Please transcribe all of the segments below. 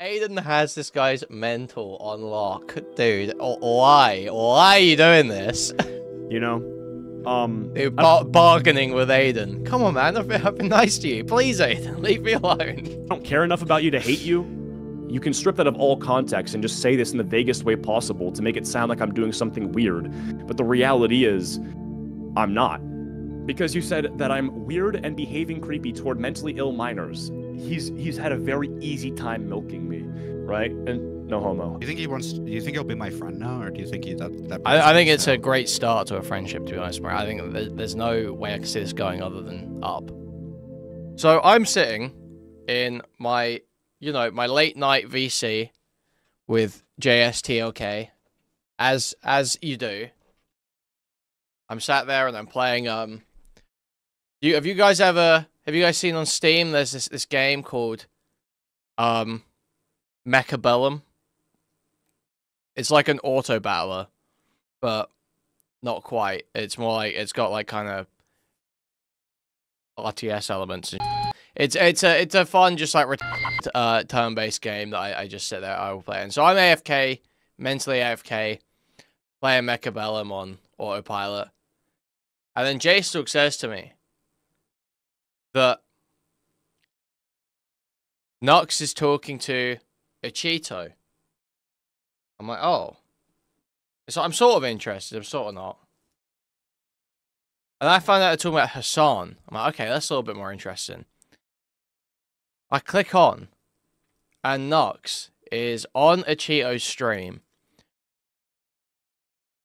Aiden has this guy's mental on lock, dude. Why? Why are you doing this? You know, Dude, bargaining with Aiden. Come on, man. I've been nice to you. Please, Aiden, leave me alone. I don't care enough about you to hate you. You can strip that of all context and just say this in the vaguest way possible to make it sound like I'm doing something weird. But the reality is, I'm not. Because you said that I'm weird and behaving creepy toward mentally ill minors. He's had a very easy time milking me, right? And no homo. Do you think he wants? Do you think he'll be my friend now, or do you think that? I think it's a great start to a friendship, to be honest, Mrow. I think there's no way I can see this going other than up. So I'm sitting in my, my late night VC with JSTLK, as you do. I'm sat there and I'm playing. Have you guys seen on Steam? There's this game called Mechabellum. It's like an auto battler, but not quite. It's more like it's got like kind of RTS elements. It's a fun, just like turn-based game that I just sit there I will play. And so I'm AFK, mentally AFK, playing Mechabellum on autopilot, and then J-Stalk says to me that Nux is talking to Acheeto. I'm like, oh. So I'm sort of interested, I'm sort of not. And I found out they're talking about Hassan. I'm like, okay, that's a little bit more interesting. I click on, and Nux is on Acheeto's stream.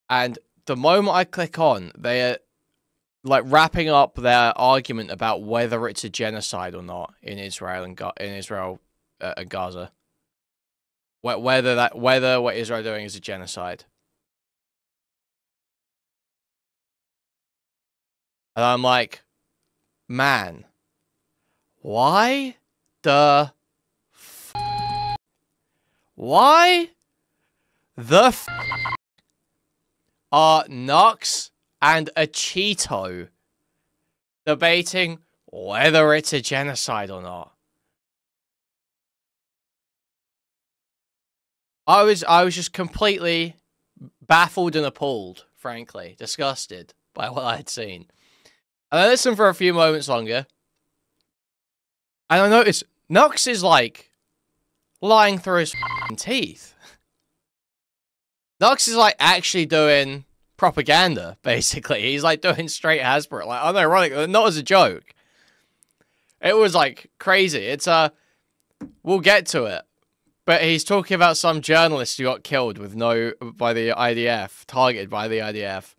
And the moment I click on, they are like wrapping up their argument about whether it's a genocide or not in Israel and Gaza. Whether what Israel doing is a genocide. And I'm like, man, why the are Nux and Acheeto debating whether it's a genocide or not? I was just completely baffled and appalled, frankly, disgusted by what I had seen. And I listened for a few moments longer, and I noticed Nux is like lying through his teeth. Nux is like actually doing propaganda, basically. He's like doing straight Hasbro, like unironic, not as a joke. It was like crazy. It's we'll get to it. But he's talking about some journalist who got killed by the IDF, targeted by the IDF,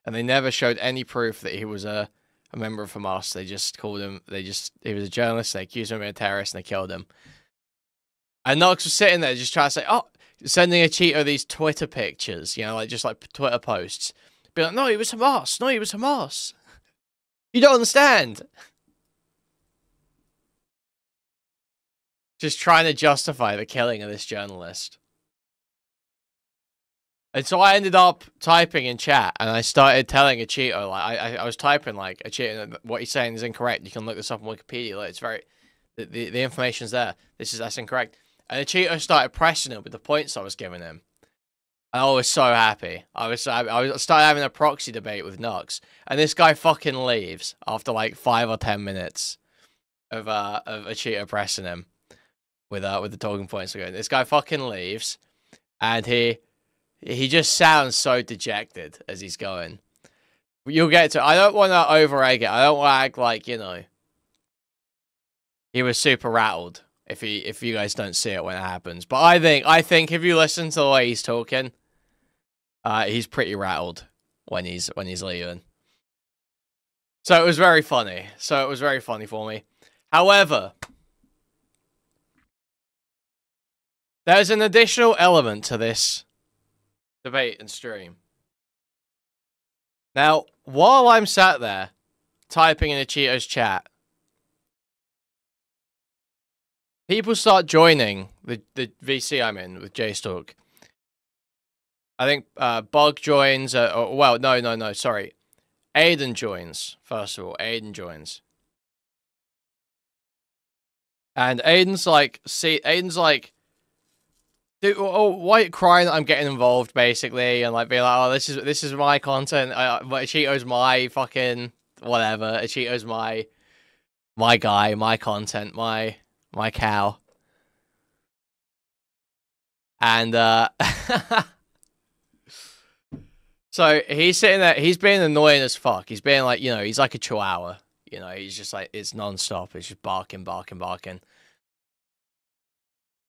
and they never showed any proof that he was a member of Hamas. They just called him, he was a journalist, they accused him of being a terrorist, and they killed him. And Nux was sitting there just trying to say, oh, sending Acheeto these Twitter pictures, just like Twitter posts. Be like, no, he was Hamas. No, he was Hamas. You don't understand. Just trying to justify the killing of this journalist. And so I ended up typing in chat, and I started telling Acheeto, like, I was typing, like, Acheeto, what he's saying is incorrect. You can look this up on Wikipedia. Like, it's very, the information's there. That's incorrect. And Acheeto started pressing it with the points I was giving him. And I was so happy. I started having a proxy debate with Nux, and this guy fucking leaves after like 5 or 10 minutes of Acheeto pressing him with the talking points again. This guy fucking leaves, and he just sounds so dejected as he's going. You'll get to. I don't want to over-egg it. I don't want to act like he was super rattled. If you guys don't see it when it happens, but I think if you listen to the way he's talking, he's pretty rattled when he's leaving. So it was very funny. For me. However, there's an additional element to this debate and stream. Now, while I'm sat there typing in Acheeto's chat, people start joining the VC I'm in with J-Stalk. I think Bug joins. Well, no, sorry. Aiden joins, first of all. Aiden joins. And Aiden's like, Dude, why crying that I'm getting involved basically, and like being like, oh, this is my content. Acheeto's my fucking whatever. Acheeto's my guy, my content, my cow. And so he's sitting there. He's being annoying as fuck. He's being like, he's like a chihuahua. He's just like, it's non-stop. It's just barking, barking, barking.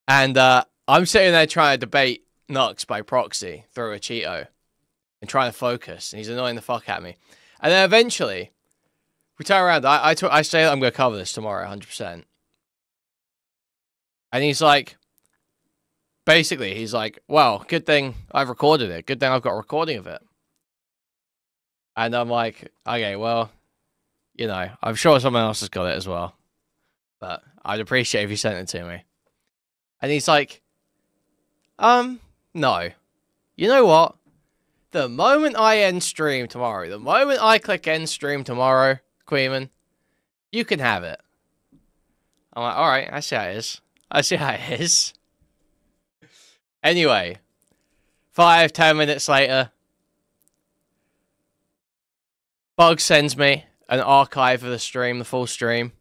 And I'm sitting there trying to debate Nux by proxy through Acheeto and trying to focus, and he's annoying the fuck at me. And then eventually, we turn around. I say that I'm going to cover this tomorrow, 100%. And he's like, basically, he's like, well, good thing I've recorded it. Good thing I've got a recording of it. And I'm like, okay, well, I'm sure someone else has got it as well. But I'd appreciate if you sent it to me. And he's like, no. You know what? The moment I end stream tomorrow, the moment I click end stream tomorrow, Kuihman, you can have it. I'm like, alright, I see how it is. I see how it is. Anyway, 5-10 minutes later, Bug sends me an archive of the stream, the full stream.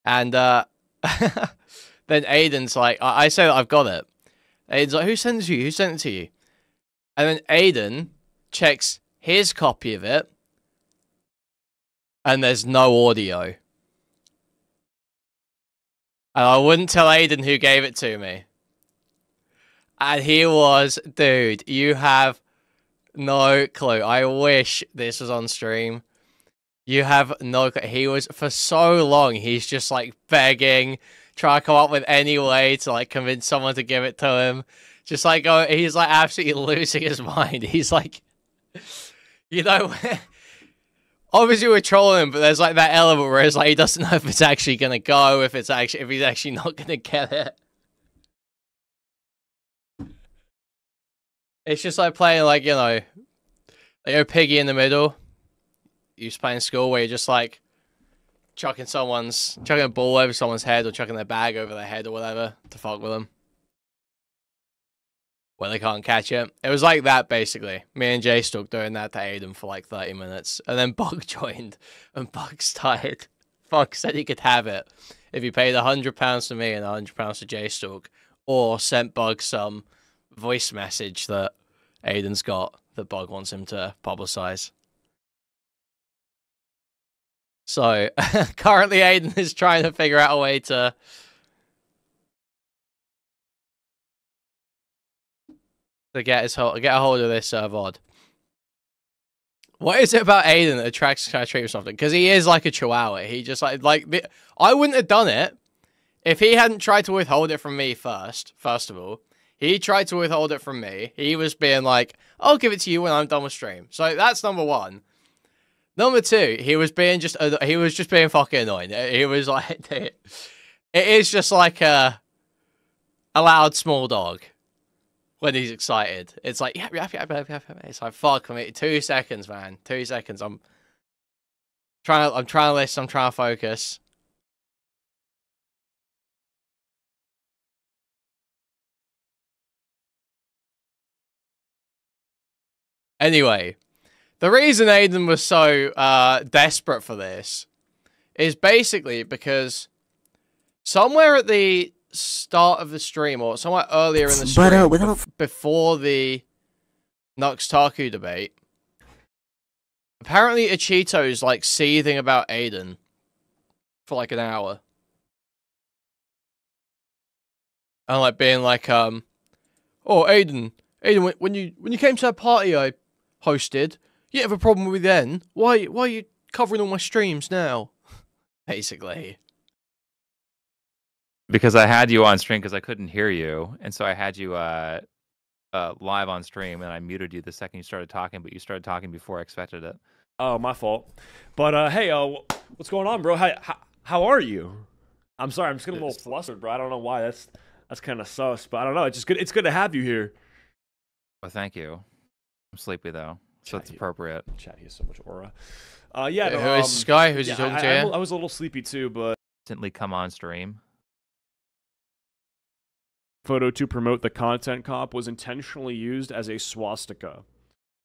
And then Aiden's like, I say that I've got it. Aiden's like, who sent it to you? Who sent it to you? And then Aiden checks his copy of it, and there's no audio. And I wouldn't tell Aiden who gave it to me. And he was, dude, you have no clue. I wish this was on stream. You have no clue. He was, for so long, he's just like begging, trying to come up with any way to like convince someone to give it to him. Just like, he's like absolutely losing his mind. He's like, obviously we're trolling him, but there's like that element where it's like he doesn't know if it's actually gonna go, if he's actually not gonna get it. It's just like playing like, Piggy in the middle. You used to play in school where you're just like chucking a ball over someone's head or chucking their bag over their head or whatever to fuck with them. Where they can't catch it. It was like that, basically. Me and Jay stuck doing that to Aiden for like 30 minutes. And then Bug joined. And Bug started. Bug said he could have it if he paid £100 to me and £100 to Jay Stalk. Or sent Bug some voice message that Aiden's got that Bug wants him to publicize. So, currently Aiden is trying to figure out a way to get a hold of this VOD. What is it about Aiden that attracts kind of treat or something? Because he is like a chihuahua. He just I wouldn't have done it if he hadn't tried to withhold it from me first of all. He tried to withhold it from me. He was being like, I'll give it to you when I'm done with stream. So that's number one. Number two, he was just being fucking annoying. He was like, it is just like a loud small dog. When he's excited, it's like, yeah. It's like, fuck me. 2 seconds, man. 2 seconds. I'm trying to listen. I'm trying to focus. Anyway, the reason Aiden was so desperate for this is basically because somewhere at the start of the stream, or somewhere earlier in the stream, before the Nuxtaku debate, apparently Acheeto's like seething about Aiden for like an hour. And like being like, oh, Aiden, when you came to that party I hosted, you didn't have a problem with me then. Why are you covering all my streams now? Basically. Because I had you on stream because I couldn't hear you, and so I had you live on stream, and I muted you the second you started talking, but you started talking before I expected it. Oh, my fault. But hey, what's going on, bro? How are you? I'm sorry, I'm just getting a little flustered, bro. I don't know why. That's kind of sus, but I don't know. It's just good. It's good to have you here. Well, thank you. I'm sleepy though, so it's appropriate. Chat, he has so much aura. Yeah. Who is this guy? Who's he talking to? I was a little sleepy too, but Instantly come on stream. photo to promote the content cop was intentionally used as a swastika?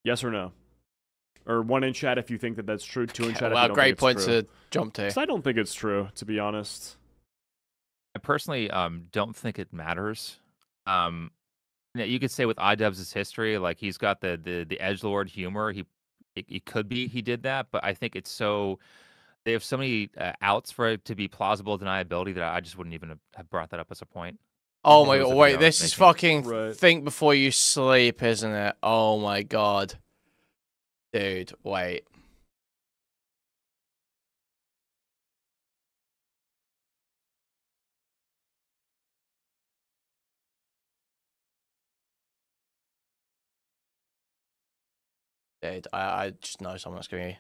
Yes or no? Or one in chat if you think that that's true. Two in chat if you don't great think it's point true. to jump to. 'Cause I don't think it's true, to be honest. I personally don't think it matters. Yeah, you could say with iDubbbz' history, like he's got the edgelord humor. It could be he did that, but I think it's so they have so many outs for it to be plausible deniability that I just wouldn't even have brought that up as a point. Oh If my it was god! a Wait, video I was this is making. fucking Right. think before you sleep, isn't it? Oh my god, dude! Wait. Dude, I just know someone's gonna be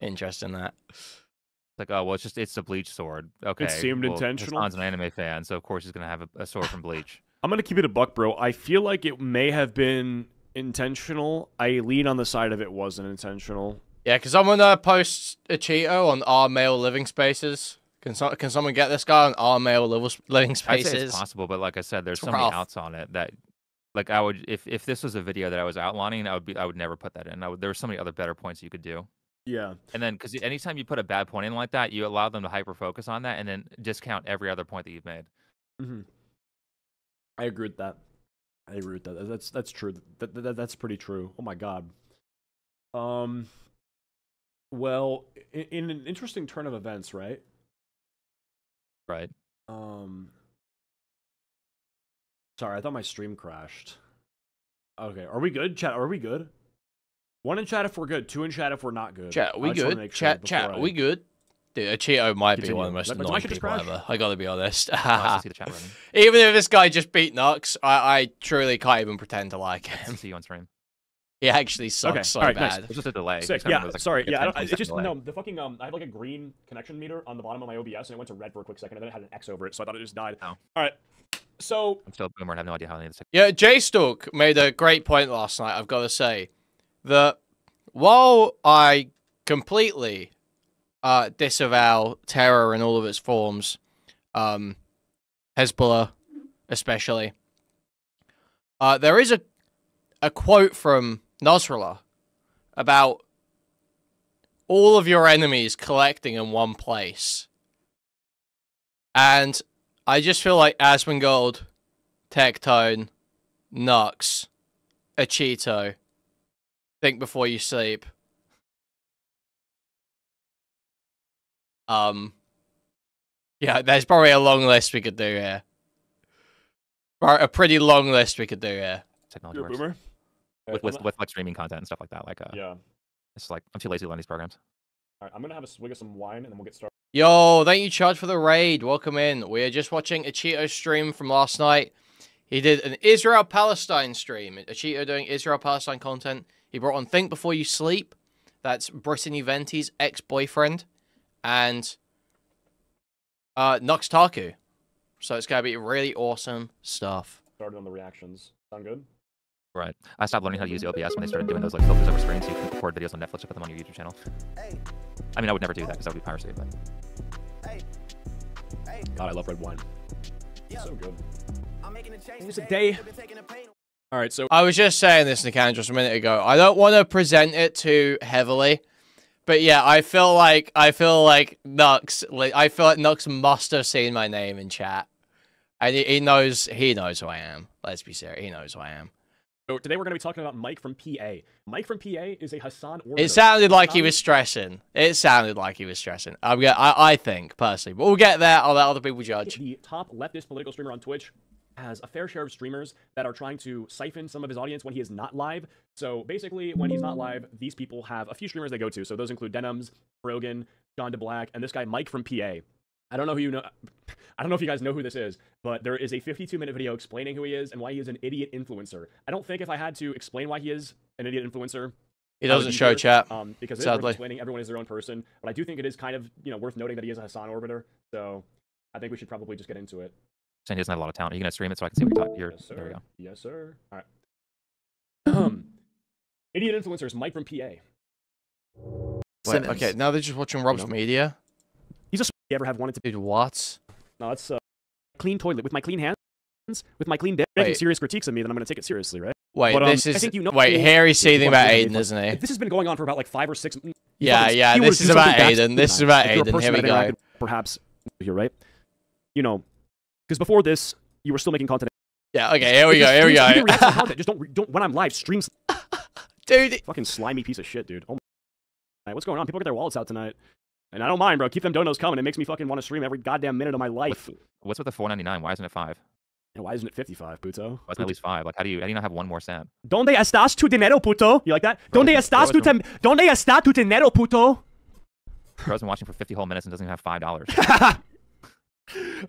interested in that. It's like, oh well, it's a Bleach sword. Okay, seemed well, intentional. Hassan's an anime fan, so of course he's gonna have a sword from Bleach. I'm gonna keep it a buck, bro. I feel like it may have been intentional. I lean on the side of it wasn't intentional. Yeah, because I'm gonna post Acheeto on our male living spaces. Can someone get this guy on our male living I'd say spaces? it's possible, but like I said, there's It's so many rough. outs on it that, like, I would if this was a video that I was outlining, I would never put that in. There were so many other better points you could do. Yeah. And then, because anytime you put a bad point in like that, you allow them to hyper focus on that and then discount every other point that you've made. Mm-hmm. I agree with that. I agree with that. That's true. That's pretty true. Oh my god. Well, in an interesting turn of events, right? Right. Sorry, I thought my stream crashed. Okay, are we good, chat? Are we good? One in chat if we're good. Two in chat if we're not good. Chat, we I just wanna good? make sure Chat, before I- we good? Dude, Acheeto might be Continue. one of the most But my annoying shit just people crashed. ever. I gotta be honest. Oh, I see the chat running. Even if this guy just beat Nux, I truly can't even pretend to like him. See you on stream. He actually sucks Okay, so alright, nice. bad. It's just a delay. Sick. Just remember Yeah, there's, like, sorry. a Yeah, 10, it's 20 just delay. no. The fucking I have like a green connection meter on the bottom of my OBS, and it went to red for a quick second, and then it had an X over it, so I thought it just died. Oh. All right. So I'm still a boomer and have no idea how any of this. Yeah, Jay Stalk made a great point last night, I've got to say. That while I completely disavow terror in all of its forms, Hezbollah especially, there is a quote from Nasrallah about all of your enemies collecting in one place. And I just feel like Asmongold, Tectone, Nux, Acheeto, think before you sleep. Yeah, there's probably a long list we could do here. A pretty long list we could do here. Technology you're a works. boomer. With like streaming content and stuff like that. Like, Yeah. it's like I'm too lazy to learn these programs. All right. I'm gonna have a swig of some wine, and then we'll get started. Yo, thank you, Chad, for the raid. Welcome in. We are just watching Acheeto's stream from last night. He did an Israel-Palestine stream. Acheeto doing Israel-Palestine content. He brought on Think Before You Sleep. That's Brittany Venti's ex-boyfriend. And Nuxtaku. So it's going to be really awesome stuff. Started on the reactions. Sound good? Right. I stopped learning how to use OBS when they started doing those like filters over screen, so you can record videos on Netflix and put them on your YouTube channel. I mean, I would never do that because that would be piracy. But God, I love red wine. It's so good. It was a day. All right, so I was just saying this, Nikan, just a minute ago. I don't want to present it too heavily. But yeah, I feel like Nux must have seen my name in chat. And he knows who I am. Let's be serious. He knows who I am. So today we're going to be talking about Mike from PA. Mike from PA is a Hassan orbiter. It sounded like he was stressing. I think, personally. But we'll get there. I'll let other people judge. The top leftist political streamer on Twitch has a fair share of streamers that are trying to siphon some of his audience when he is not live. So basically, when he's not live, these people have a few streamers they go to. So those include Denims, Rogan, John DeBlack, and this guy, Mike from PA. I don't know if you guys know who this is, but there is a 52-minute video explaining who he is and why he is an idiot influencer. I don't think if I had to explain why he is an idiot influencer, He doesn't show chat. because it's sadly. explaining everyone is their own person. But I do think it is kind of worth noting that he is a Hassan orbiter. So I think we should probably just get into it. saying he doesn't have a lot of talent. Are you gonna stream it so I can see what you're talking? Yes, sir. There we go. Yes, sir. All right. Idiot influencers, Mike from PA. Wait, okay, now they're just watching Rob's media. He's a you ever have wanted to Dude, what? No, it's clean toilet with my clean hands. with my clean dick making Wait. serious critiques of me, then I'm going to take it seriously, right? Wait, But, this I is think you know wait. Here he's seething about If Aiden, isn't he? this has been going on for about like 5 or 6. Yeah, yeah. This is about Aiden. This is about Aiden. Here we go. Perhaps here, right? You know, because before this, you were still making content. Yeah. Okay. Here we go. Here we You can go. react to the content. Just don't when I'm live streams. Dude. Fucking slimy piece of shit, dude. Oh my. What's going on? People get their wallets out tonight. And I don't mind, bro. Keep them donos coming. It makes me fucking want to stream every goddamn minute of my life. What's with the $4.99? Why isn't it 5? And why isn't it 55, puto? What's at least 5? Like, how do you not have one more cent? Donde estás tu dinero, puto? You like that? Bro, Donde estás tu Donde está tu dinero, puto? Bro's been watching for 50 whole minutes and doesn't even have $5.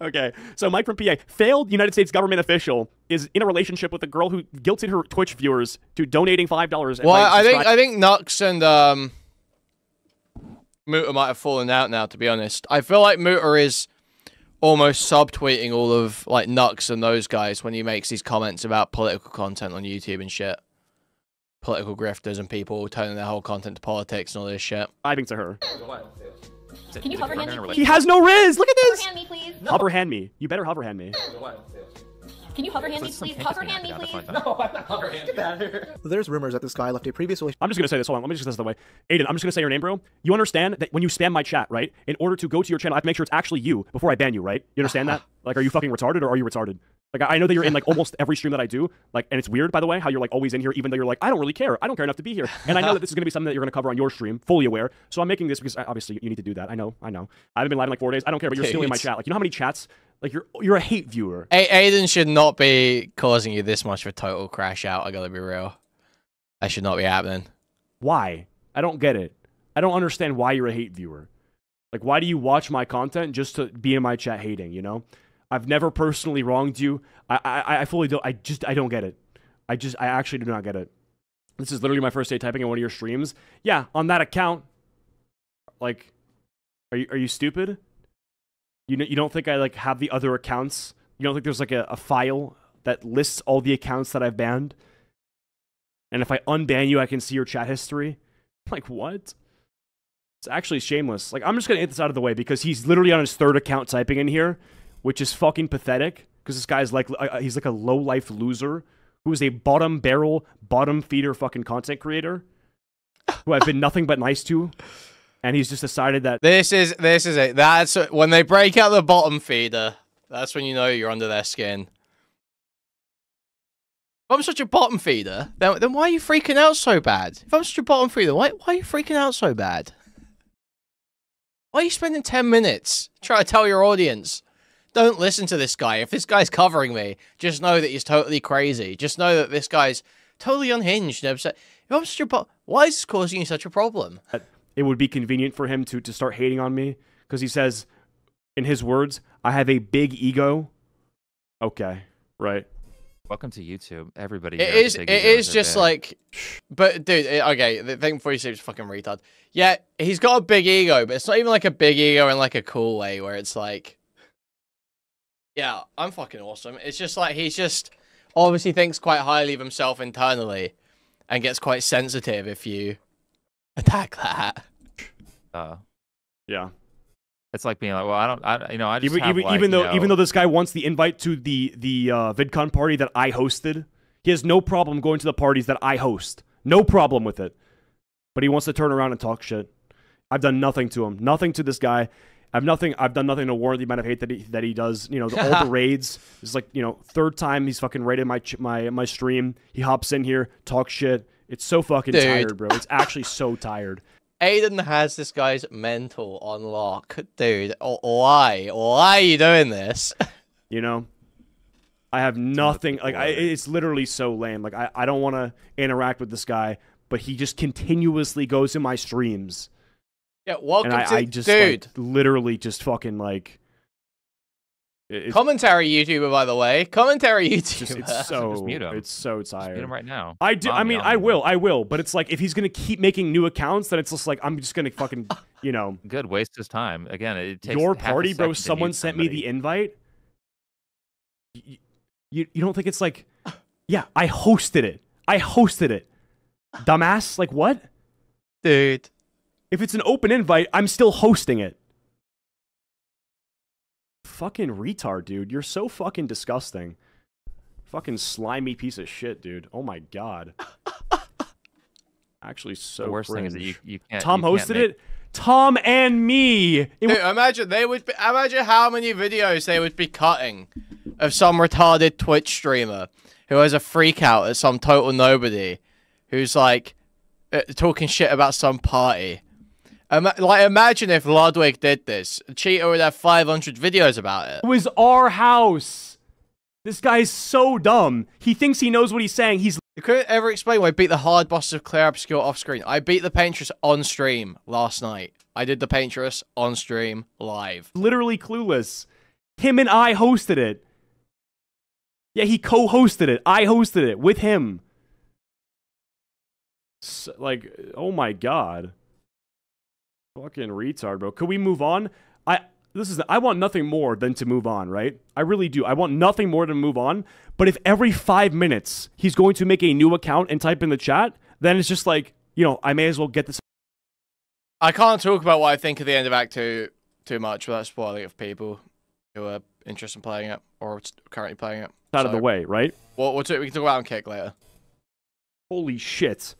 Okay, so Mike from PA, failed United States government official, is in a relationship with a girl who guilted her Twitch viewers to donating $5. Well, I think Nux and Muta might have fallen out now. To be honest, I feel like Muta is almost subtweeting all of like Nux and those guys when he makes these comments about political content on YouTube and shit. Political grifters and people turning their whole content to politics and all this shit. I think to her. Can you hover hand me, please? He has no Riz! Look at Hover this! hand me, please. Hover hand me. You better hover hand me. Can you hover hand me, please? Hover hand me, please. There's rumors that this guy left a previous relationship. I'm just gonna say this. Hold on. Let me just get this out of the way. Aiden, I'm just gonna say your name, bro. You understand that when you spam my chat, right? In order to go to your channel, I have to make sure it's actually you before I ban you, right? You understand that? Like, are you fucking retarded or are you retarded? Like, I know that you're in like almost every stream that I do. Like, and it's weird, by the way, how you're like always in here, even though you're like, I don't really care. I don't care enough to be here. And I know that this is gonna be something that you're gonna cover on your stream, fully aware. So I'm making this because obviously you need to do that. I know. I haven't been live in like 4 days. I don't care, but you're still in my chat. Like, you know how many chats? Like, you're a hate viewer. Aiden should not be causing you this much of a total crash out. I gotta be real. That should not be happening. Why? I don't get it. I don't understand why you're a hate viewer. Like, why do you watch my content just to be in my chat hating, you know? I've never personally wronged you. I fully don't. I don't get it. I actually do not get it. This is literally my first day typing in one of your streams. Yeah, on that account. Like, are you stupid? You don't think I like have the other accounts? You don't think there's like a file that lists all the accounts that I've banned? And if I unban you, I can see your chat history? Like, what? It's actually shameless. Like, I'm just gonna get this out of the way because he's literally on his 3rd account typing in here, which is fucking pathetic. Because this guy's like, he's like a low-life loser who is a bottom barrel, bottom feeder fucking content creator who I've been nothing but nice to. And he's just decided that This is it. That's when they break out the bottom feeder. That's when you know you're under their skin. If I'm such a bottom feeder, then why are you freaking out so bad? If I'm such a bottom feeder, why are you freaking out so bad? Why are you spending 10 minutes trying to tell your audience, don't listen to this guy. If this guy's covering me, just know that he's totally crazy. Just know that this guy's totally unhinged and upset. If I'm such a why is this causing you such a problem? it would be convenient for him to start hating on me because he says, in his words, I have a big ego. Okay, right. Welcome to YouTube, everybody. It is just like, but dude, okay, the thing before you say it's fucking retard. Yeah, he's got a big ego, but it's not even like a big ego in like a cool way where it's like, yeah, I'm fucking awesome. It's just like he's just obviously thinks quite highly of himself internally and gets quite sensitive if you attack that. Yeah. It's like being like, well, I just even though this guy wants the invite to the VidCon party that I hosted, he has no problem going to the parties that I host. No problem with it. But he wants to turn around and talk shit. I've done nothing to him. Nothing to this guy. I've done nothing to warrant the amount of hate that he does. You know, all the raids. It's like, you know, 3rd time he's fucking raided my stream. He hops in here, talks shit. It's so fucking tired, bro. It's actually so tired. Aiden has this guy's mental on lock. Dude, why? Why are you doing this? You know? I have nothing. Like, it's literally so lame. Like, I don't want to interact with this guy, but he just continuously goes in my streams. Yeah, welcome and to... I just, dude. like, literally just fucking, like... Commentary YouTuber, by the way. Commentary YouTuber. It's so tired. Just mute him right now. I do. I mean, I will. But it's like if he's gonna keep making new accounts, then it's just like I'm just gonna fucking, you know. Good, waste his time. Again, it takes your half a party, bro. second to Someone mute sent me the invite. You don't think it's like, yeah, I hosted it. Dumbass, like what? Dude. If it's an open invite, I'm still hosting it. Fucking retard, dude. You're so fucking disgusting. Fucking slimy piece of shit, dude. Oh my god. Actually, so The worst cringe. thing is that you can't. Tom you can't hosted make- it. Tom and me. Dude, imagine imagine how many videos they would be cutting of some retarded Twitch streamer who has a freak out at some total nobody who's like talking shit about some party. Like, imagine if Ludwig did this. Acheeto would have 500 videos about it. It was our house. This guy's so dumb. He thinks he knows what he's saying. He's You couldn't ever explain why I beat the hard boss of Clear Obscure off screen. I beat the Paintress on stream last night. I did the Paintress on stream live. literally clueless. Him and I hosted it. Yeah, he co-hosted it. I hosted it with him. Like, oh my god. Fucking retard, bro. Could we move on? I want nothing more than to move on, right? I really do. I want nothing more than move on. But if every 5 minutes he's going to make a new account and type in the chat, then it's just like, you know, I may as well get this. I can't talk about what I think of the end of Act 2 too much without spoiling it for people who are interested in playing it or currently playing it. Out of the way, right? We can talk about it on Kick later. Holy shit.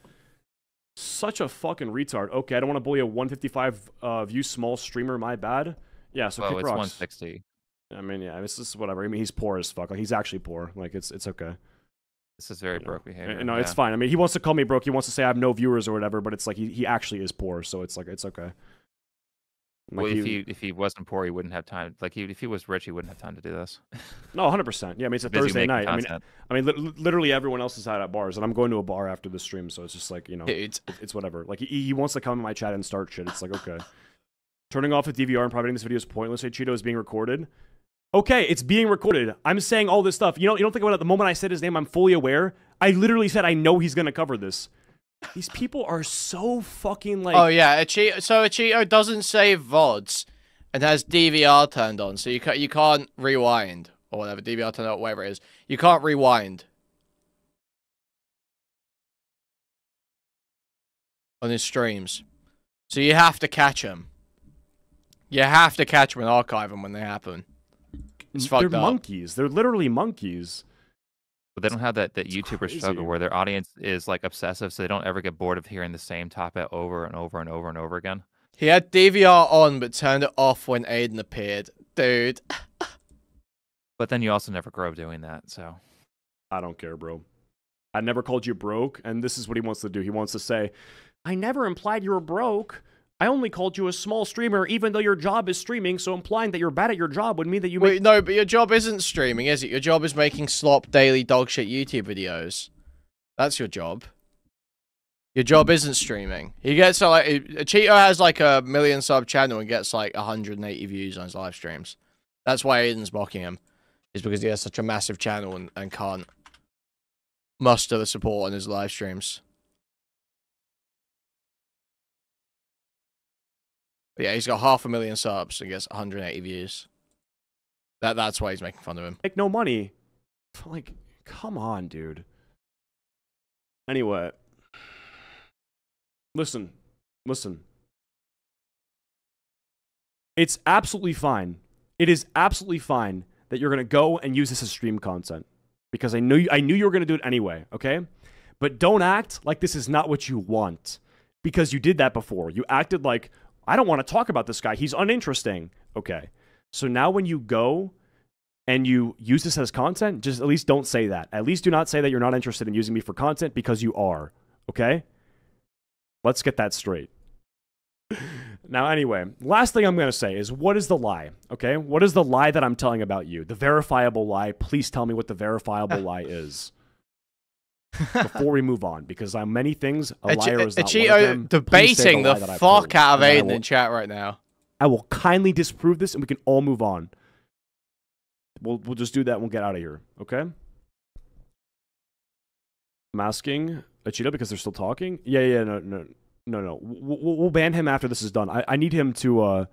Such a fucking retard. Okay, I don't want to bully a 155 view small streamer, my bad. Yeah, so Well, kick it's rocks. 160. I mean, yeah, it's just whatever. I mean, he's poor as fuck. Like, he's actually poor. Like, it's okay. This is very You broke know? behavior. No, yeah. it's fine. I mean, he wants to call me broke. He wants to say I have no viewers or whatever, but it's like he actually is poor, so it's like, it's okay. Like, Well, if he wasn't poor, he wouldn't have time. Like, if he was rich, he wouldn't have time to do this. No, 100%. Yeah, I mean, it's a Busy Thursday making night. content. I mean, literally everyone else is out at bars, and I'm going to a bar after the stream, so it's just like, you know, Dude. it's whatever. Like, he wants to come in my chat and start shit. It's like, okay. Turning off the DVR and privating this video is pointless. Acheeto is being recorded. Okay, it's being recorded. I'm saying all this stuff. You don't think about it. The moment I said his name, I'm fully aware. I literally said I know he's going to cover this. These people are so fucking like... Oh, yeah. Acheeto doesn't save VODs and has DVR turned on, so you can't rewind or whatever. DVR turned on, whatever it is. You can't rewind on his streams. So you have to catch him. You have to catch them and archive them when they happen. It's fucked They're up. monkeys. They're literally monkeys. But they don't have that YouTuber crazy. struggle where their audience is like obsessive, so they don't ever get bored of hearing the same topic over and over and over and over again. He had DVR on, but turned it off when Aiden appeared. Dude. But then you also never grow doing that, so. I don't care, bro. I never called you broke, and this is what he wants to do. He wants to say, I never implied you were broke. I only called you a small streamer, even though your job is streaming, so implying that you're bad at your job would mean that you Wait, no, but your job isn't streaming, is it? Your job is making slop daily dogshit YouTube videos. That's your job. Your job isn't streaming. He gets like Acheeto has like a 1 million sub channel and gets like 180 views on his live streams. That's why Aiden's mocking him. Is because he has such a massive channel and can't muster the support on his live streams. But yeah, he's got 500,000 subs and gets 180 views. That's why he's making fun of him. make no money. Like, come on, dude. Anyway. Listen. It's absolutely fine. It is absolutely fine that you're going to go and use this as stream content. Because I knew you were going to do it anyway, okay? But don't act like this is not what you want. Because you did that before. You acted like, I don't want to talk about this guy. He's uninteresting. Okay. So now when you go and you use this as content, just at least don't say that. At least do not say that you're not interested in using me for content because you are. Okay? Let's get that straight. Now, anyway, last thing I'm going to say is, what is the lie? Okay? What is the lie that I'm telling about you? The verifiable lie. Please tell me what the verifiable lie is. Before we move on, because I'm many things. A liar is not one of them. Please say debating the lie that I've fuck told, out of and I Aiden will- in chat right now. I will kindly disprove this, and we can all move on. We'll just do that and we'll get out of here, okay? I'm asking Acheeto because they're still talking. Yeah, no. We'll ban him after this is done. I need him to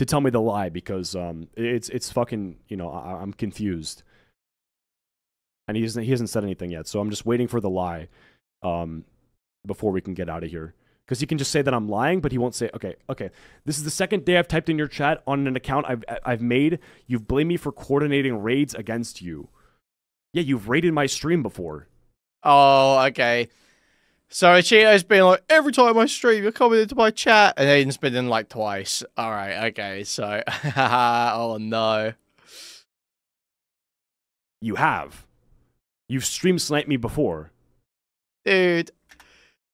tell me the lie because it's fucking, you know, I'm confused. And he hasn't said anything yet, so I'm just waiting for the lie before we can get out of here. Because he can just say that I'm lying, but he won't say, okay. This is the second day I've typed in your chat on an account I've made. You've blamed me for coordinating raids against you. Yeah, you've raided my stream before. Oh, okay. So Acheeto's been like, every time I stream, you're coming into my chat. And Aiden's been in like twice. Alright, okay, so... oh, no. You have. You've stream sniped me before. Dude.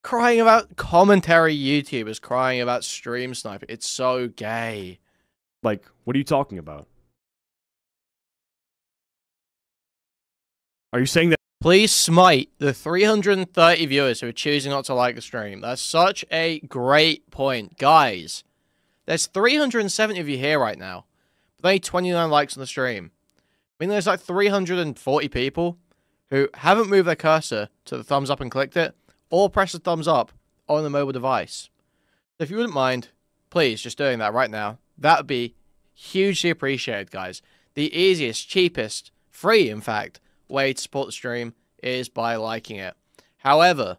Crying about commentary YouTubers crying about stream sniping. It's so gay. Like, what are you talking about? Are you saying that? Please smite the 330 viewers who are choosing not to like the stream. That's such a great point. Guys, there's 370 of you here right now. But only 29 likes on the stream. I mean, there's like 340 people who haven't moved their cursor to the thumbs up and clicked it, or press the thumbs up on the mobile device. So if you wouldn't mind, please, just doing that right now. That would be hugely appreciated, guys. The easiest, cheapest, free, in fact, way to support the stream is by liking it. However,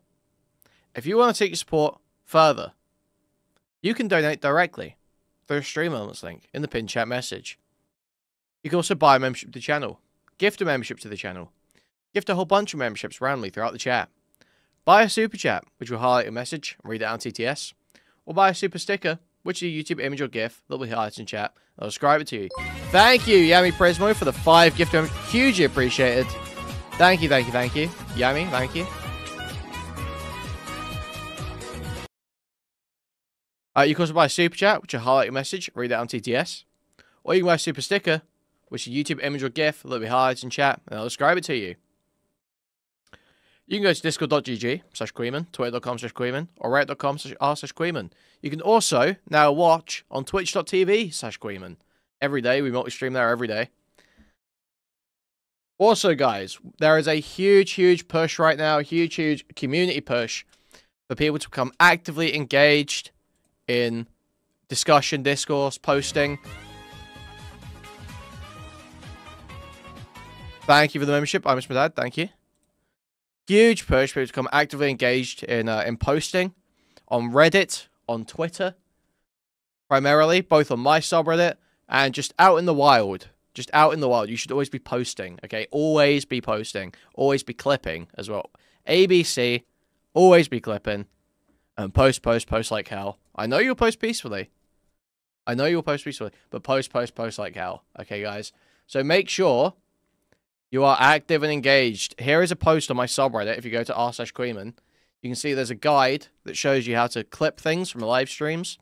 if you want to take your support further, you can donate directly through a Stream Elements link in the pinned chat message. You can also buy a membership to the channel, gift a membership to the channel, gift a whole bunch of memberships randomly throughout the chat, buy a super chat, which will highlight a message and read it out on TTS, or buy a super sticker, which is a YouTube image or GIF that will be highlighted in chat. I'll describe it to you. Thank you, Yami Prismo, for the 5 gift members. Hugely appreciated. Thank you, thank you, thank you. Yami, thank you. You can also buy a super chat, which will highlight your message, read it out on TTS. Or you can buy a super sticker, which is a YouTube image or GIF that will be highlighted in chat, and I'll describe it to you. You can go to discord.gg/Kuihman, twitter.com/Kuihman, or reddit.com/r/Kuihman. You can also now watch on twitch.tv/Kuihman. Every day, we multi-stream there every day. Also, guys, there is a huge, huge push right now, huge community push for people to become actively engaged in discussion, discourse, posting. Thank you for the membership. I miss my dad. Thank you. Huge push for people to become actively engaged in posting on Reddit, on Twitter, primarily, both on my subreddit and just out in the wild. Just out in the wild. You should always be posting, okay? Always be posting. Always be clipping as well. ABC, always be clipping. And post like hell. I know you'll post peacefully. I know you'll post peacefully. But post like hell. Okay, guys? So make sure you are active and engaged. Here is a post on my subreddit. If you go to r/Kuihman, you can see there's a guide that shows you how to clip things from live streams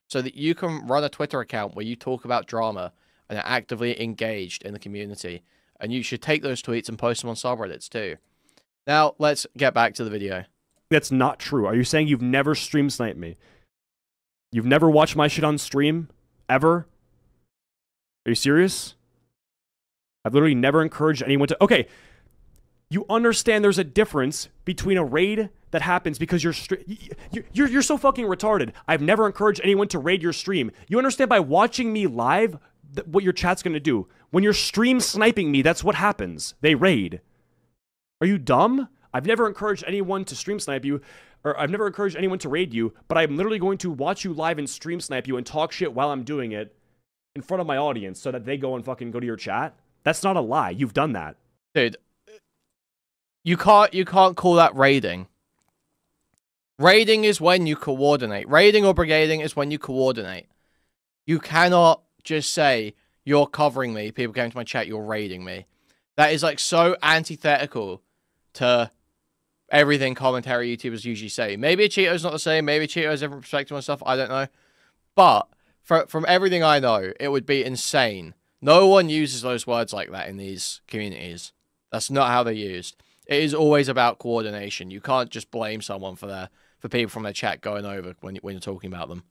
so that you can run a Twitter account where you talk about drama and are actively engaged in the community. And you should take those tweets and post them on subreddits too. Now, let's get back to the video. That's not true. Are you saying you've never stream sniped me? You've never watched my shit on stream? Ever? Are you serious? I've literally never encouraged anyone to... Okay, you understand there's a difference between a raid that happens because you're so fucking retarded. I've never encouraged anyone to raid your stream. You understand by watching me live what your chat's gonna do. When you're stream sniping me, that's what happens. They raid. Are you dumb? I've never encouraged anyone to stream snipe you, or I've never encouraged anyone to raid you, but I'm literally going to watch you live and stream snipe you and talk shit while I'm doing it in front of my audience so that they go and fucking go to your chat. That's not a lie. You've done that. Dude, you can't call that raiding. Raiding is when you coordinate. Raiding or brigading is when you coordinate. You cannot just say, you're covering me, people came to my chat, you're raiding me. That is like so antithetical to everything commentary YouTubers usually say. Maybe Acheeto's not the same, maybe Acheeto has a different perspective on stuff, I don't know. But from everything I know, it would be insane. No one uses those words like that in these communities. That's not how they're used. It is always about coordination. You can't just blame someone for people from their chat going over when you're talking about them.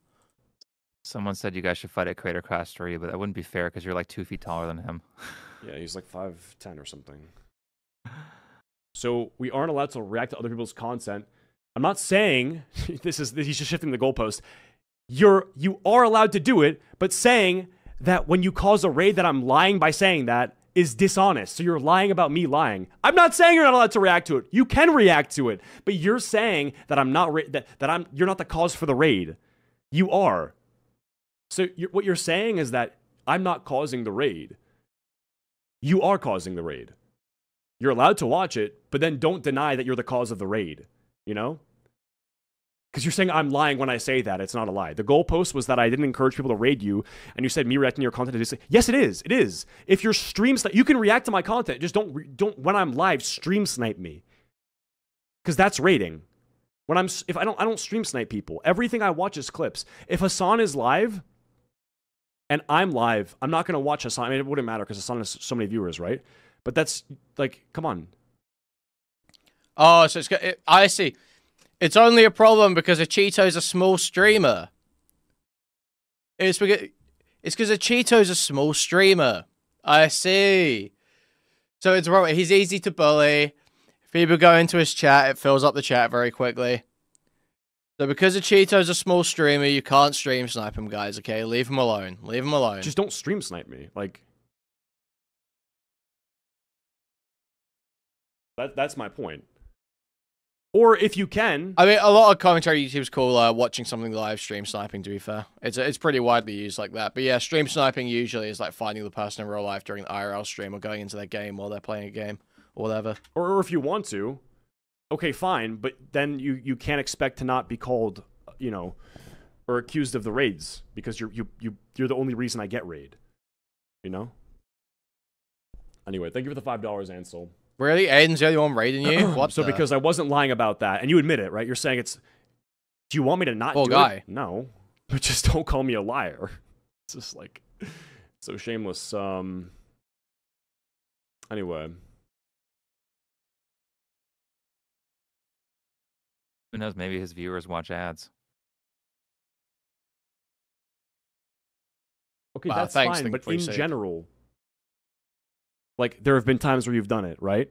Someone said you guys should fight at Creator Class 3, but that wouldn't be fair because you're like 2 feet taller than him. Yeah, he's like 5'10" or something. So we aren't allowed to react to other people's content. I'm not saying he's just shifting the goalpost. You are allowed to do it, but saying that when you cause a raid that I'm lying by saying that is dishonest. So you're lying about me lying. I'm not saying you're not allowed to react to it. You can react to it, but you're saying that I'm not you're not the cause for the raid. You are. So what you're saying is that I'm not causing the raid. You are causing the raid. You're allowed to watch it, but then don't deny that you're the cause of the raid, you know? Because you're saying I'm lying when I say that. It's not a lie. The goalpost was that I didn't encourage people to raid you, and you said me reacting to your content is... Yes, it is. It is. If your stream... You can react to my content. Just don't when I'm live, stream snipe me. Because that's raiding. When I don't stream snipe people. Everything I watch is clips. If Hassan is live... and I'm live, I'm not going to watch Hassan. I mean, it wouldn't matter because Hassan has so many viewers, right? But that's, like, come on. Oh, so I see. It's only a problem because Acheeto's a small streamer. It's because Acheeto's a small streamer. I see. So it's wrong. He's easy to bully. If people go into his chat, it fills up the chat very quickly. So because Acheeto's a small streamer, you can't stream snipe him, guys, okay? Leave him alone. Leave him alone. Just don't stream snipe me. Like, that's my point. Or if you can... I mean, a lot of commentary YouTubers call watching something live stream sniping, to be fair. It's pretty widely used like that. But yeah, stream sniping usually is like finding the person in real life during an IRL stream or going into their game while they're playing a game or whatever. Or if you want to... Okay, fine, but then you can't expect to not be called, you know, or accused of the raids because you're the only reason I get raid, you know. Anyway, thank you for the $5, Ansel. Really, Aiden's the only one raiding you? What? So because I wasn't lying about that, and you admit it, right? You're saying it's. Do you want me to not Poor do guy. it? No, but just don't call me a liar. It's just like so shameless. Anyway. Who knows? Maybe his viewers watch ads. Okay, Wow, that's thanks, fine, but in appreciate it. general, like, there have been times where you've done it, right?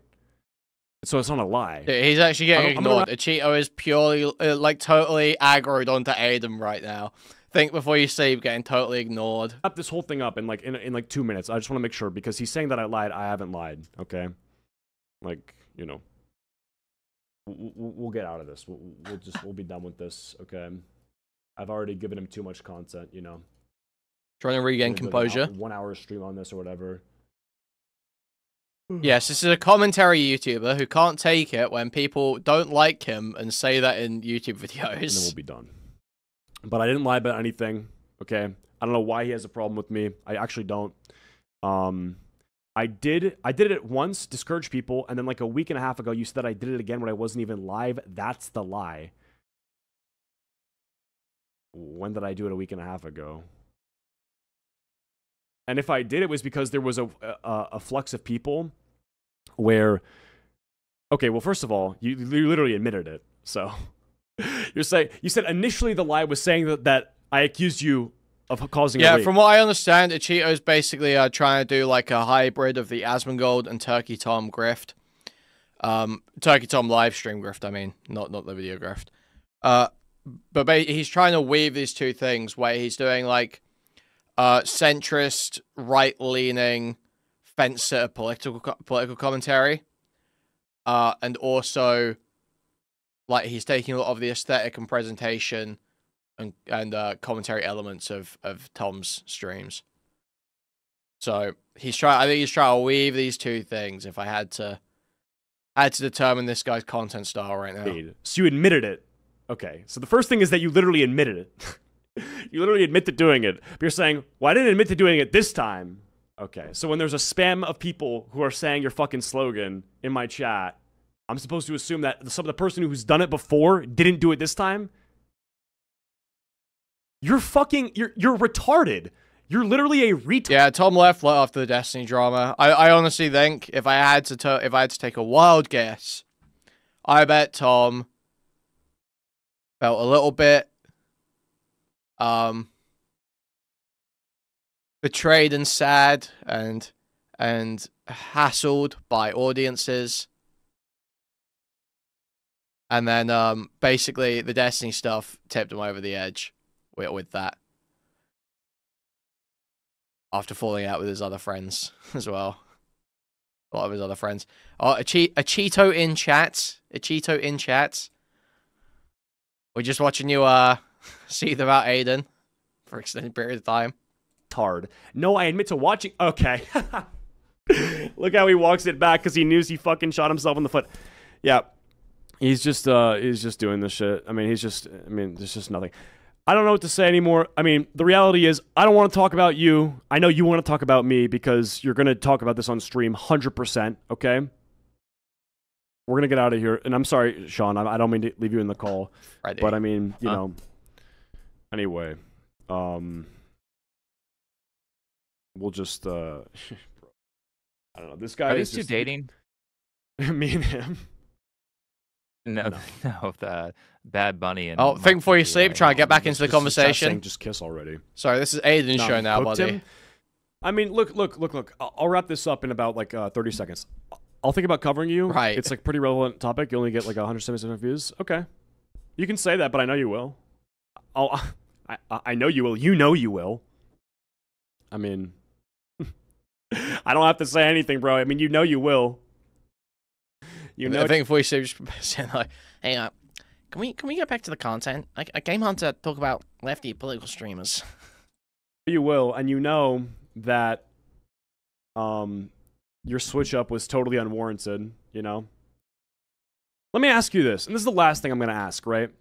So it's not a lie. Yeah, he's actually getting I'm gonna- ignored. Acheeto is purely, like, totally aggroed onto Aiden right now. Think before you sleep, getting totally ignored. Wrap this whole thing up in like 2 minutes. I just want to make sure, because he's saying that I lied. I haven't lied, okay? Like, you know. We'll get out of this. We'll be done with this, okay? I've already given him too much content, you know. Trying to regain composure. 1 hour stream on this or whatever. Yes, this is a commentary YouTuber who can't take it when people don't like him and say that in YouTube videos. And then we'll be done. But I didn't lie about anything, okay? I don't know why he has a problem with me. I actually don't. I did it once, discourage people, and then like a week and a half ago, you said that I did it again when I wasn't even live. That's the lie. When did I do it a week and a half ago? And if I did, it was because there was a flux of people where... Okay, well, first of all, you literally admitted it. So, you said initially the lie was saying that I accused you of causing a raid. From what I understand, Acheeto's basically trying to do like a hybrid of the Asmongold and Turkey Tom grift. Turkey Tom live stream grift, I mean, not the video grift. But he's trying to weave these two things where he's doing like centrist, right-leaning, fence-sitter political commentary. And also, like, he's taking a lot of the aesthetic and presentation and commentary elements of Tom's streams. So I think he's trying to weave these two things. If I had to determine this guy's content style right now. So you admitted it. Okay. So the first thing is that you literally admitted it. You literally admit to doing it. But you're saying, well, I didn't admit to doing it this time. Okay. So when there's a spam of people who are saying your fucking slogan in my chat, I'm supposed to assume that the person who's done it before didn't do it this time? You're retarded. You're literally a retard. Yeah, Tom left right after the Destiny drama. I honestly think if I had to take a wild guess, I bet Tom felt a little bit betrayed and sad and hassled by audiences. And then basically the Destiny stuff tipped him over the edge with that. After falling out with his other friends as well. A lot of his other friends. Oh, Acheeto in chat. Acheeto in chat. We're just watching you seethe about Aiden for an extended period of time. Hard. No, I admit to watching. Okay. Look how he walks it back because he knew he fucking shot himself in the foot. Yeah. He's just doing this shit. I mean, there's just nothing. I don't know what to say anymore. I mean, the reality is, I don't want to talk about you. I know you want to talk about me because you're going to talk about this on stream 100%, okay? We're going to get out of here. And I'm sorry, Sean, I don't mean to leave you in the call. Right, but I mean, you know. Anyway, we'll just, I don't know. This guy Are is these two just, dating? me and him. No, the Bad Bunny and. Oh, think before you sleep. Try and get back into the conversation. Just kiss already. Sorry, this is Aiden's show now, buddy. Him. I mean, look. I'll wrap this up in about like 30 seconds. I'll think about covering you. Right. It's like pretty relevant topic. You only get like 177 views. Okay. You can say that, but I know you will. I know you will. You know you will. I mean, I don't have to say anything, bro. I mean, you know you will. You know. I think before you sleep, just saying like, hey, can we get back to the content? I came on to talk about lefty political streamers. You will, and you know that your switch up was totally unwarranted, you know? Let me ask you this, and this is the last thing I'm going to ask, right?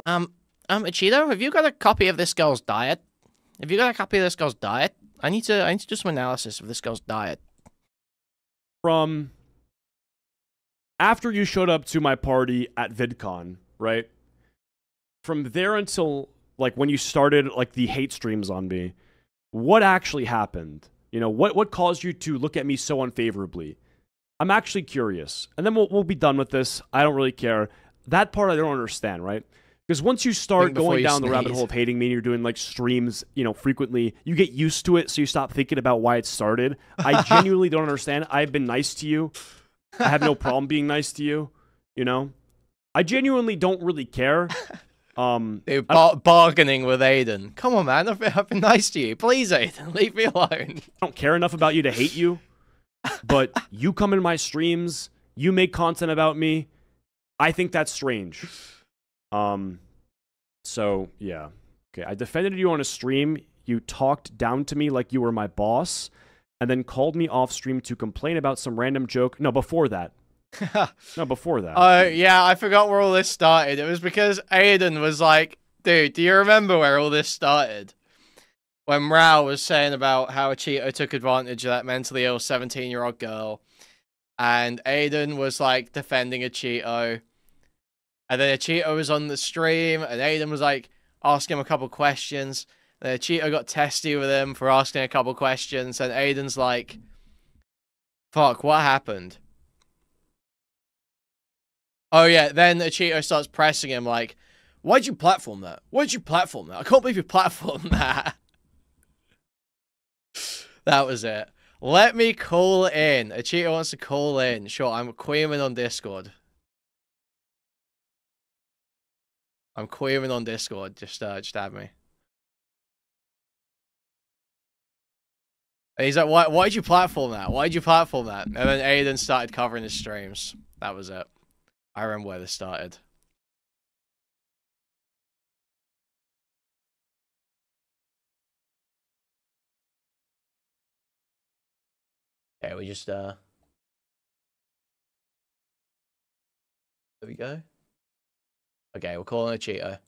Acheeto, have you got a copy of this girl's diet? Have you got a copy of this girl's diet? I need to do some analysis of this girl's diet. From after you showed up to my party at VidCon, right? From there until like when you started like the hate streams on me, what actually happened? You know, what caused you to look at me so unfavorably? I'm actually curious. And then we'll be done with this. I don't really care. That part I don't understand, right? Because once you start going down the rabbit hole of hating me and you're doing like streams, you know, frequently, you get used to it, so you stop thinking about why it started. I genuinely don't understand. I've been nice to you. I have no problem being nice to you, you know? I genuinely don't really care. Dude, bargaining with Aiden. Come on, man. I've been nice to you. Please, Aiden, leave me alone. I don't care enough about you to hate you. But you come in my streams, you make content about me. I think that's strange. So, yeah. Okay, I defended you on a stream. You talked down to me like you were my boss, and then called me off stream to complain about some random joke. No, before that. No, before that. Yeah, I forgot where all this started. It was because Aiden was like, dude, do you remember where all this started? When Mrow was saying about how Acheeto took advantage of that mentally ill 17-year-old girl. And Aiden was like defending Acheeto. And then Acheeto was on the stream, and Aiden was like asking him a couple questions. And then Acheeto got testy with him for asking a couple questions, and Aiden's like, fuck, what happened? Oh yeah, then Acheeto starts pressing him like, why'd you platform that? Why'd you platform that? I can't believe you platformed that. That was it. Let me call in. Acheeto wants to call in. Sure, I'm Kuihman on Discord. I'm Kuihman on Discord. Just add me. And he's like, why'd you platform that? Why'd you platform that? And then Aiden started covering his streams. That was it. I remember where this started. Okay, we just there we go. Okay, we're calling Acheeto.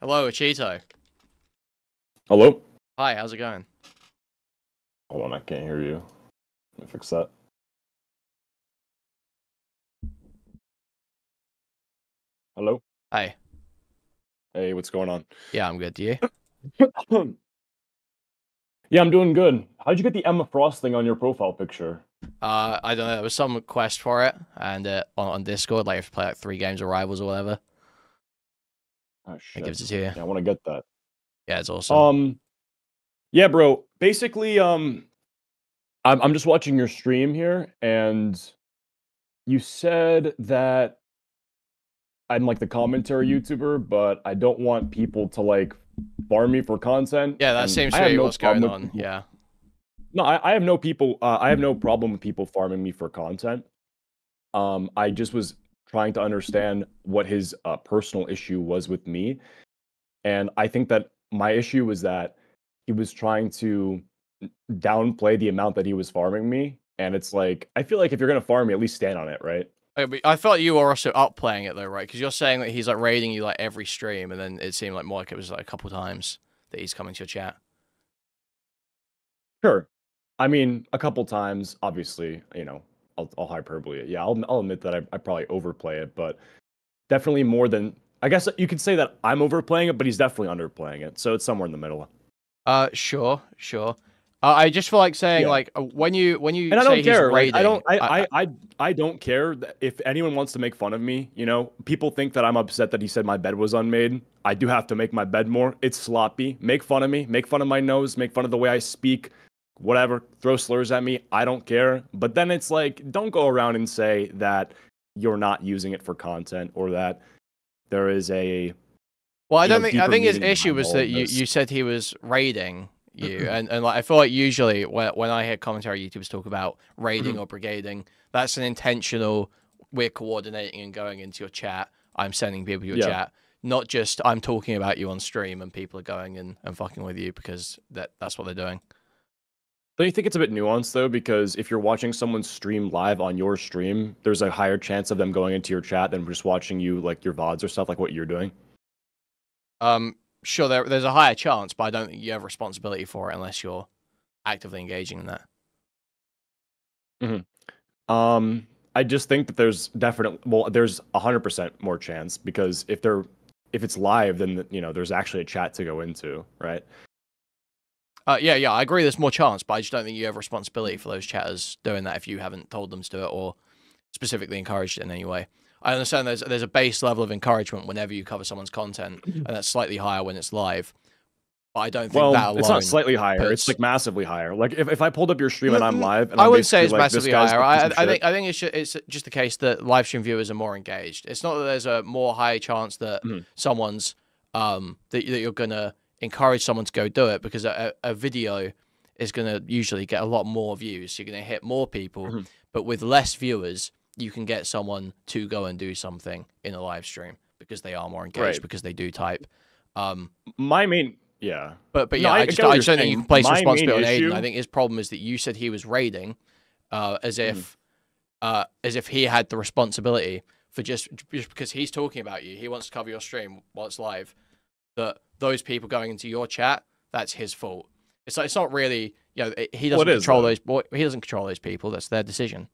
Hello, Acheeto. Hello? Hi, how's it going? Hold on, I can't hear you. Let me fix that. Hello? Hi. Hey, what's going on? Yeah, I'm good. You? Yeah, I'm doing good. How'd you get the Emma Frost thing on your profile picture? I don't know. There was some quest for it, and on Discord, like, you have to play like 3 games of Rivals or whatever. Oh, shit. It gives it to you. Yeah, I want to get that. Yeah, it's awesome. Yeah, bro. Basically, I'm just watching your stream here, and you said that I'm like the commentary YouTuber, but I don't want people to like farm me for content. Yeah, that seems to be what's going on. Yeah. No, I have no people. I have no problem with people farming me for content. I just was trying to understand what his personal issue was with me. And I think that my issue was that he was trying to downplay the amount that he was farming me. And it's like, I feel like if you're going to farm me, at least stand on it, right? I felt you were also upplaying it though, right? Because you're saying that he's like raiding you like every stream, and then it seemed like more like it was like a couple times that he's coming to your chat. Sure. I mean, a couple times, obviously, you know, I'll hyperbole it. Yeah, I'll admit that I probably overplay it, but definitely more than, I guess you could say that I'm overplaying it, but he's definitely underplaying it. So it's somewhere in the middle. Sure. I just feel like saying like when you and I say don't care. he's raiding, I don't care if anyone wants to make fun of me. You know, people think that I'm upset that he said my bed was unmade. I do have to make my bed more. It's sloppy. Make fun of me. Make fun of my nose. Make fun of the way I speak. Whatever. Throw slurs at me. I don't care. But then it's like, don't go around and say that you're not using it for content or that there is a. Well, I don't think. I think his issue was that you said he was raiding you, and like I feel like usually when I hear commentary YouTubers talk about raiding or brigading, that's an intentional. We're coordinating and going into your chat. I'm sending people to your chat, not just I'm talking about you on stream and people are going and fucking with you because that's what they're doing. Don't you think it's a bit nuanced though? Because if you're watching someone stream live on your stream, there's a higher chance of them going into your chat than just watching you like your VODs or stuff like what you're doing. Sure, there's a higher chance, but I don't think you have responsibility for it unless you're actively engaging in that. I just think that there's there's 100% more chance because if it's live, then you know there's actually a chat to go into, right? Yeah, I agree. There's more chance, but I just don't think you have responsibility for those chatters doing that if you haven't told them to do it or specifically encouraged it in any way. I understand there's a base level of encouragement whenever you cover someone's content, and that's slightly higher when it's live. But I don't think that alone. It's not slightly higher. It's like massively higher. Like if I pulled up your stream and I'm live, and I I'm wouldn't say it's like, massively higher. I think it's just the case that live stream viewers are more engaged. It's not that there's a more high chance that someone's that you're gonna encourage someone to go do it because a video is gonna usually get a lot more views. You're gonna hit more people, but with less viewers, you can get someone to go and do something in a live stream because they are more engaged because they do type. My main. Yeah, but yeah, I just don't think you can place responsibility on Aiden. I think his problem is that you said he was raiding, as if he had the responsibility for just because he's talking about you, he wants to cover your stream while it's live. That those people going into your chat, that's his fault. It's like it's not really, you know, he doesn't control those. He doesn't control those people. That's their decision.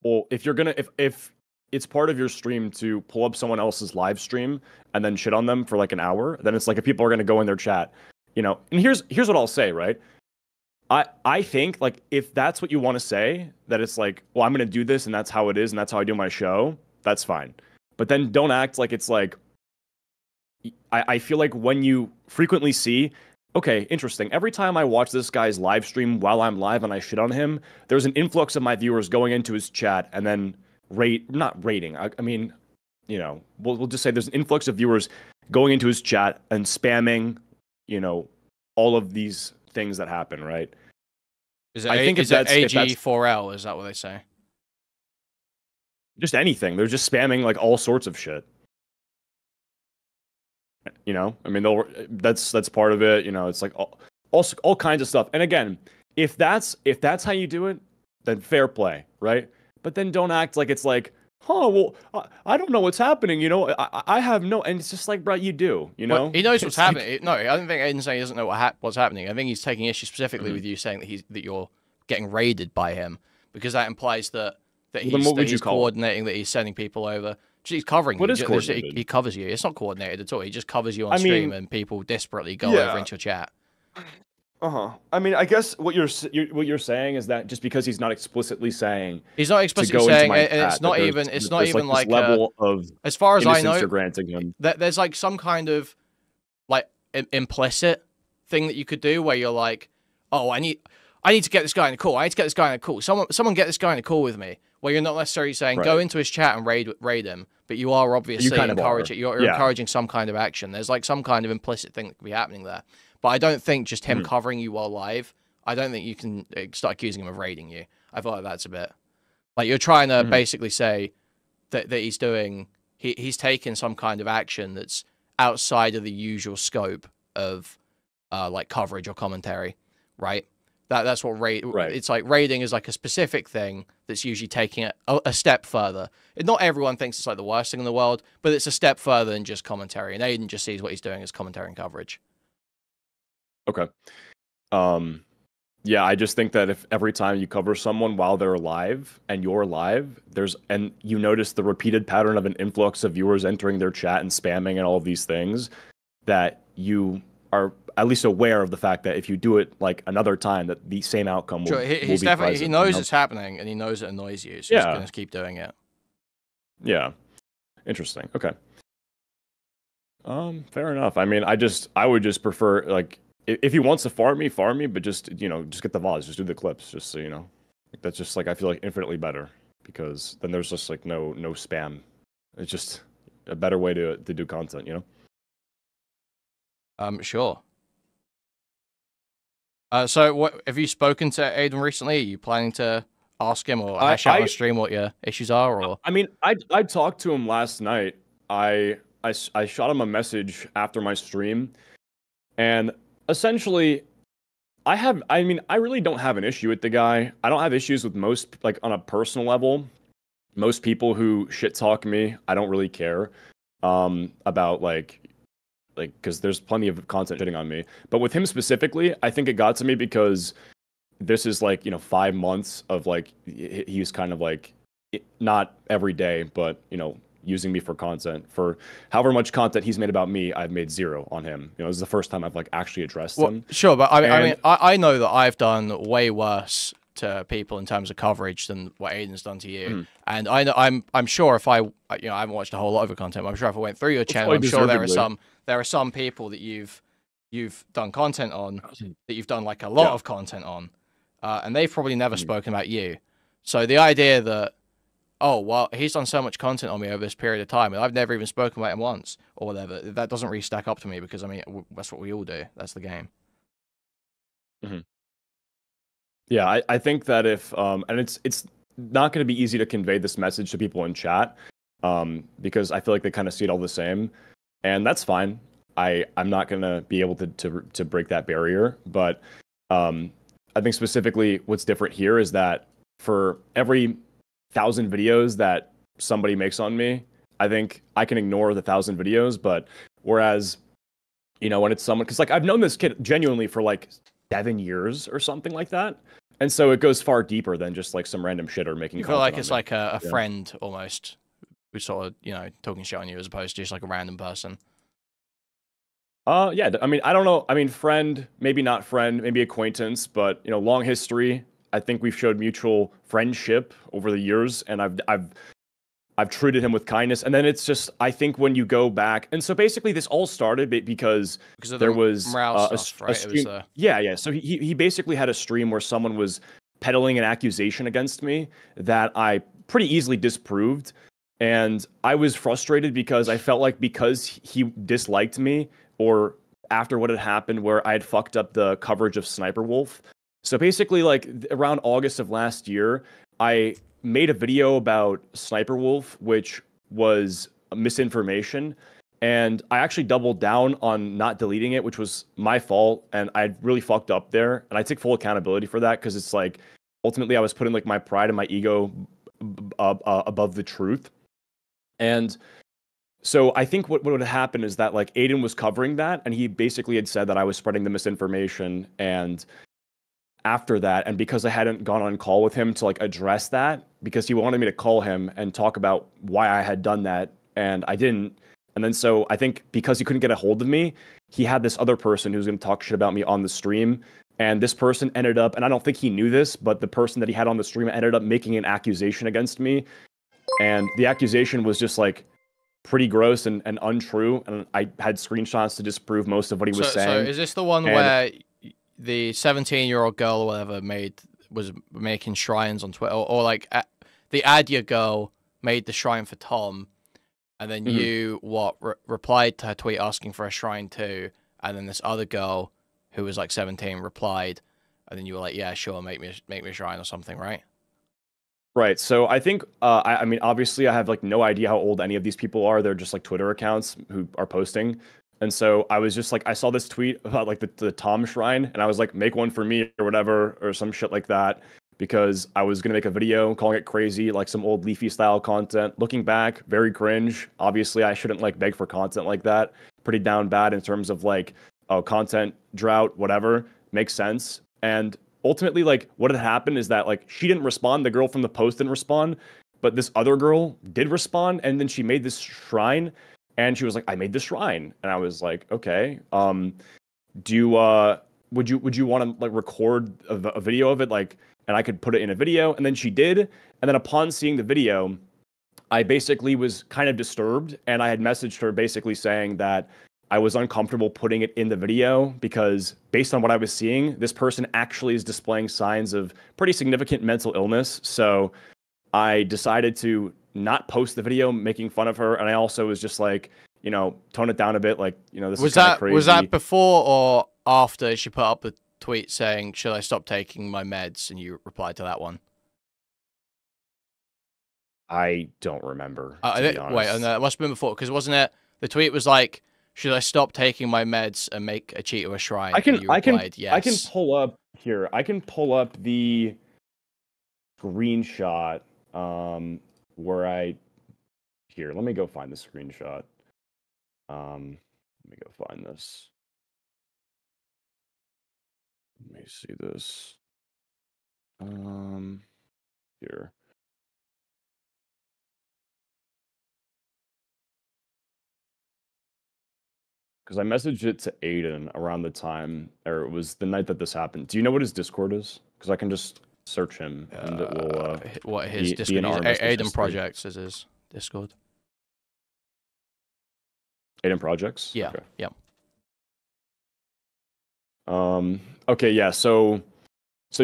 Well, if you're gonna if it's part of your stream to pull up someone else's live stream and then shit on them for like an hour, then it's like if people are going to go in their chat, you know, and here's what I'll say, right? I think like if that's what you want to say, that it's like, well, I'm going to do this and that's how it is and that's how I do my show, that's fine. But then don't act like it's like, I feel like when you frequently see, okay, interesting. Every time I watch this guy's live stream while I'm live and I shit on him, there's an influx of my viewers going into his chat and then not rating. I mean, you know, we'll just say there's an influx of viewers going into his chat and spamming, you know, all of these things that happen, right? Is it AG4L? Is that what they say? Just anything. They're just spamming like all sorts of shit. You know, I mean, that's part of it. You know, it's like all kinds of stuff. And again, if that's how you do it, then fair play, right? But then don't act like it's like, oh, well, I don't know what's happening, you know? I have no... And it's just like, bro, you do, you know? Well, he knows what's happening. No, I don't think Aiden's saying he doesn't know what's happening. I think he's taking issue specifically with you saying that you're getting raided by him, because that implies that he's coordinating, that he's sending people over. He's covering you. He covers you. It's not coordinated at all. He just covers you on stream and people desperately go over into your chat. I mean, I guess what you're saying is that just because he's not explicitly saying, he's not explicitly saying, it's not even like level of, as far as I know, you're granting him. There's like some kind of like implicit thing that you could do where you're like, oh, I need to get this guy in a call. I need to get this guy in a call. Someone get this guy in a call with me. Where you're not necessarily saying go into his chat and raid him, but you are obviously encouraging. You're encouraging some kind of action. There's like some kind of implicit thing that could be happening there. But I don't think just him covering you while live, I don't think you can start accusing him of raiding you. I feel like that's a bit... Like, you're trying to basically say, that he's doing, he's taken some kind of action that's outside of the usual scope of like coverage or commentary, right? That's what Right. It's like raiding is like a specific thing that's usually taking it a step further. Not everyone thinks it's like the worst thing in the world, but it's a step further than just commentary. And Aiden just sees what he's doing as commentary and coverage. Okay. Yeah, I just think that if every time you cover someone while they're alive and you're alive, and you notice the repeated pattern of an influx of viewers entering their chat and spamming and all of these things, that you are at least aware of the fact that if you do it like another time, that the same outcome will, He's be definitely present, he knows you know? it's happening and he knows it annoys you, so he's gonna keep doing it. Yeah. Interesting. Okay. Fair enough. I mean, I would just prefer, like, if he wants to farm me, but just, just get the VODs, just do the clips, just so you know. That's just like, I feel like infinitely better, because then there's just like no spam. It's just a better way to do content, you know? Sure. So what have you spoken to Aiden recently? Are you planning to ask him or hash out on stream what your issues are, or? I mean, I talked to him last night. I shot him a message after my stream, and essentially, I really don't have an issue with the guy. I don't have issues with most, like, on a personal level. Most people who shit talk me, I don't really care about, like, because there's plenty of content shitting on me. But with him specifically, I think it got to me because this is like, 5 months of, like, he's kind of like, not every day, but, using me for content. For however much content he's made about me, I've made 0 on him. This is the first time I've, like, actually addressed him. Sure, but I know that I've done way worse to people in terms of coverage than what Aiden's done to you. And I know I'm sure if I haven't watched a whole lot of your content, but I'm sure if I went through your channel, I'm sure there are some people that you've done content on that you've done like a lot of content on, and they've probably never spoken about you. So the idea that, oh well, he's done so much content on me over this period of time, and I've never even spoken about him once or whatever, that doesn't really stack up to me, because I mean that's what we all do. That's the game. Yeah, I think that if and it's not going to be easy to convey this message to people in chat, because I feel like they kind of see it all the same, and that's fine. I'm not going to be able to break that barrier, but I think specifically what's different here is that for every 1,000 videos that somebody makes on me, I think I can ignore the 1,000 videos, but whereas, when it's someone, because like I've known this kid genuinely for like 7 years or something like that. And so it goes far deeper than just like some random shitter making You feel content like it's like a friend almost, who's sort of, talking shit on you as opposed to just like a random person. Yeah, I mean, I don't know. I mean, friend, maybe not friend, maybe acquaintance, but long history. I think we've showed mutual friendship over the years, and I've treated him with kindness. And then it's just, I think when you go back, and so basically this all started because there was Mrow stuff, right? stream. Yeah. So he basically had a stream where someone was peddling an accusation against me that I pretty easily disproved. And I was frustrated because I felt like because he disliked me, or after what had happened where I had fucked up the coverage of Sniper Wolf. So basically, like, around August of last year, I made a video about Sniper Wolf, which was misinformation. And I actually doubled down on not deleting it, which was my fault. And I really fucked up there. And I take full accountability for that, because it's like, ultimately I was putting like my pride and my ego above the truth. And so I think what would happen is that, like, Aiden was covering that, and he basically had said that I was spreading the misinformation. And after that, and because I hadn't gone on call with him to like address that, because he wanted me to call him and talk about why I had done that, and I didn't. And then so I think because he couldn't get a hold of me, he had this other person who was going to talk shit about me on the stream. And this person ended up, and I don't think he knew this, but the person that he had on the stream ended up making an accusation against me. And the accusation was just like pretty gross and untrue. And I had screenshots to disprove most of what he was saying. So is this the one where the 17-year-old girl or whatever was making shrines on Twitter, or like the Adya girl made the shrine for Tom, and then you replied to her tweet asking for a shrine too, and then this other girl who was like 17 replied, and then you were like, yeah, sure, make me a shrine or something, right? Right. So I think, I mean, obviously, I have like no idea how old any of these people are. They're just like Twitter accounts who are posting. And so I was just like, I saw this tweet about like the Tom Shrine, and I was like, make one for me or whatever, or some shit like that, because I was gonna make a video calling it crazy, like some old Leafy style content. Looking back, very cringe. Obviously, I shouldn't like beg for content like that. Pretty down bad in terms of like, oh, content drought, whatever. Makes sense. And ultimately, like, what had happened is that like she didn't respond, the girl from the post didn't respond, but this other girl did respond, and then she made this shrine, and she was like, I made this shrine. And I was like, okay, do you would you want to like record a video of it, like, and I could put it in a video? And then she did, and then upon seeing the video, I basically was kind of disturbed, and I had messaged her basically saying that I was uncomfortable putting it in the video because based on what I was seeing, this person actually is displaying signs of pretty significant mental illness. So I decided to not post the video making fun of her. And I also was just like, you know, tone it down a bit. Like, you know, this is kind of crazy. Was that before or after she put up a tweet saying, should I stop taking my meds? And you replied to that one. I don't remember. To be honest. Wait, it must have been before, because wasn't it? The tweet was like, should I stop taking my meds and make Acheeto a shrine? I can yes. pull up here. I can pull up the screenshot where I here. Let me go find the screenshot. Let me go find this. Let me see this. Here. Because I messaged it to Aiden around the time, or it was the night that this happened. Do you know what his Discord is? Because I can just search him, and it will. What his Discord? Aiden Projects is his Discord. Aiden Projects. Yeah. Okay. Yeah. Okay. Yeah. So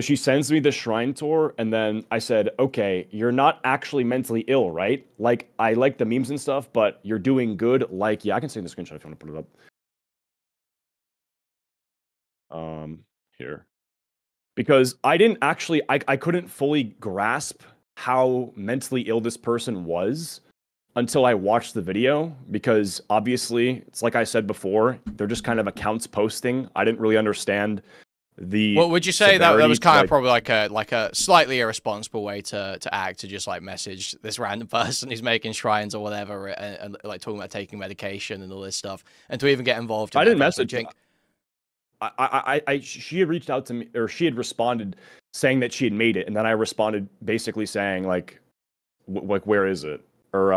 she sends me the shrine tour, and then I said, "Okay, you're not actually mentally ill, right? Like, I like the memes and stuff, but you're doing good. Like, yeah, I can send the screenshot if you want to put it up." Here. Because I didn't actually, I couldn't fully grasp how mentally ill this person was until I watched the video, because obviously, it's like I said before, they're just kind of accounts posting. I didn't really understand the Well, would you say that was kind like, of probably like a slightly irresponsible way to act, to just like message this random person who's making shrines or whatever, and like talking about taking medication and all this stuff, and to even get involved in I that didn't message. messaging? She had reached out to me, or she had responded saying that she had made it, and then I responded basically saying like where is it, or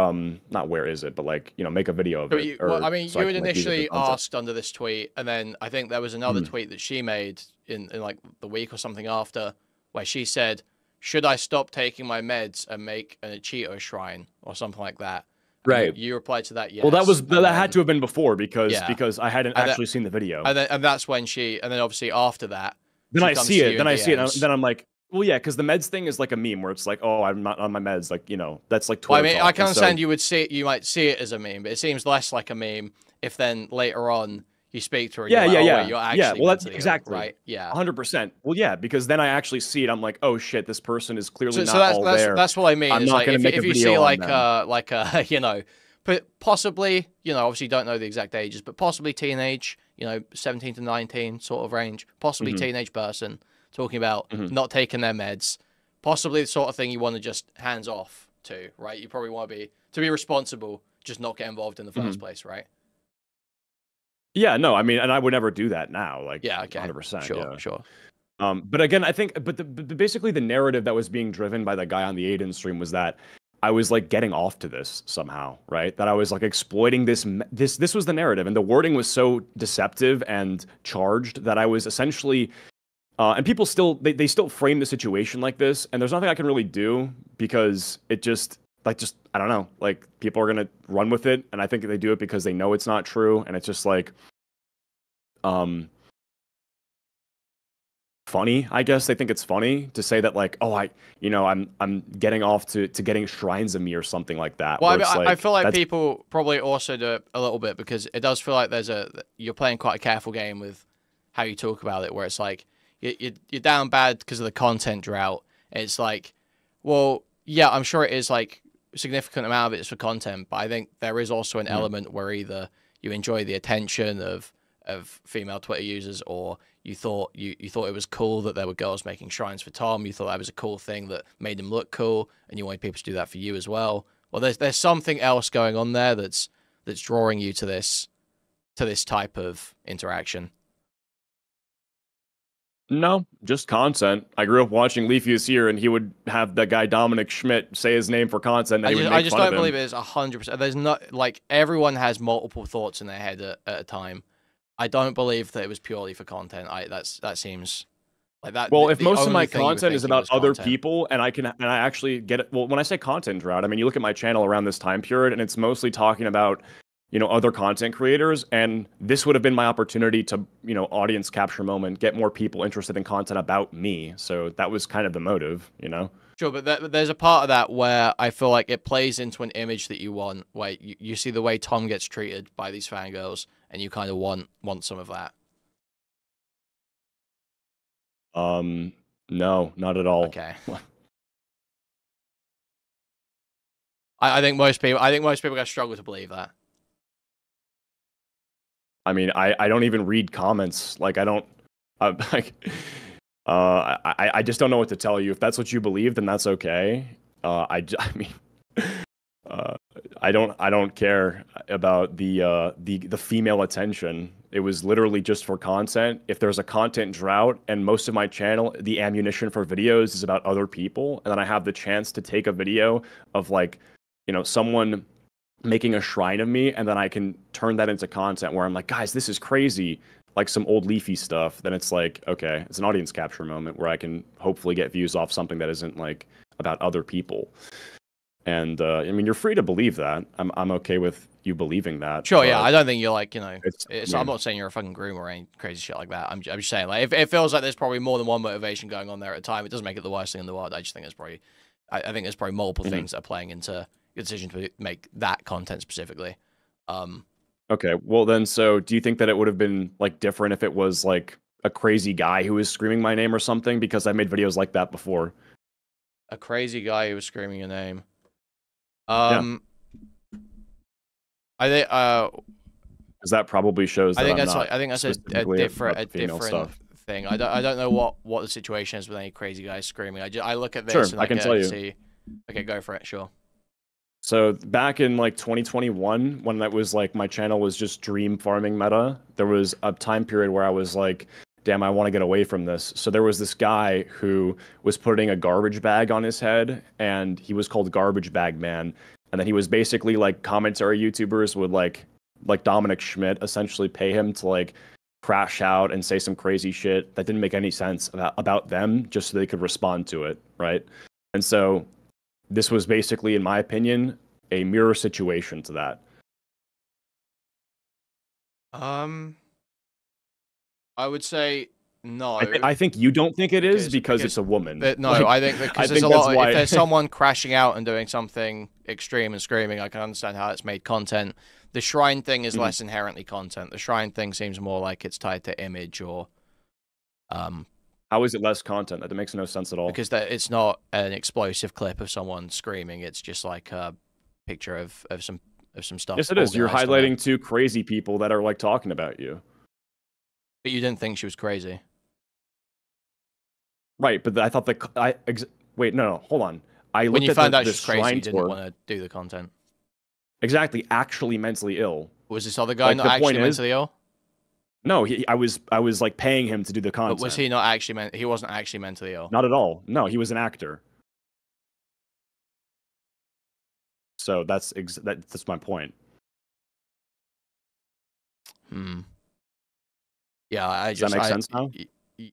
not where is it, but like, you know, make a video of it. Well, I mean, so you had can, like, use it for initially content. asked under this tweet, and then I think there was another tweet that she made in like the week or something after, where she said, "Should I stop taking my meds and make an Acheeto shrine?" or something like that. Right. You replied to that, yes. Well, that then, had to have been before, because Yeah. because I hadn't actually seen the video. And that's when and then obviously after that, Then she I comes see to it. you Then in I see it. And DMs. then I'm like, well, yeah, because the meds thing is like a meme where it's like, oh, I'm not on my meds. Like, you know, that's like Well, Twitter. I mean, I can understand you might see it as a meme, but it seems less like a meme if then later on you speak to her. And Yeah, you're like, yeah, oh, yeah. wait, you're actually Yeah, well, that's mentally ill, exactly right. Yeah, 100%. Well, yeah, because then I actually see it. I'm like, oh shit, this person is clearly not that's, all there. That's what I mean. I'm is not like, gonna make a if you video see on like them. you know, but possibly, you know, obviously don't know the exact ages, but possibly teenage, you know, 17 to 19 sort of range, possibly teenage person talking about not taking their meds, possibly the sort of thing you want to just hands off to, right? You probably want to be responsible, just not get involved in the first place, right? Yeah, no, I mean, and I would never do that now. Like, Yeah, okay, 100%. sure, Yeah. sure. But again, I think, basically the narrative that was being driven by the guy on the Aiden stream was that I was like getting off to this somehow, right? That I was like exploiting this was the narrative, and the wording was so deceptive and charged that I was essentially, and people still, they still frame the situation like this, and there's nothing I can really do, because it just, I don't know, like, people are gonna run with it, and I think they do it because they know it's not true, and it's just like, funny, I guess. They think it's funny to say that, like, oh, I'm getting off to getting shrines of me or something like that. Well, I feel like people probably also do it a little bit, because it does feel like you're playing quite a careful game with how you talk about it, where it's like you're down bad because of the content drought. It's like, well, yeah, I'm sure it is like a significant amount of it is for content, but I think there is also an element where either you enjoy the attention of female Twitter users, or you thought you thought it was cool that there were girls making shrines for Tom. You thought that was a cool thing that made him look cool, and you wanted people to do that for you as well. Well, there's something else going on there that's drawing you to this type of interaction. No, just content. I grew up watching Leafy is Here, and he would have that guy Dominic Schmidt say his name for content. And I just don't believe it is 100%. There's not, like, everyone has multiple thoughts in their head at a time. I don't believe that it was purely for content. That seems like that. Well, if most of my content is about other people, and I actually get it. Well, when I say content drought, I mean, you look at my channel around this time period, and it's mostly talking about, other content creators, and this would have been my opportunity to, audience capture moment, get more people interested in content about me. So that was kind of the motive, Sure, but there's a part of that where I feel like it plays into an image that you want, where you see the way Tom gets treated by these fangirls, and you kind of want some of that. No, not at all. Okay. I think most people are gonna struggle to believe that. I mean, I don't even read comments. Like, I don't, like, I just don't know what to tell you. If that's what you believe, then that's okay. I mean, I don't care about the female attention. It was literally just for content. If there's a content drought, and most of my channel, the ammunition for videos is about other people, and then I have the chance to take a video of, like, someone making a shrine of me, and then I can turn that into content where I'm like, guys, this is crazy, like some old Leafy stuff, then it's like, okay, it's an audience capture moment where I can hopefully get views off something that isn't, like, about other people. And I mean, you're free to believe that. I'm okay with you believing that. Sure, yeah. I don't think you're like, yeah. I'm not saying you're a fucking groom or any crazy shit like that. I'm just saying, like, if it feels like there's probably more than one motivation going on there at a time, it doesn't make it the worst thing in the world. I just think there's probably, I think there's probably multiple things that are playing into your decision to make that content specifically. Okay, well then, so do you think that it would have been, like, different if it was, like, a crazy guy who was screaming my name or something? Because I made videos like that before. A crazy guy who was screaming your name. Yeah. I think because that probably shows that I think I'm that's not like, I think that's a different thing. I don't know what the situation is with any crazy guys screaming. I look at this Sure, and I can tell you. see. Okay, go for it. Sure. So back in, like, 2021, when that was, like, my channel was just dream farming meta, there was a time period where I was like, damn, I want to get away from this. So there was this guy who was putting a garbage bag on his head, and he was called Garbage Bag Man. And then he was basically, like, commentary YouTubers would, like Dominic Schmidt, essentially pay him to, like, crash out and say some crazy shit that didn't make any sense about them, just so they could respond to it, right? And so this was basically, in my opinion, a mirror situation to that. I would say no. I think you don't think it is because it's a woman. No, I think because there's a lot. If there's someone crashing out and doing something extreme and screaming, I can understand how it's made content. The shrine thing is less inherently content. The shrine thing seems more like it's tied to image or. How is it less content? That makes no sense at all. Because it's not an explosive clip of someone screaming. It's just like a picture of some stuff. Yes, it is. You're highlighting two crazy people that are, like, talking about you. But you didn't think she was crazy, right? But I thought wait, no, hold on. When you found out she was crazy, you didn't want to do the content. Exactly, actually mentally ill. Was this other guy not actually mentally ill? No, I was like paying him to do the content. But was he not actually he wasn't actually mentally ill? Not at all. No, he was an actor. So that's my point. Yeah, Does that make sense now?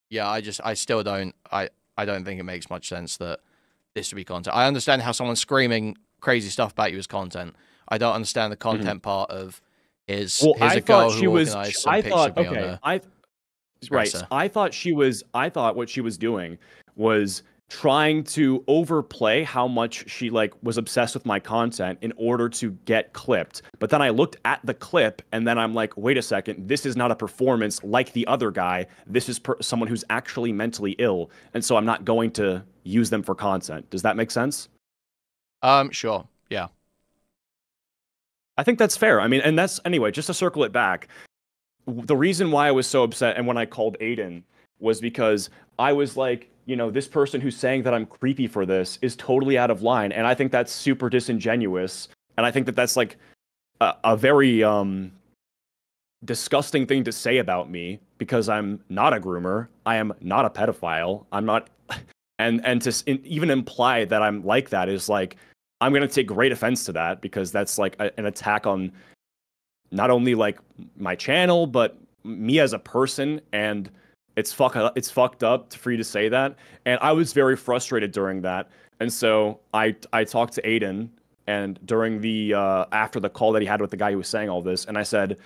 Yeah, I still don't. I don't think it makes much sense that this would be content. I understand how someone screaming crazy stuff about you is content. I don't understand the content part of here's a girl who organized some pictures of me on her. I thought what she was doing was trying to overplay how much she, like, was obsessed with my content in order to get clipped. But then I looked at the clip, and then I'm like, wait a second, this is not a performance like the other guy. This is someone who's actually mentally ill, and so I'm not going to use them for content. Does that make sense? Sure. Yeah. I think that's fair. I mean, and that's anyway, just to circle it back. The reason why I was so upset and when I called Aiden was because I was like, this person who's saying that I'm creepy for this is totally out of line. And I think that's super disingenuous. And I think that that's like a very disgusting thing to say about me because I'm not a groomer. I am not a pedophile. I'm not. And to even imply that I'm like that is like, I'm going to take great offense to that because that's like an attack on not only like my channel, but me as a person. And it's fucked up for you to say that. And I was very frustrated during that. And so I talked to Aiden and during the, after the call that he had with the guy who was saying all this. And I said,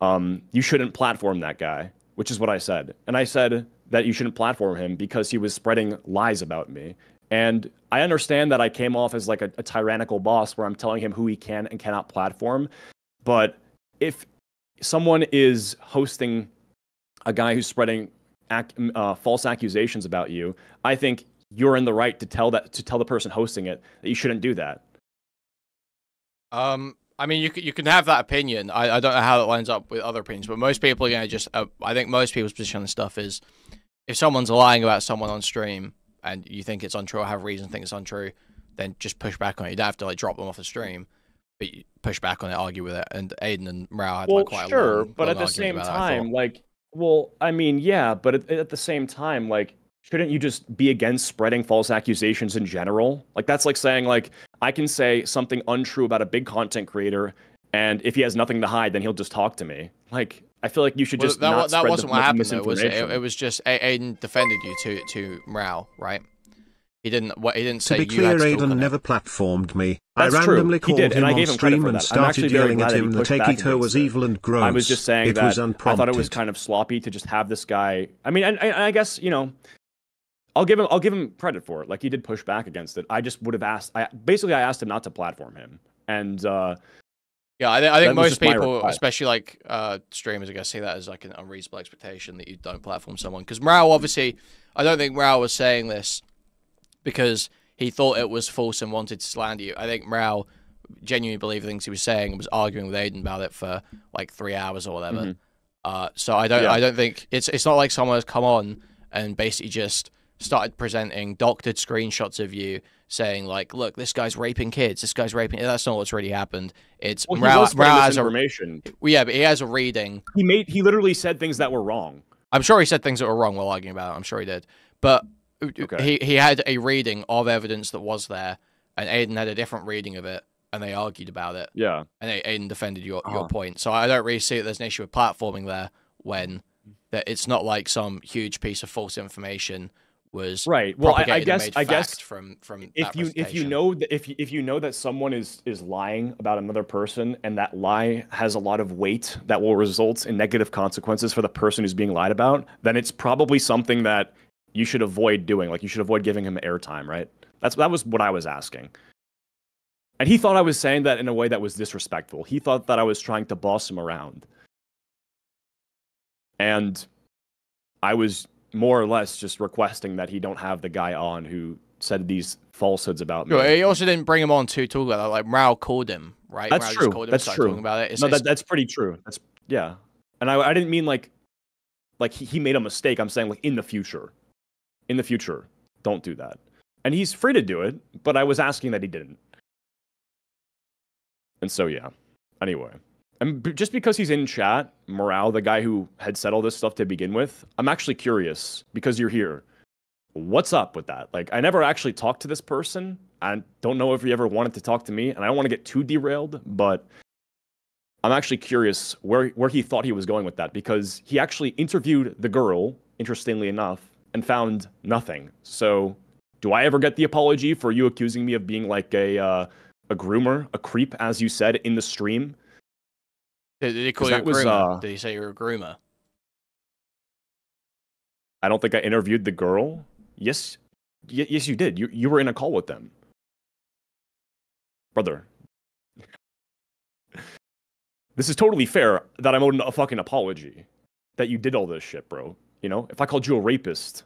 you shouldn't platform that guy, which is what I said. And I said that you shouldn't platform him because he was spreading lies about me. And I understand that I came off as like a tyrannical boss where I'm telling him who he can and cannot platform. But if someone is hosting a guy who's spreading false accusations about you, I think you're in the right to tell the person hosting it that you shouldn't do that. I mean, you can have that opinion. I don't know how it lines up with other opinions, but most people are going to just... I think most people's position on stuff is if someone's lying about someone on stream and you think it's untrue or have reason to think it's untrue, then just push back on it. You don't have to like drop them off the stream, but you push back on it, argue with it. And Aiden and Mrow had like quite a long but at the same time, I mean, yeah, but at the same time, like, shouldn't you just be against spreading false accusations in general? Like, that's like saying, like, I can say something untrue about a big content creator, and if he has nothing to hide, then he'll just talk to me. Like, I feel like you should just not spread wasn't what happened, though, was it? misinformation. It was just Aiden defended you to Mrow, right? He didn't say To be you had clear, to talk Aiden on never it. platformed me. That's I true. randomly He called did, him and I on gave him credit stream for and that. I'm actually started very yelling glad at that him he that pushed back Acheeto was against it. evil and gross. I was just saying it that was I unprompted. thought it was kind of sloppy to just have this guy. I mean, and I guess, I'll give him credit for it. Like, he did push back against it. I just would have asked. I asked him not to platform him, and Yeah, I think most people, reply. especially like streamers, I guess, see that as like an unreasonable expectation that you don't platform someone. Because Mrow, obviously, I don't think Mrow was saying this because he thought it was false and wanted to slander you. I think Mrow genuinely believed the things he was saying and was arguing with Aiden about it for like 3 hours or whatever. So I don't think it's not like someone has come on and basically just started presenting doctored screenshots of you saying like, look, this guy's raping kids, this guy's raping. That's not what's really happened. It's Mrow has information. Yeah, but he has a reading. He literally said things that were wrong. I'm sure he said things that were wrong while arguing about it. I'm sure he did. But he had a reading of evidence that was there, and Aiden had a different reading of it, and they argued about it. Yeah. And Aiden defended your point. So I don't really see that there's an issue with platforming there when it's not like some huge piece of false information was right. Well, I guess from if you know that someone is lying about another person and that lie has a lot of weight that will result in negative consequences for the person who's being lied about, then it's probably something that you should avoid doing. Like, you should avoid giving him airtime, right? That was what I was asking. And he thought I was saying that in a way that was disrespectful. He thought that I was trying to boss him around. And I was more or less just requesting that he don't have the guy on who said these falsehoods about me. Sure, he also didn't bring him on to talk about that. Like, Mrow called him, right? That's Mrow true. Just called him, That's true. Talking about it. That's pretty true. Yeah. And I didn't mean like he made a mistake. I'm saying like in the future, don't do that. And he's free to do it, but I was asking that he didn't. And so, yeah. Anyway. And just because he's in chat, Mrow, the guy who had said all this stuff to begin with, I'm actually curious, because you're here. What's up with that? Like, I never actually talked to this person. I don't know if he ever wanted to talk to me, and I don't want to get too derailed, but I'm actually curious where he thought he was going with that, because he actually interviewed the girl, interestingly enough, and found nothing. So, do I ever get the apology for you accusing me of being like a groomer, a creep, as you said in the stream? Did he call you a groomer? Did he say you're a groomer? I don't think I interviewed the girl. Yes, you did. You were in a call with them, brother. This is totally fair that I'm owed a fucking apology that you did all this shit, bro. You know, if I called you a rapist,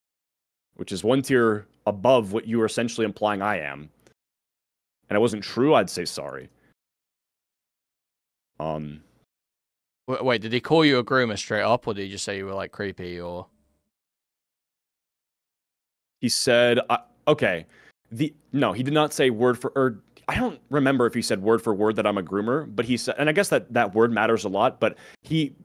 which is one tier above what you are essentially implying I am, and it wasn't true, I'd say sorry. Wait, did he call you a groomer straight up, or did he just say you were like creepy, or? He said, okay, no, he did not say word for, or I don't remember if he said word for word that I'm a groomer, but he said, and I guess that word matters a lot, but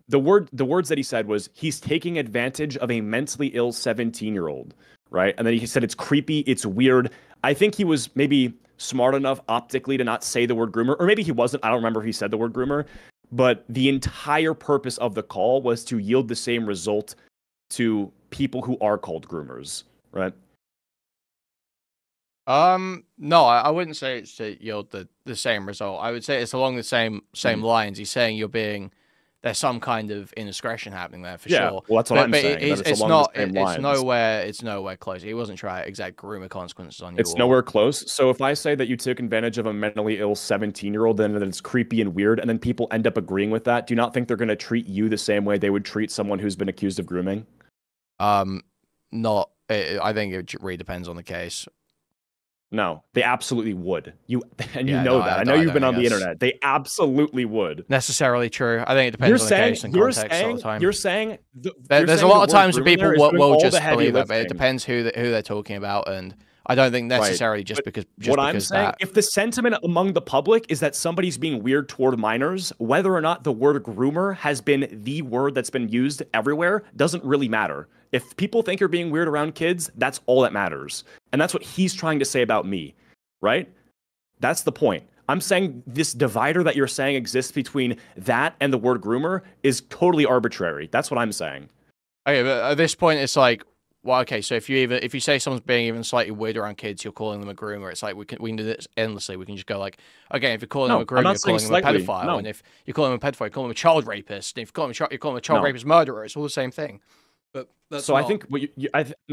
the words that he said was, he's taking advantage of a mentally ill 17-year-old, right? And then he said, it's creepy, it's weird. I think he was maybe smart enough optically to not say the word groomer, or maybe he wasn't. I don't remember if he said the word groomer, but the entire purpose of the call was to yield the same result to people who are called groomers, right? No, I wouldn't say it's to yield the same result. I would say it's along the same lines. He's saying there's some kind of indiscretion happening there for sure. Well, that's what I'm saying. It's nowhere close. He wasn't trying exact groomer consequences on you. It's nowhere close. So if I say that you took advantage of a mentally ill 17-year-old, then it's creepy and weird, and then people end up agreeing with that, do you not think they're going to treat you the same way they would treat someone who's been accused of grooming? I think it really depends on the case. No, they absolutely would. You know that. I know you've been on the internet. They absolutely would. Necessarily true. I think it depends on the case and context all the time. You're saying there's a lot of times where people will just believe that, but it depends who they're talking about, and I don't think necessarily just because I'm saying, if the sentiment among the public is that somebody's being weird toward minors, whether or not the word groomer has been the word that's been used everywhere doesn't really matter. If people think you're being weird around kids, that's all that matters. And that's what he's trying to say about me, right? That's the point. I'm saying this divider that you're saying exists between that and the word groomer is totally arbitrary. That's what I'm saying. Okay, but at this point, it's like, well, okay, so if you say someone's being even slightly weird around kids, you're calling them a groomer. It's like we can do this endlessly. We can just go like, okay, if you're calling them a groomer, you're calling them a pedophile, and if you're calling them a pedophile, you're calling them a child rapist. And if you're calling them a child rapist murderer, it's all the same thing. But that's I think what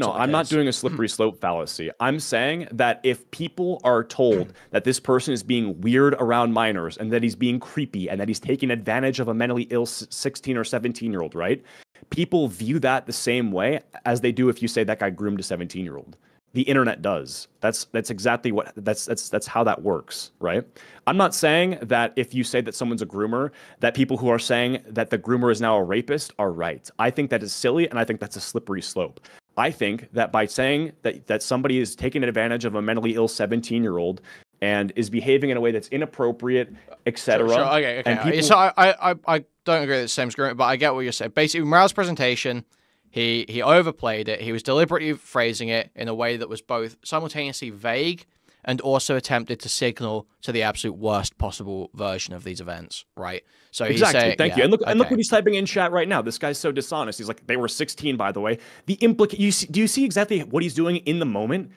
I'm not doing a slippery slope fallacy. I'm saying that if people are told that this person is being weird around minors and that he's being creepy and that he's taking advantage of a mentally ill 16 or 17-year-old, right? People view that the same way as they do if you say that guy groomed a 17-year-old. The internet does. That's exactly what that's how that works, right? I'm not saying that if you say that someone's a groomer, that people who are saying that the groomer is now a rapist are right. I think that is silly, and I think that's a slippery slope. I think that by saying that somebody is taking advantage of a mentally ill 17-year-old and is behaving in a way that's inappropriate, etc. Sure. Okay. So I don't agree with the same groomer, but I get what you're saying. Basically, Mrow's presentation, he overplayed it. He was deliberately phrasing it in a way that was both simultaneously vague and also attempted to signal to the absolute worst possible version of these events, right? So exactly. He's saying, Thank you. And look what he's typing in chat right now. This guy's so dishonest. He's like, they were 16, by the way. Do you see exactly what he's doing in the moment?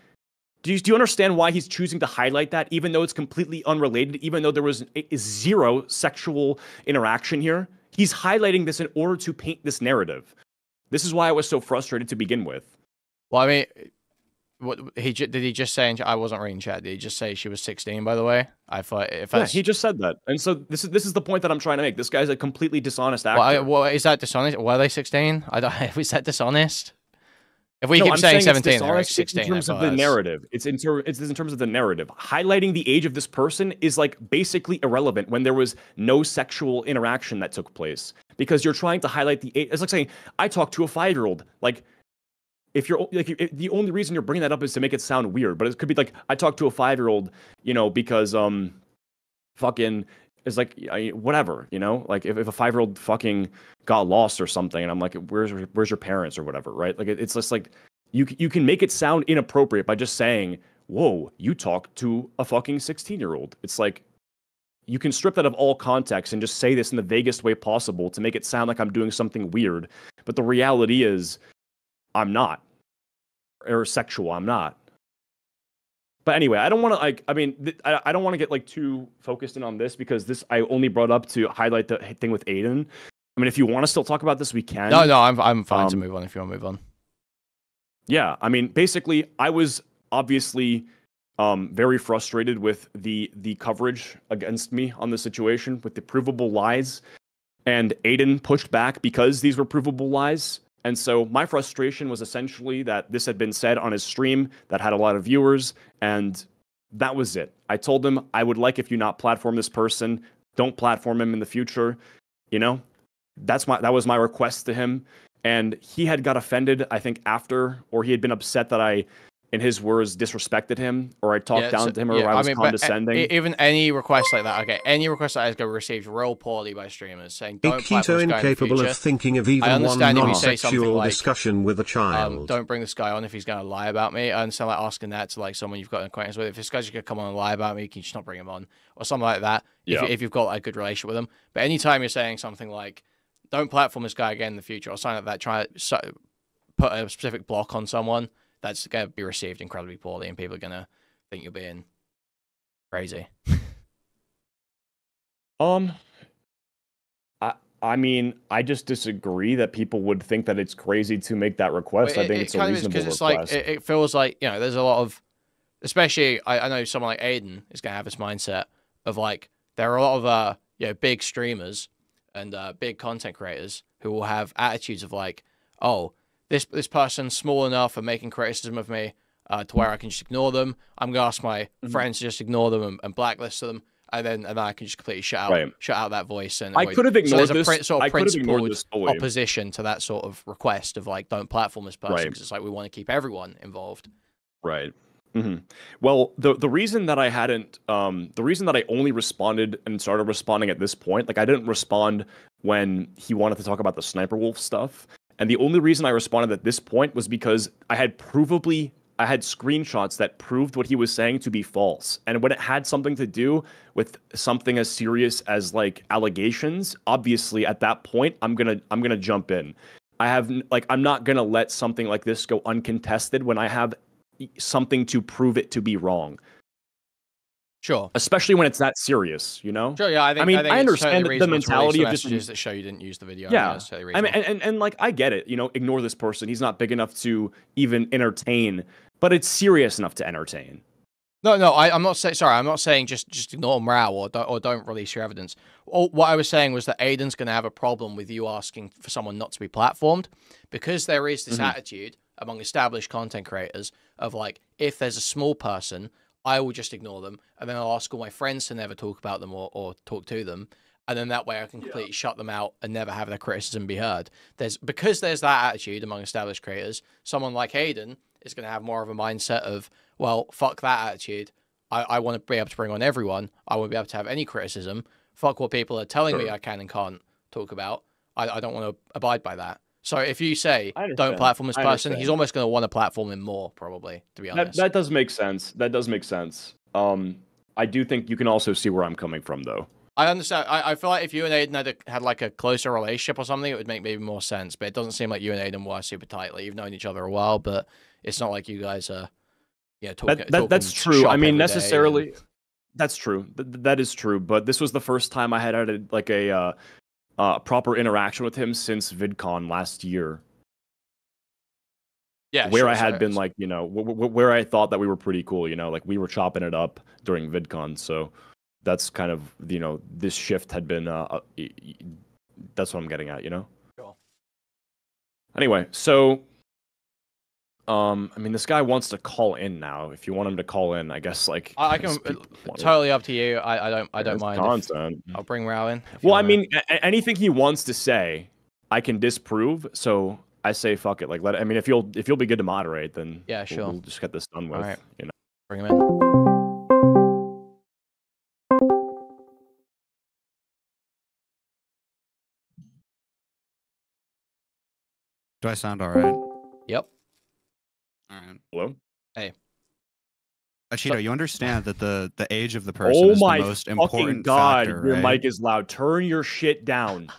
Do you understand why he's choosing to highlight that, even though it's completely unrelated, even though there was zero sexual interaction here? He's highlighting this in order to paint this narrative. This is why I was so frustrated to begin with. Well, I mean, did he just say? I wasn't reading chat. Did he just say she was 16? By the way, I thought he just said that, and so this is the point that I'm trying to make. This guy's a completely dishonest actor. Well, is that dishonest? Were they 16? I don't. Is that dishonest? If we keep saying 17, they're like 16. In terms of the narrative, it's in terms of the narrative. Highlighting the age of this person is like basically irrelevant when there was no sexual interaction that took place, because you're trying to highlight the age. It's like saying I talked to a 5-year-old. Like, if you're like, the only reason you're bringing that up is to make it sound weird, but it could be like I talked to a 5-year-old, because fucking is like whatever, like if a 5-year-old fucking got lost or something, and I'm like, where's your parents or whatever, right? Like it's just like you can make it sound inappropriate by just saying, whoa, you talked to a fucking 16-year-old. It's like you can strip that of all context and just say this in the vaguest way possible to make it sound like I'm doing something weird, but the reality is I'm not. Or sexual, I'm not. But anyway, I don't want to I don't want to get like too focused in on this, because this I only brought up to highlight the thing with Aiden. I mean, if you want to still talk about this, we can. No, I'm fine to move on if you want to move on. Yeah, I mean, basically, I was obviously very frustrated with the coverage against me on the situation with the provable lies, and Aiden pushed back because these were provable lies. And so my frustration was essentially that this had been said on his stream that had a lot of viewers, and That was it. I told him I would like if you not platform this person. Don't platform him in the future. You know, that was my request to him. And he had got offended, I think, after, or he had been upset that I, in his words, disrespected him, or I talked down to him, or I was condescending. Even any request like that, okay, any request like that is going to be received real poorly by streamers, saying don't Acheeto incapable of thinking of even one non-sexual discussion with a child. Don't bring this guy on if he's going to lie about me. I understand like asking that to like someone you've got an acquaintance with. If this guy's just going to come on and lie about me, can you just not bring him on? Or something like that, if you've got like, a good relationship with him. But anytime you're saying something like, don't platform this guy again in the future, or something like that, try to put a specific block on someone, that's going to be received incredibly poorly, and people are going to think you're being crazy. I mean, I just disagree that people would think that it's crazy to make that request. I think it's a reasonable request. Like, it feels like, you know, there's a lot of, especially, I know someone like Aiden is going to have this mindset of like, there are a lot of, you know, big streamers and big content creators who will have attitudes of like, oh, this person's small enough and making criticism of me to where I can just ignore them. I'm gonna ask my friends to just ignore them and blacklist them, and then I can just completely shut out that voice. And I could have ignored this. Sort of principled opposition to that sort of request of like, don't platform this person, because it's like we want to keep everyone involved. Right. Well, the reason that I hadn't, the reason that I only responded and started responding at this point, like I didn't respond when he wanted to talk about the Sniper Wolf stuff, and the only reason I responded at this point was because I had screenshots that proved what he was saying to be false, and when it had something to do with something as serious as like allegations, obviously at that point I'm gonna jump in. I'm not gonna let something like this go uncontested when I have something to prove it to be wrong. Sure. Especially when it's that serious, you know? Sure, yeah. I understand totally the mentality of just that show you didn't use the video. Yeah. I mean, and like, I get it, you know, ignore this person. He's not big enough to even entertain, but it's serious enough to entertain. No, I'm not saying, sorry, I'm not saying just ignore Mrow or don't release your evidence. What I was saying was that Aiden's going to have a problem with you asking for someone not to be platformed, because there is this attitude among established content creators of like, if there's a small person, I will just ignore them, and then I'll ask all my friends to never talk about them or talk to them, and then that way I can completely shut them out and never have their criticism be heard. Because there's that attitude among established creators, someone like Aiden is going to have more of a mindset of, well, fuck that attitude. I want to be able to bring on everyone. I want to be able to have any criticism. Fuck what people are telling me I can and can't talk about. I don't want to abide by that. So if you say, don't platform this person, he's almost going to want to platform him more, probably, to be honest. That does make sense. That does make sense. I do think you can also see where I'm coming from, though. I understand. I feel like if you and Aiden had like a closer relationship or something, it would make maybe more sense. But it doesn't seem like you and Aiden were super tight. Like, you've known each other a while, but it's not like you guys are, talking. That's true. I mean, necessarily, that's true. That is true. But this was the first time I had a proper interaction with him since VidCon last year. Yeah, where I had been like, you know, where I thought that we were pretty cool, you know, like we were chopping it up during VidCon. So that's kind of, you know, this shift had been, that's what I'm getting at, you know? Cool. Anyway, so, I mean, this guy wants to call in now. If you want him to call in, I guess, like, I can, totally up to you. I don't mind. I'll bring Mrow in. Well, I mean, anything he wants to say, I can disprove. So I say, fuck it. Like, I mean, if you'll be good to moderate, then yeah, sure. We'll just get this done with. All right. You know, bring him in. Do I sound all right? Yep. All right. Hello. Hey. Acheeto, you understand that the age of the person is the most important factor, your right? mic is loud. Turn your shit down.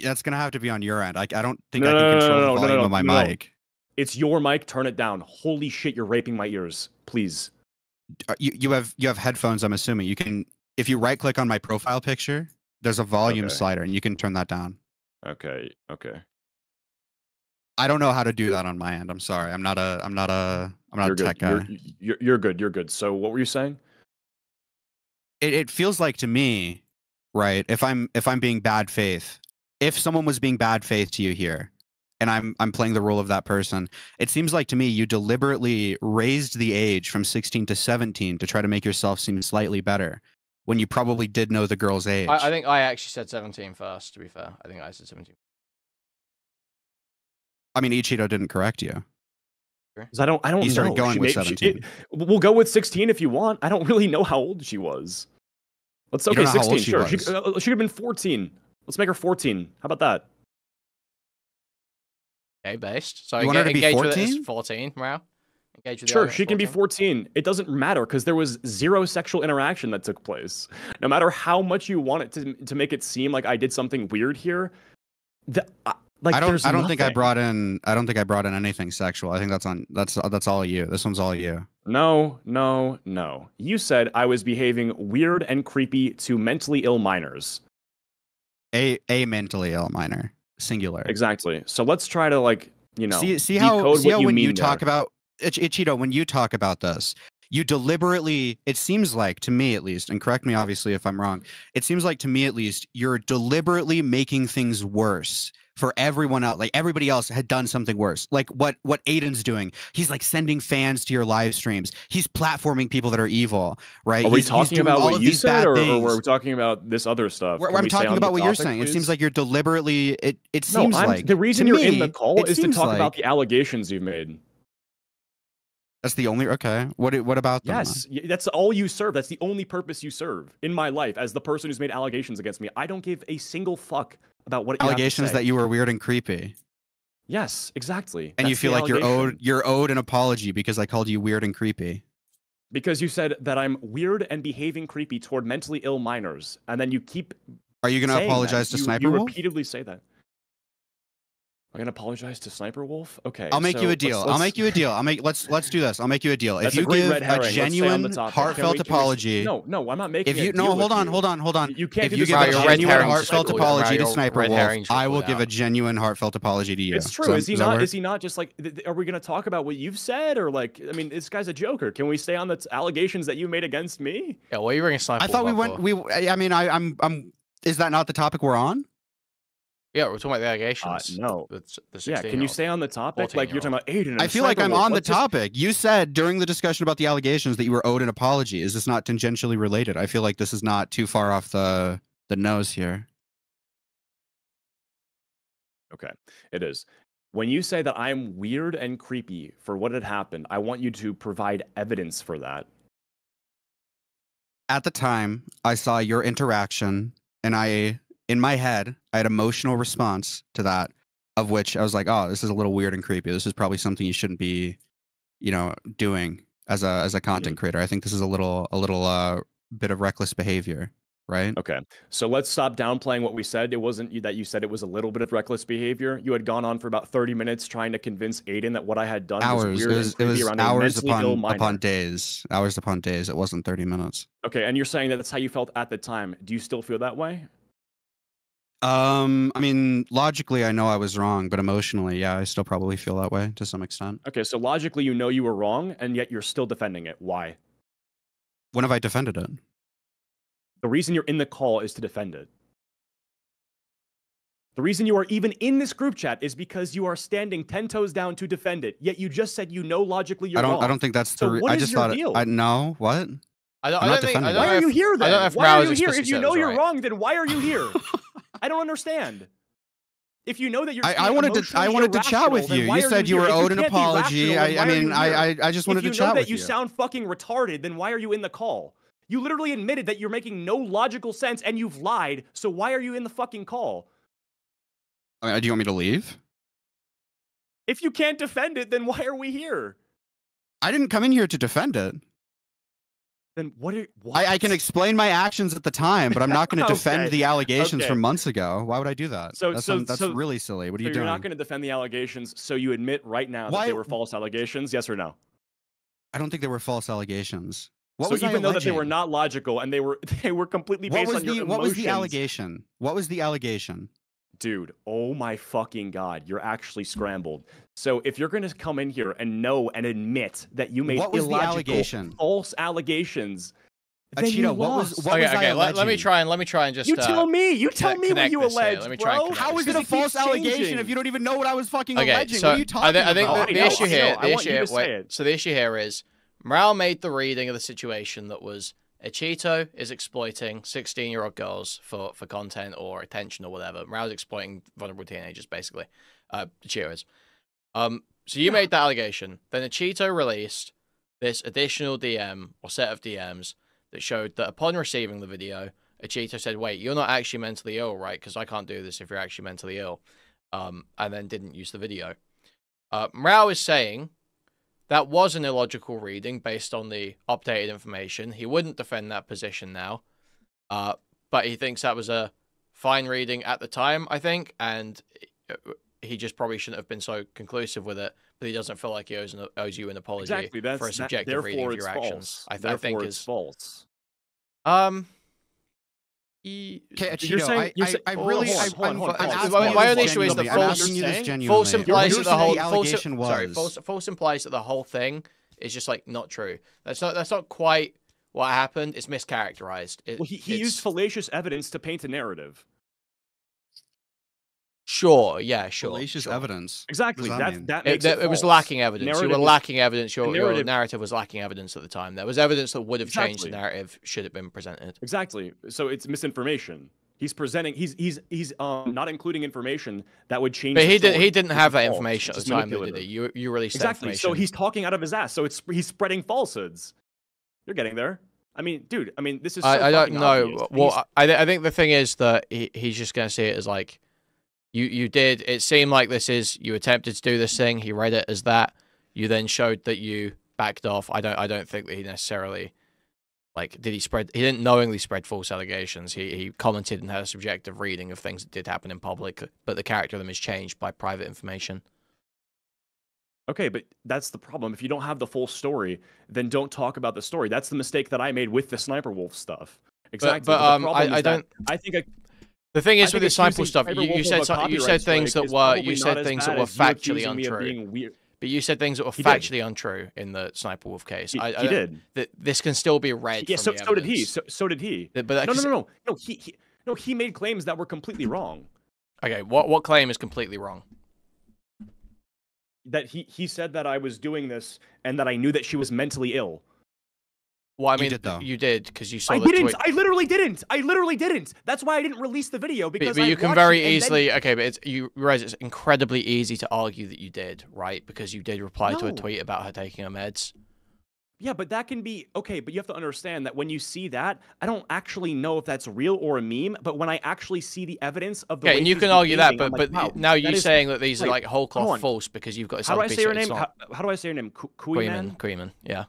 That's gonna have to be on your end. I don't think I can control the volume of my mic. It's your mic. Turn it down. Holy shit, you're raping my ears. Please. You have headphones. I'm assuming you can. If you right click on my profile picture, there's a volume slider, and you can turn that down. Okay. I don't know how to do that on my end. I'm sorry. I'm not a tech guy. You're good. You're good. So what were you saying? It feels like to me, right? If I'm being bad faith, if someone was being bad faith to you here, and I'm playing the role of that person. It seems like to me you deliberately raised the age from 16 to 17 to try to make yourself seem slightly better when you probably did know the girl's age. I think I actually said 17 first, to be fair. I think I said 17. I mean, Acheeto didn't correct you. Because I don't He started know. going with 17. We'll go with 16 if you want. I don't really know how old she was. Let's okay, 16. Sure, she could have been 14. Let's make her 14. How about that? Okay, based. So you want her to be 14? 14, Mrow. Engage with sure, she can be 14. It doesn't matter because there was zero sexual interaction that took place. No matter how much you want it to make it seem like I did something weird here, I don't think I brought in anything sexual. I think that's all you. This one's all you. No. You said I was behaving weird and creepy to mentally ill minors. A mentally ill minor, singular. Exactly. So let's try to see how when you talk about Acheeto, when you talk about this, you deliberately, it seems like to me at least, and correct me obviously if I'm wrong, it seems like to me at least you're deliberately making things worse for everyone else. Like everybody else had done something worse. Like what Aiden's doing. He's like sending fans to your live streams. He's platforming people that are evil, right? Are we talking about what you said, or we're talking about this other stuff? I'm talking about what you're saying. Please? It seems like you're deliberately. It seems like the reason you're in the call is to talk about the allegations you've made. That's the only okay. What about them? Yes, that's all you serve. That's the only purpose you serve in my life as the person who's made allegations against me. I don't give a single fuck about what allegations that you were weird and creepy. Yes, exactly. And you feel like you're owed an apology because I called you weird and creepy. Because you said that I'm weird and behaving creepy toward mentally ill minors, and then you keep. Are you going to apologize to Sniper Wolf? You repeatedly say that. I'm gonna apologize to Sniper Wolf. Okay, I'll make you a deal. I'll make you a deal. Let's do this. I'll make you a deal. If you give a genuine, heartfelt apology. No, I'm not making. Hold on. You can't. If you give a genuine, heartfelt apology to Sniper Wolf, I will give a genuine, heartfelt apology to you. It's true. Is he not just like? Are we gonna talk about what you've said, or like? I mean, this guy's a joker. Can we stay on the allegations that you made against me? Yeah. What are you bringing Sniper Wolf? I thought we went. I mean, I'm. Is that not the topic we're on? Yeah, we're talking about the allegations. No. Yeah, can you stay on the topic? Like you're talking about Aiden. I feel like I'm on the topic. You said during the discussion about the allegations that you were owed an apology. Is this not tangentially related? I feel like this is not too far off the nose here. Okay, it is. When you say that I'm weird and creepy for what had happened, I want you to provide evidence for that. At the time, I saw your interaction, and in my head, I had emotional response to that, of which I was like, oh, this is a little weird and creepy. This is probably something you shouldn't be, doing as a content creator. I think this is a little bit of reckless behavior, right? Okay. So let's stop downplaying what we said. It wasn't you that you said it was a little bit of reckless behavior. You had gone on for about 30 minutes trying to convince Aiden that what I had done was weird and creepy around hours upon days. Hours upon days. It wasn't 30 minutes. Okay, and you're saying that that's how you felt at the time. Do you still feel that way? I mean, logically, I know I was wrong, but emotionally, yeah, I still probably feel that way to some extent. Okay, so logically, you know you were wrong, and yet you're still defending it. Why? When have I defended it? The reason you're in the call is to defend it. The reason you are even in this group chat is because you are standing 10 toes down to defend it, yet you just said you know logically you're wrong. I don't think that's the so I just thought deal? No, what? I don't think. Why are you here then? Why are you here? If you know you're wrong, then why are you here? I don't understand. If you know that you're, I wanted to chat with you. You said you were owed an apology. I just wanted to chat with you. If you know that you sound fucking retarded, then why are you in the call? You literally admitted that you're making no logical sense and you've lied. So why are you in the fucking call? I mean, do you want me to leave? If you can't defend it, then why are we here? I didn't come in here to defend it. Then what? I can explain my actions at the time, but I'm not going to defend the allegations from months ago. Why would I do that? That's really silly. What are you doing? You're not going to defend the allegations, so you admit right now that they were false allegations, yes or no? I don't think they were false allegations. Even though that they were not logical and they were completely based on your emotions. What was the allegation? What was the allegation? Dude, oh my fucking God, you're actually scrambled. So if you're going to come in here and know and admit that you made illogical, false allegations, Acheeto, what was okay, let me try and just you tell me what you alleged. Let me try and how is it a false allegation if you don't even know what I was fucking alleging? So what are you talking I think about? the issue here, so the issue here is Mrow made the reading of the situation that was Acheeto is exploiting 16-year-old girls for content or attention or whatever. Mrow's exploiting vulnerable teenagers, basically. Acheeto is. So you made that allegation. Then Acheeto released this additional DM or set of DMs that showed that upon receiving the video, Acheeto said, wait, you're not actually mentally ill, right? Because I can't do this if you're actually mentally ill. And then didn't use the video. Mrow is saying that was an illogical reading based on the updated information. He wouldn't defend that position now. But he thinks that was a fine reading at the time, I think. And he just probably shouldn't have been so conclusive with it. But he doesn't feel like he owes you an apology for a subjective reading of your actions. I think it's false. Okay, Acheeto, I really, my only issue is that false implies that the whole false implies that the whole thing is just like not true. That's not quite what happened. It's mischaracterized. He used fallacious evidence to paint a narrative. Sure, yeah, sure. Fallacious evidence. Exactly. That makes it was lacking evidence. You were lacking evidence. Your narrative was lacking evidence at the time. There was evidence that would have changed the narrative should it been presented. Exactly. So it's misinformation. He's presenting. He's not including information that would change. But he didn't have that information at the time, did he? You released that information. So he's talking out of his ass. So he's spreading falsehoods. You're getting there. I mean, dude. I mean, this is. I don't know. Obvious. Well, I think the thing is that he's just going to see it as like. You did. It seemed like you attempted to do this thing. He read it as that. You then showed that you backed off. I don't think that he necessarily, like, he didn't knowingly spread false allegations. He commented and had a subjective reading of things that did happen in public, but the character of them is changed by private information. Okay, but that's the problem. If you don't have the full story, then don't talk about the story. That's the mistake that I made with the Sniper Wolf stuff. Exactly. But the thing is with the Sniper stuff, you said things that were factually untrue. But you said things that were factually untrue in the Sniper Wolf case. He did. This can still be read. Yeah, from so did he. So did he. But No. He made claims that were completely wrong. Okay, what claim is completely wrong? That he said that I was doing this and that I knew that she was mentally ill. Well, I mean, you did because you saw the tweet. I literally didn't. That's why I didn't release the video because. But you can very easily. Okay, but you realize it's incredibly easy to argue that you did, right? Because you did reply to a tweet about her taking her meds. Yeah, but that can be okay. But you have to understand that when you see that, I don't actually know if that's real or a meme. But when I actually see the evidence of the way and you can argue that, but like, wow, now you're saying that these are like whole cloth false because you've got this. How do I say your name? How do I say your name? Kuihman. Yeah.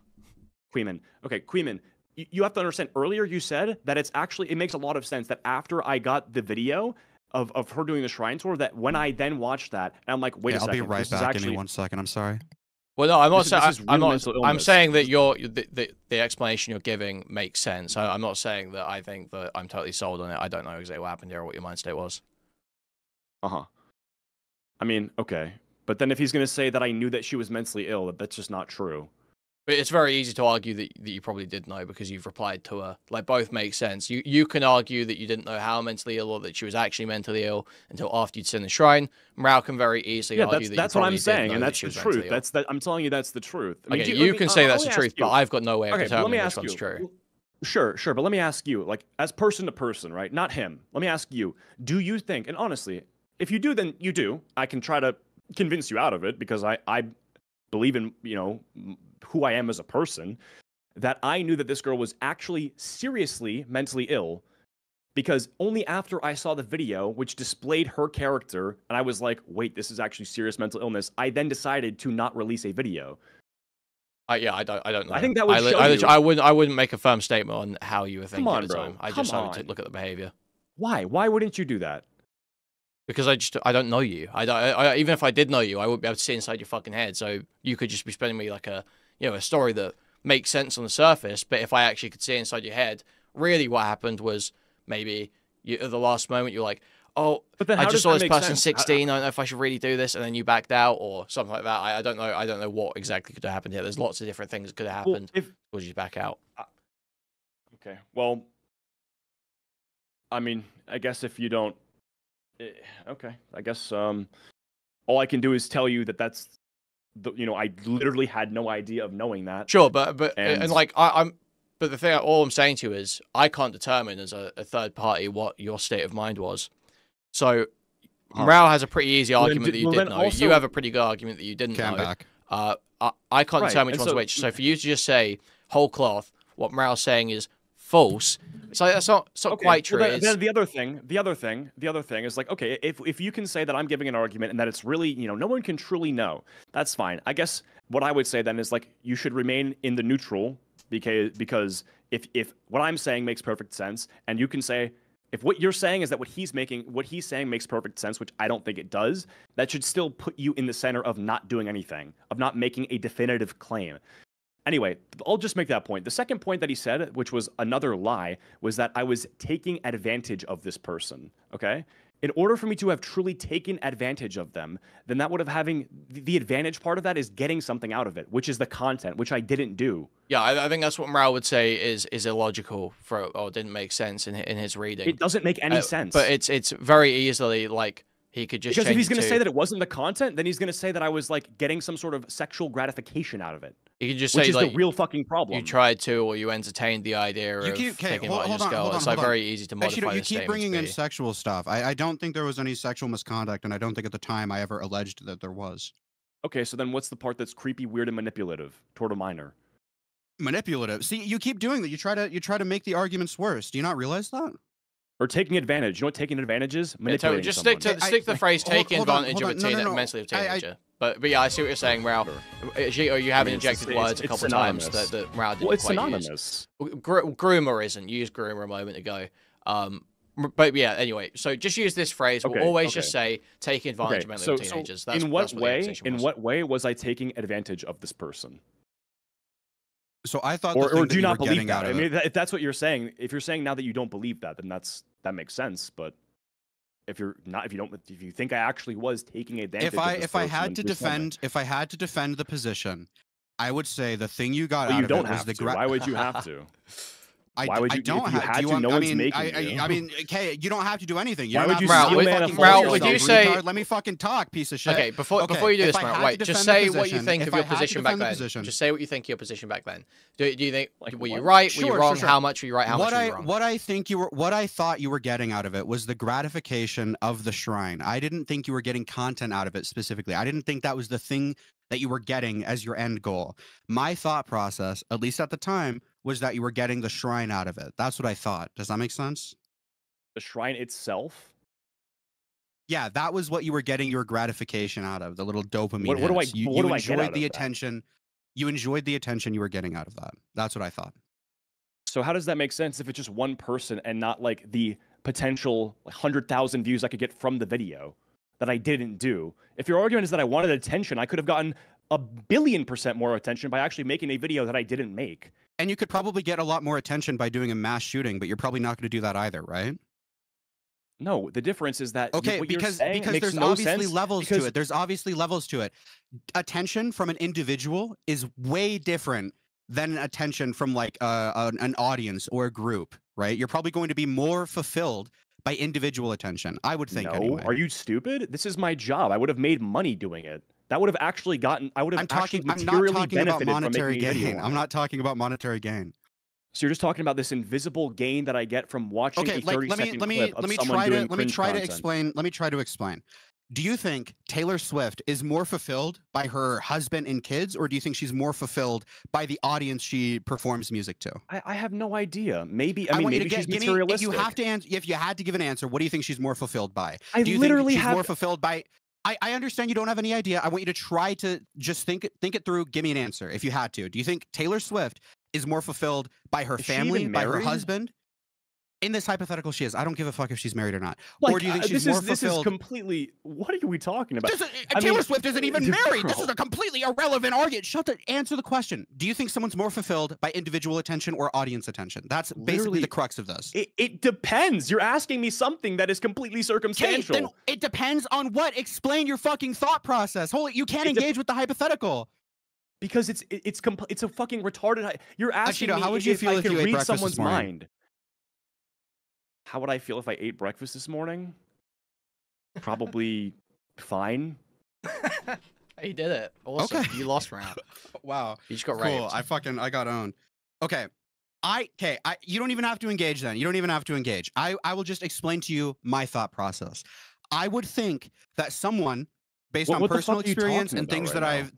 Kuihman. Okay, Kuihman. You have to understand. Earlier, you said that it makes a lot of sense that after I got the video of her doing the shrine tour, that when I then watched that, and I'm like, wait a second. I'll be right back. Give me 1 second. I'm sorry. Well, no, I'm not saying. I'm saying that the explanation you're giving makes sense. I'm not saying that I think that I'm totally sold on it. I don't know exactly what happened here or what your mind state was. I mean, okay, but then if he's gonna say that I knew that she was mentally ill, that's just not true. But it's very easy to argue that you probably did know because you've replied to her. Like, both make sense. You can argue that you didn't know how mentally ill or that she was actually mentally ill until after you'd seen the shrine. Mrow can very easily argue that that's you what I'm saying, and that's the truth. I'm telling you that's the truth. I mean, okay, you can say that's the truth, but I've got no way of determining which one's true. Sure, but let me ask you, like, as person to person, right? Not him. Let me ask you, do you think, and honestly, if you do, then you do. I can try to convince you out of it because I believe in, who I am as a person, that I knew that this girl was actually seriously mentally ill because only after I saw the video, which displayed her character, and I was like, wait, this is actually serious mental illness, I then decided to not release a video. Yeah, I don't know. I think that would show you. I wouldn't make a firm statement on how you were thinking at the time. I just would look at the behavior. Why? Why wouldn't you do that? Because I don't know you. Even if I did know you, I wouldn't be able to see inside your fucking head. So you could just be spinning me like a story that makes sense on the surface. But if I actually could see inside your head, really what happened was maybe at the last moment you're like, oh, but then I just saw this person 16. I don't know if I should really do this, and then you backed out or something like that. I don't know. I don't know what exactly could have happened here. There's lots of different things that could have happened. Would you back out? Okay. Well, I mean, I guess if you don't, okay. I guess all I can do is tell you that that's I literally had no idea of knowing that. Sure, but like but the thing, all I'm saying to you is I can't determine as a third party what your state of mind was. So Mrow has a pretty easy argument that you did know. You have a pretty good argument that you didn't know. I can't determine which one's which. So for you to just say whole cloth, what Mrow's saying is false. So that's not quite true. Well, then the other thing is like, okay, if you can say that I'm giving an argument and that it's really, no one can truly know, that's fine. I guess what I would say then is like you should remain in the neutral because if what I'm saying makes perfect sense, and you can say if what you're saying is that what he's saying makes perfect sense, which I don't think it does, that should still put you in the center of not doing anything, of not making a definitive claim. Anyway, I'll just make that point. The second point that he said, which was another lie, was that I was taking advantage of this person, okay? In order for me to have truly taken advantage of them, then that would have having the advantage part of that is getting something out of it, which is the content, which I didn't do. Yeah, I think that's what Mrow would say is illogical or didn't make sense in his reading. It doesn't make any sense. But it's very easily like he could just because if he's going to say that it wasn't the content, then he's going to say that I was like getting some sort of sexual gratification out of it. You can just which say is like the real fucking problem. You tried to, or you entertained the idea of taking what this girl. It's like very easy to modify. You keep bringing in sexual stuff. I don't think there was any sexual misconduct, and I don't think at the time I ever alleged that there was. Okay, so then what's the part that's creepy, weird, and manipulative toward a minor? Manipulative. See, you keep doing that. You try to make the arguments worse. Do you not realize that? Or taking advantage. You know what taking advantage is? Manipulating just someone. stick to the phrase taking advantage of a mentally of teenager. But yeah, I see what you're saying, Mrow. Acheeto, you have injected words a couple times that Mrow didn't it's quite synonymous. Use. Groomer isn't. You used groomer a moment ago. But yeah, anyway, so just use this phrase. We'll always just say taking advantage of mentally of teenagers. So in what way was I taking advantage of this person? So I thought, or do you not believe that? I mean, if that's what you're saying, if you're saying now that you don't believe that, then that makes sense. But if you think I actually was taking advantage, if I had to defend the position, I would say the thing you got out of it was the Why would you have to? Why would you? If you had to, no one's making you. I mean, okay, you don't have to do anything. Why would you Mrow, would you say? Let me fucking talk, piece of shit. Okay, before you do this, Mrow, wait. Just say what you think of your position back then. Just say what you think of your position back then. Do you think were you right? Were you wrong? How much were you right? How much were you wrong? What I thought you were getting out of it was the gratification of the shrine. I didn't think you were getting content out of it specifically. I didn't think that was the thing that you were getting as your end goal. My thought process, at least at the time, was that you were getting the shrine out of it. That's what I thought. Does that make sense? The shrine itself? Yeah, that was what you were getting your gratification out of, the little dopamine. What do I enjoyed the attention. You enjoyed the attention you were getting out of that. That's what I thought. So how does that make sense if it's just one person and not like the potential 100,000 views I could get from the video that I didn't do? If your argument is that I wanted attention, I could have gotten 1,000,000,000% more attention by actually making a video that I didn't make. And you could probably get a lot more attention by doing a mass shooting, but you're probably not going to do that either, right? No, the difference is that because there's obviously levels to it. There's obviously levels to it. Attention from an individual is way different than attention from like an audience or a group, right? You're probably going to be more fulfilled by individual attention, I would think. No, are you stupid? This is my job. I would have made money doing it. That would have actually gotten. I would have actually materially benefited from making a video. I'm not talking about monetary gain. So you're just talking about this invisible gain that I get from watching a 30-second clip of someone doing cringe content. Let me try to explain. Do you think Taylor Swift is more fulfilled by her husband and kids, or do you think she's more fulfilled by the audience she performs music to? I have no idea. Maybe maybe she's materialistic. You have to answer. If you had to give an answer, what do you think she's more fulfilled by? Do you think she's more fulfilled by? I understand you don't have any idea. I want you to try to just think it through. Give me an answer if you had to. Do you think Taylor Swift is more fulfilled by her family, by her husband? In this hypothetical, she is. I don't give a fuck if she's married or not. Like, or do you think she's more fulfilled? This is completely. What are we talking about? Taylor Swift isn't even married. This is a completely irrelevant argument. Answer the question. Do you think someone's more fulfilled by individual attention or audience attention? That's basically the crux of this. It depends. You're asking me something that is completely circumstantial. Then it depends on what. Explain your fucking thought process. Holy, you can't engage with the hypothetical. Because it's a fucking retarded. You're asking Acheeto, me how would you if feel I if can you ate read breakfast someone's this morning? mind. How would I feel if I ate breakfast this morning? Probably fine. You did it. Awesome. Okay. You lost round. Wow. You just got cool. raped. I got owned. Okay. You don't even have to engage then. You don't even have to engage. I will just explain to you my thought process. I would think that someone, based on personal experience and things that I've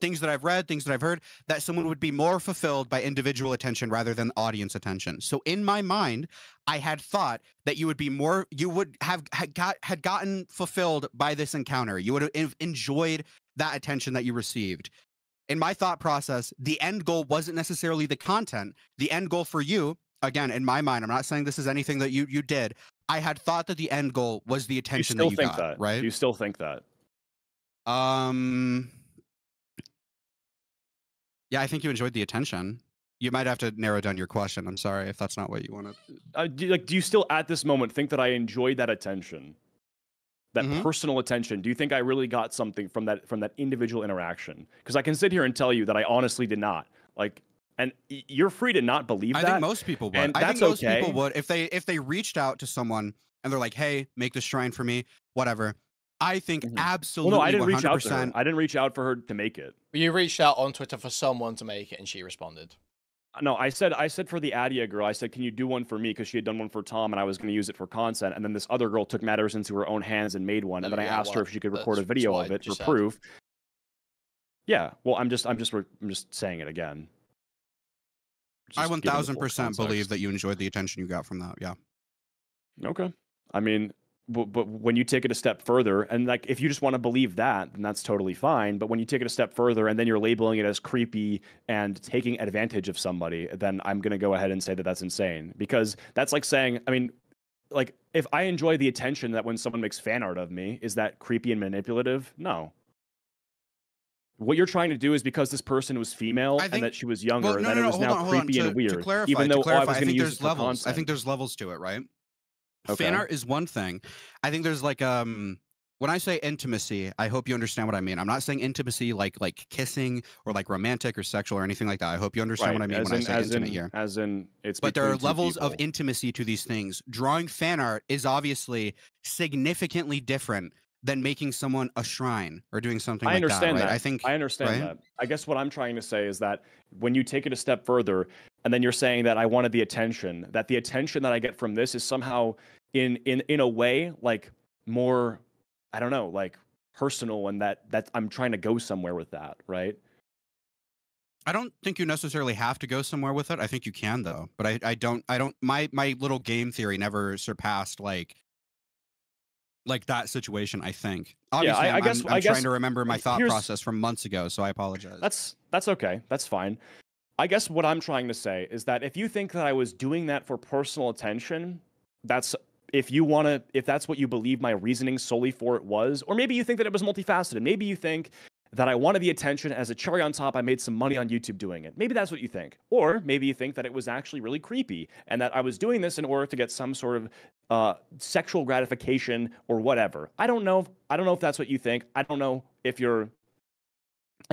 read, things that I've heard, that someone would be more fulfilled by individual attention rather than audience attention. So in my mind, I had thought that you would have gotten fulfilled by this encounter. You would have enjoyed that attention that you received. In my thought process, the end goal wasn't necessarily the content. The end goal for you, again, in my mind, I'm not saying this is anything that you did. I had thought that the end goal was the attention that you got, right? Do you still think that? Yeah, I think you enjoyed the attention. You might have to narrow down your question. I'm sorry if that's not what you wanted. Do you still at this moment think that I enjoyed that attention? That personal attention? Do you think I really got something from that individual interaction? Because I can sit here and tell you that I honestly did not. Like, and you're free to not believe that. I think most people would. And I that's think most okay. people would if they reached out to someone and they're like, "Hey, make this shrine for me," whatever. I think absolutely. Well, no, I didn't 100%. reach out to her. I didn't reach out for her to make it. You reached out on Twitter for someone to make it, and she responded. No, I said for the Adia girl, I said, can you do one for me? Because she had done one for Tom, and I was going to use it for content. And then this other girl took matters into her own hands and made one. And then I asked her if she could record a video of it for proof. Yeah, well, I'm just saying it again. I 1000% believe that you enjoyed the attention you got from that. Yeah. Okay. I mean, but when you take it a step further, and like if you just want to believe that, then that's totally fine. But when you take it a step further and then you're labeling it as creepy and taking advantage of somebody, then I'm going to go ahead and say that that's insane. Because that's like saying, I mean, like if I enjoy the attention that when someone makes fan art of me, is that creepy and manipulative? No. What you're trying to do is because this person was female and that she was younger, then it was now creepy and weird. To clarify, even though I was going to use it for levels. content. I think there's levels to it, right? Okay. Fan art is one thing. I think there's like when I say intimacy, I hope you understand what I mean. I'm not saying intimacy like kissing or like romantic or sexual or anything like that. I hope you understand what I mean when I say intimate here. As in, it's. But there are levels of intimacy to these things. Drawing fan art is obviously significantly different than making someone a shrine or doing something like that. I understand that. I understand that. I guess what I'm trying to say is that when you take it a step further, and then you're saying that I wanted the attention, that the attention that I get from this is somehow in a way like more, I don't know, like personal, and that I'm trying to go somewhere with that, right? I don't think you necessarily have to go somewhere with it. I think you can though, but I don't. My little game theory never surpassed like that situation. I think. Obviously, yeah, I'm trying to remember my thought process from months ago, so I apologize. That's okay. That's fine. I guess what I'm trying to say is that if you think that I was doing that for personal attention, if that's what you believe my reasoning solely for it was, or maybe you think that it was multifaceted. Maybe you think that I wanted the attention as a cherry on top. I made some money on YouTube doing it. Maybe that's what you think. Or maybe you think that it was actually really creepy and that I was doing this in order to get some sort of sexual gratification or whatever. I don't know. I don't know if that's what you think. I don't know if your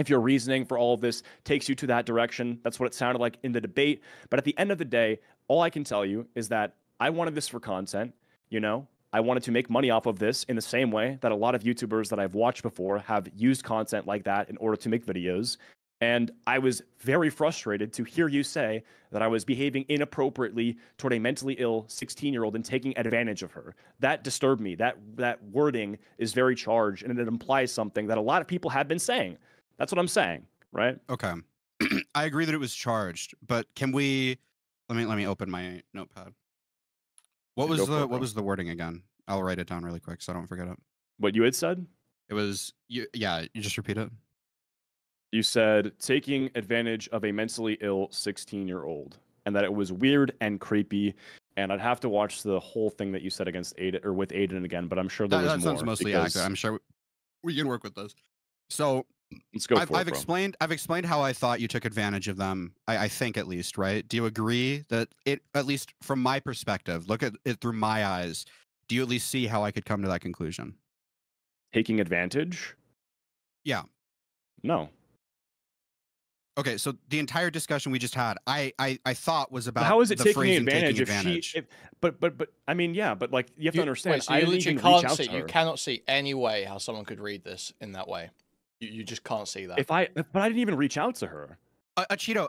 reasoning for all of this takes you to that direction. That's what it sounded like in the debate. But at the end of the day, all I can tell you is that I wanted this for content. You know, I wanted to make money off of this in the same way that a lot of YouTubers that I've watched before have used content like that in order to make videos. And I was very frustrated to hear you say that I was behaving inappropriately toward a mentally ill 16-year-old and taking advantage of her. That disturbed me. That wording is very charged, and it implies something that a lot of people have been saying. That's what I'm saying, right? Okay. I agree that it was charged, but can we let me open my notepad. What was the wording again? I'll write it down really quick so I don't forget it. What you had said? It was you just repeat it. You said taking advantage of a mentally ill 16-year-old, and that it was weird and creepy. And I'd have to watch the whole thing that you said against Aiden or with Aiden again, but I'm sure there was more. That sounds mostly accurate. I'm sure we can work with this. So let's go. I've explained how I thought you took advantage of them. I think at least, right? Do you agree that it, at least from my perspective, look at it through my eyes, do you at least see how I could come to that conclusion? Taking advantage? Yeah. No. Okay, so the entire discussion we just had, I thought was about how is it the taking phrasing advantage taking if advantage. she? But I mean, yeah, but like you have to understand. Wait, so I you didn't literally even reach can't out see. to her. You cannot see any way how someone could read this in that way. You just can't see that. But I didn't even reach out to her. Acheeto,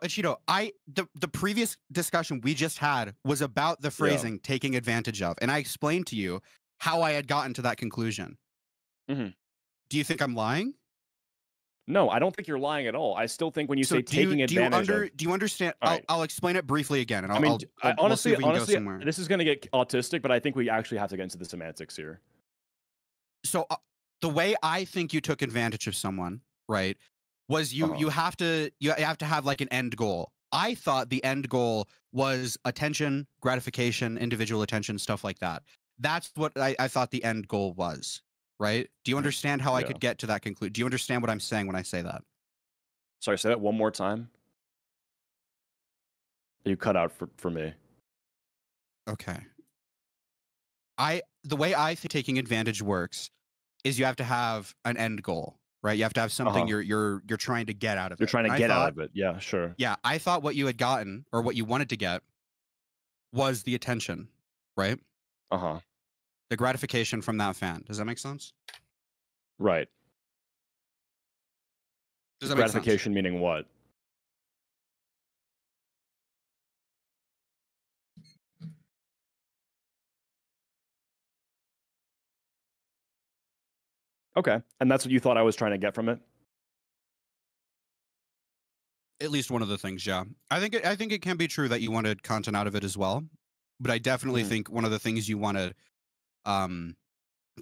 the previous discussion we just had was about the phrasing taking advantage of, and I explained to you how I had gotten to that conclusion. Mm-hmm. Do you think I'm lying? No, I don't think you're lying at all. I still think when you say taking advantage do you understand? Right. I'll explain it briefly again, and honestly, we'll this is going to get autistic, but I think we actually have to get into the semantics here. So the way I think you took advantage of someone, right, was you have to have like an end goal. I thought the end goal was attention, gratification, individual attention, stuff like that. That's what I thought the end goal was. Right? Do you understand how I could get to that conclusion? Do you understand what I'm saying when I say that? Sorry, say that one more time. You cut out for me. Okay. The way I think taking advantage works is you have to have an end goal, right? You have to have something you're trying to get out of it. You're trying to get out of it. Yeah, sure. Yeah, I thought what you had gotten or what you wanted to get was the attention, right? Uh-huh. The gratification from that fan. Does that make sense? Right. Does that gratification make sense? Meaning what? Okay. And that's what you thought I was trying to get from it? At least one of the things, yeah. I think it can be true that you wanted content out of it as well. But I definitely think one of the things you wanted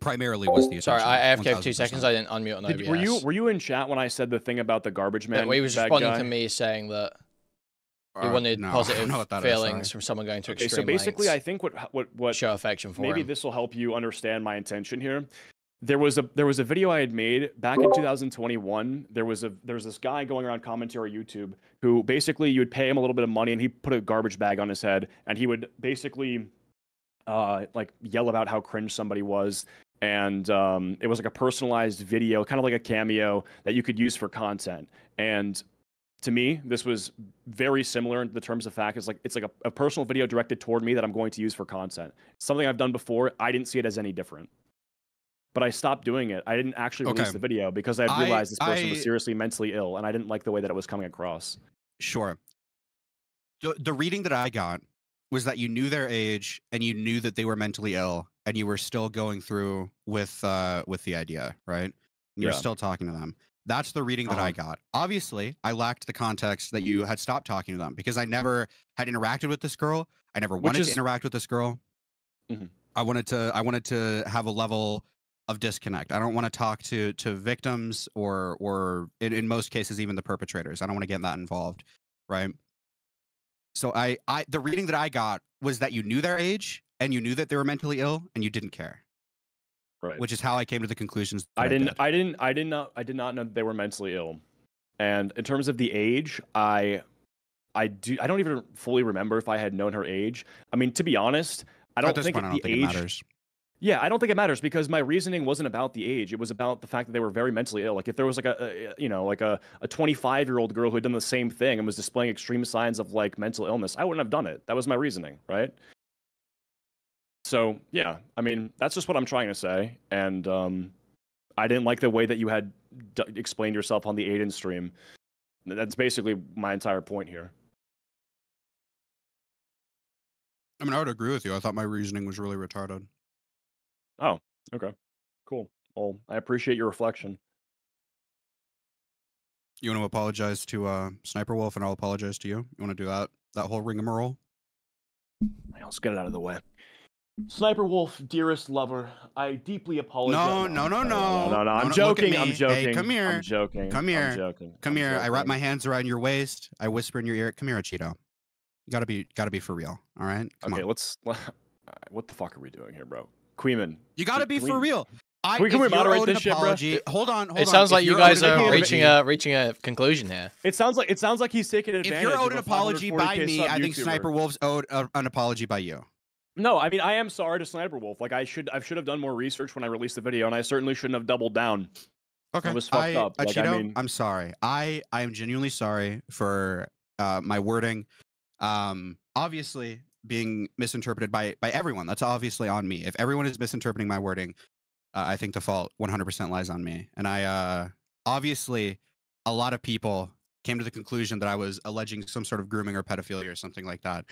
primarily was the attention. Sorry, I AFK for 2 seconds. I didn't unmute on OBS. Were you in chat when I said the thing about the garbage man? He was responding to me saying that he wanted positive feelings from someone going to extreme so basically, lengths. I think what show affection for maybe him. this will help you understand my intention here. There was a video I had made back in 2021. There was this guy going around commentary YouTube who basically you would pay him a little bit of money and he put a garbage bag on his head and he would basically like yell about how cringe somebody was. And it was like a personalized video, kind of like a cameo that you could use for content. And to me, this was very similar in the terms of fact. It's like a personal video directed toward me that I'm going to use for content. Something I've done before. I didn't see it as any different. But I stopped doing it. I didn't actually release the video because I realized this person was seriously mentally ill, and I didn't like the way that it was coming across. Sure. The reading that I got was that you knew their age and you knew that they were mentally ill, and you were still going through with the idea, right? And you were still talking to them. That's the reading that I got. Obviously, I lacked the context that you had stopped talking to them because I never had interacted with this girl. I never wanted to interact with this girl. I wanted to have a level of disconnect. I don't want to talk to victims or in most cases even the perpetrators. I don't want to get that involved, right? So the reading that I got was that you knew their age and you knew that they were mentally ill and you didn't care. Right. Which is how I came to the conclusions. I did not know that they were mentally ill. And in terms of the age, I don't even fully remember if I had known her age. I mean, to be honest, I don't think it matters. Yeah, I don't think it matters because my reasoning wasn't about the age. It was about the fact that they were very mentally ill. Like if there was like a 25-year-old girl who had done the same thing and was displaying extreme signs of like mental illness, I wouldn't have done it. That was my reasoning, right? So yeah, I mean that's just what I'm trying to say. And I didn't like the way that you had explained yourself on the Aiden stream. That's basically my entire point here. I mean, I would agree with you. I thought my reasoning was really retarded. Oh, okay. Cool. Well, I appreciate your reflection. You want to apologize to Sniper Wolf, and I'll apologize to you? You want to do that whole rigmarole? Let's get it out of the way. Sniper Wolf, dearest lover, I deeply apologize. No. I'm joking. I'm joking. Hey, come here. I'm joking. Come here. I'm joking. Come here. I wrap my hands around your waist. I whisper in your ear. Come here, Acheeto. You gotta be for real. All right. Come on. Let's. What the fuck are we doing here, bro? Kuihman. You gotta be for real. Can we moderate this shit, bro? Hold on. It sounds like you guys are reaching a conclusion here. It sounds like he's taking advantage. If you're owed an apology by me, I think YouTuber. Sniper Wolf's owed an apology by you. No, I mean I am sorry to Sniper Wolf. Like I should have done more research when I released the video, and I certainly shouldn't have doubled down. Okay. It was fucked up. Like, Acheeto, I mean, I'm sorry. I am genuinely sorry for my wording. Obviously being misinterpreted by everyone. That's obviously on me. If everyone is misinterpreting my wording, I think the fault 100% lies on me. And I obviously a lot of people came to the conclusion that I was alleging some sort of grooming or pedophilia or something like that,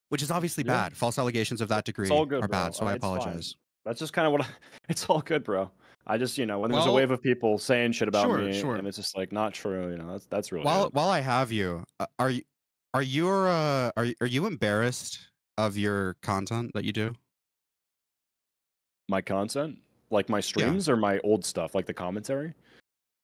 which is obviously bad. False allegations of that degree all good, are bro. bad. So I apologize. That's just kind of what it's all good, bro. I just, when there's a wave of people saying shit about me, and it's just like not true, that's really good. While I have you, are you embarrassed of your content that you do? My content, like my streams or my old stuff, like the commentary?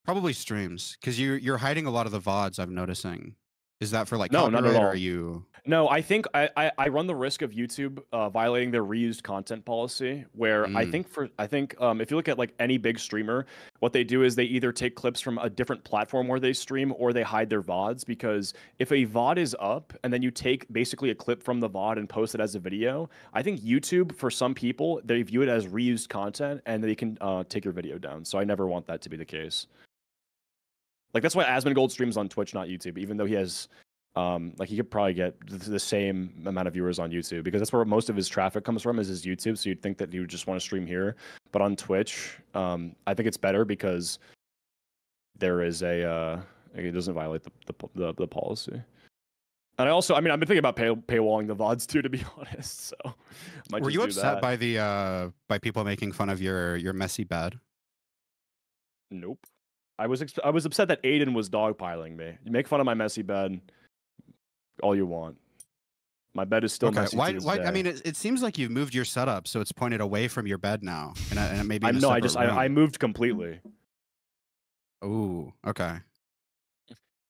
Probably streams, because you're hiding a lot of the VODs. I'm noticing. Is that for like no, copyright, not at all. Or are you? No, I think I run the risk of YouTube violating their reused content policy, where I think if you look at like any big streamer, what they do is they either take clips from a different platform where they stream, or they hide their VODs. Because if a VOD is up and then you take basically a clip from the VOD and post it as a video, I think YouTube, for some people, they view it as reused content and they can take your video down. So I never want that to be the case. Like, that's why Asmongold streams on Twitch, not YouTube, even though he has, like, he could probably get the same amount of viewers on YouTube, because that's where most of his traffic comes from, is his YouTube. So you'd think that he would just want to stream here, but on Twitch, I think it's better because there is it doesn't violate the policy. And I've been thinking about paywalling the VODs too, to be honest. So, were you upset by by people making fun of your messy bed? Nope. I was upset that Aiden was dogpiling me. You make fun of my messy bed all you want. My bed is still messy. Why? I mean, it seems like you've moved your setup, so it's pointed away from your bed now, and maybe. I moved completely. Ooh, okay.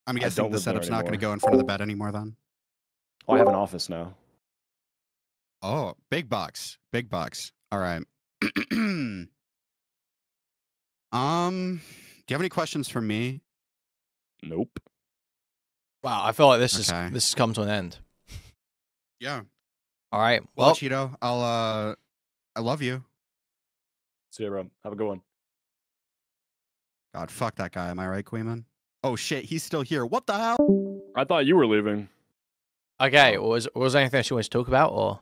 I'm guessing the setup's not going to go in front of the bed anymore then. Oh, I have an office now. Oh, big bucks. All right. Do you have any questions for me? Nope. Wow, I feel like this has come to an end. Yeah. All right. Well, Acheeto, I love you. See you, bro. Have a good one. God, fuck that guy. Am I right, Kuihman? Oh shit, he's still here. What the hell? I thought you were leaving. Okay. Was there anything else you wanted to talk about, or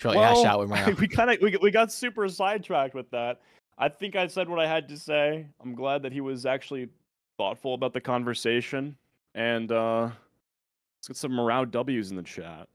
should I hash out with Mrow? we got super sidetracked with that. I think I said what I had to say. I'm glad that he was actually thoughtful about the conversation. And let's get some Mrow W's in the chat.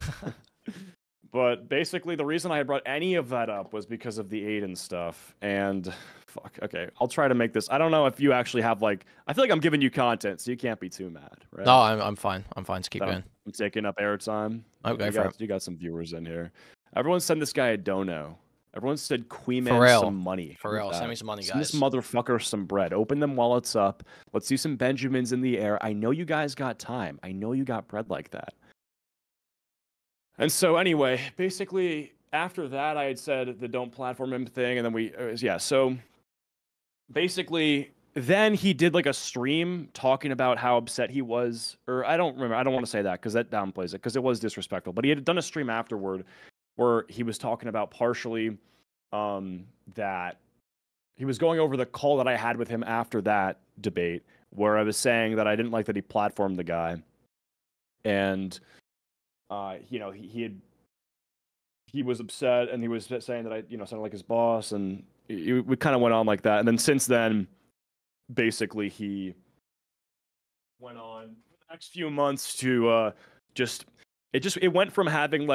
But basically, the reason I brought any of that up was because of the Aiden stuff. And fuck, okay, I'll try to make this. I don't know if you actually have I feel like I'm giving you content, so you can't be too mad, right? No, I'm fine. I'm fine to keep going. I'm taking up airtime. Okay, you got some viewers in here. Everyone send this guy a dono. Everyone said Kuihman some money. For real, send me some money, guys. Send this motherfucker some bread. Open them while it's up. Let's see some Benjamins in the air. I know you guys got time. I know you got bread like that. And so anyway, basically, after that, I had said the don't platform him thing, and then so basically, then he did like a stream talking about how upset he was, or I don't remember. I don't want to say that because that downplays it, because it was disrespectful. But he had done a stream afterward where he was talking about partially that he was going over the call that I had with him after that debate, where I was saying that I didn't like that he platformed the guy. And, he was upset, and he was saying that I, sounded like his boss, and we kind of went on like that. And then since then, basically, he went on for the next few months to it went from having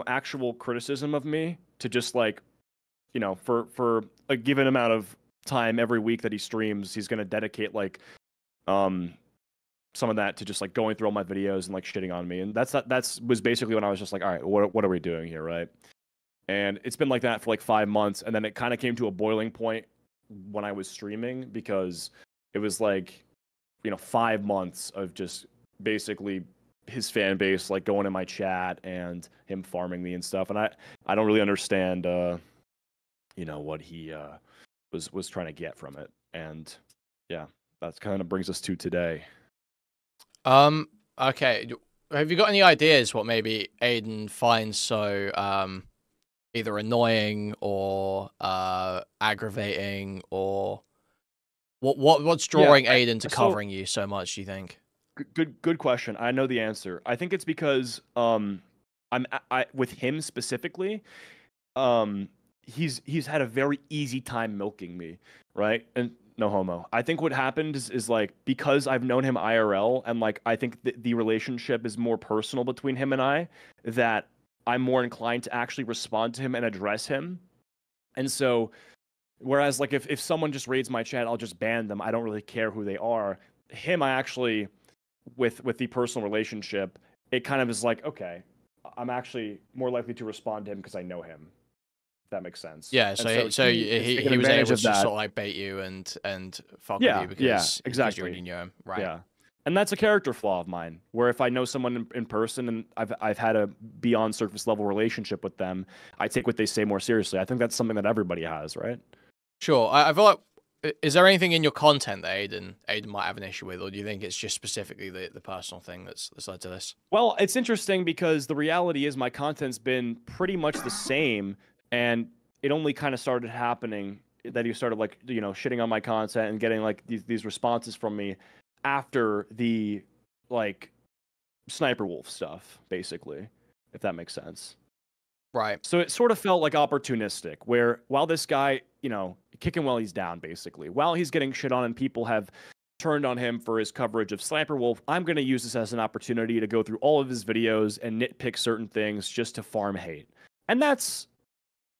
actual criticism of me to just for a given amount of time every week that he streams, he's going to dedicate some of that to just going through all my videos and shitting on me. And that was basically when I was just like, all right, what are we doing here, right? And it's been like that for 5 months, and then it kind of came to a boiling point when I was streaming, because it was 5 months of just basically his fan base going in my chat and him farming me and stuff. And I don't really understand what he was trying to get from it. And yeah, that kind of brings us to today. Okay, have you got any ideas what maybe Aiden finds so either annoying or aggravating or What's drawing Aiden to covering you so much, do you think? Good question. I know the answer. I think it's because I with him specifically, he's had a very easy time milking me, right? And no homo. I think what happened is like, because I've known him IRL, and like I think the relationship is more personal between him and I, that I'm more inclined to actually respond to him and address him. And so, whereas like if someone just raids my chat, I'll just ban them. I don't really care who they are. Him, I actually, with the personal relationship, it kind of is like, okay, I'm actually more likely to respond to him because I know him. If that makes sense. Yeah, so he was able to sort of like bait you and fuck with you because exactly. you already knew him, right? Yeah, and that's a character flaw of mine, where if I know someone in person and I've had a beyond surface level relationship with them, I take what they say more seriously. I think that's something that everybody has, right? Sure. I feel like, is there anything in your content that Aiden might have an issue with, or do you think it's just specifically the personal thing that's led to this? Well, it's interesting because the reality is my content's been pretty much the same, and it only kind of started happening that he started like, you know, shitting on my content and getting like these responses from me after the like Sniper Wolf stuff, basically, if that makes sense. Right. So it sort of felt like opportunistic, where while this guy, you know, kicking while he's down, basically, while he's getting shit on and people have turned on him for his coverage of Sniper Wolf, I'm going to use this as an opportunity to go through all of his videos and nitpick certain things just to farm hate. And that's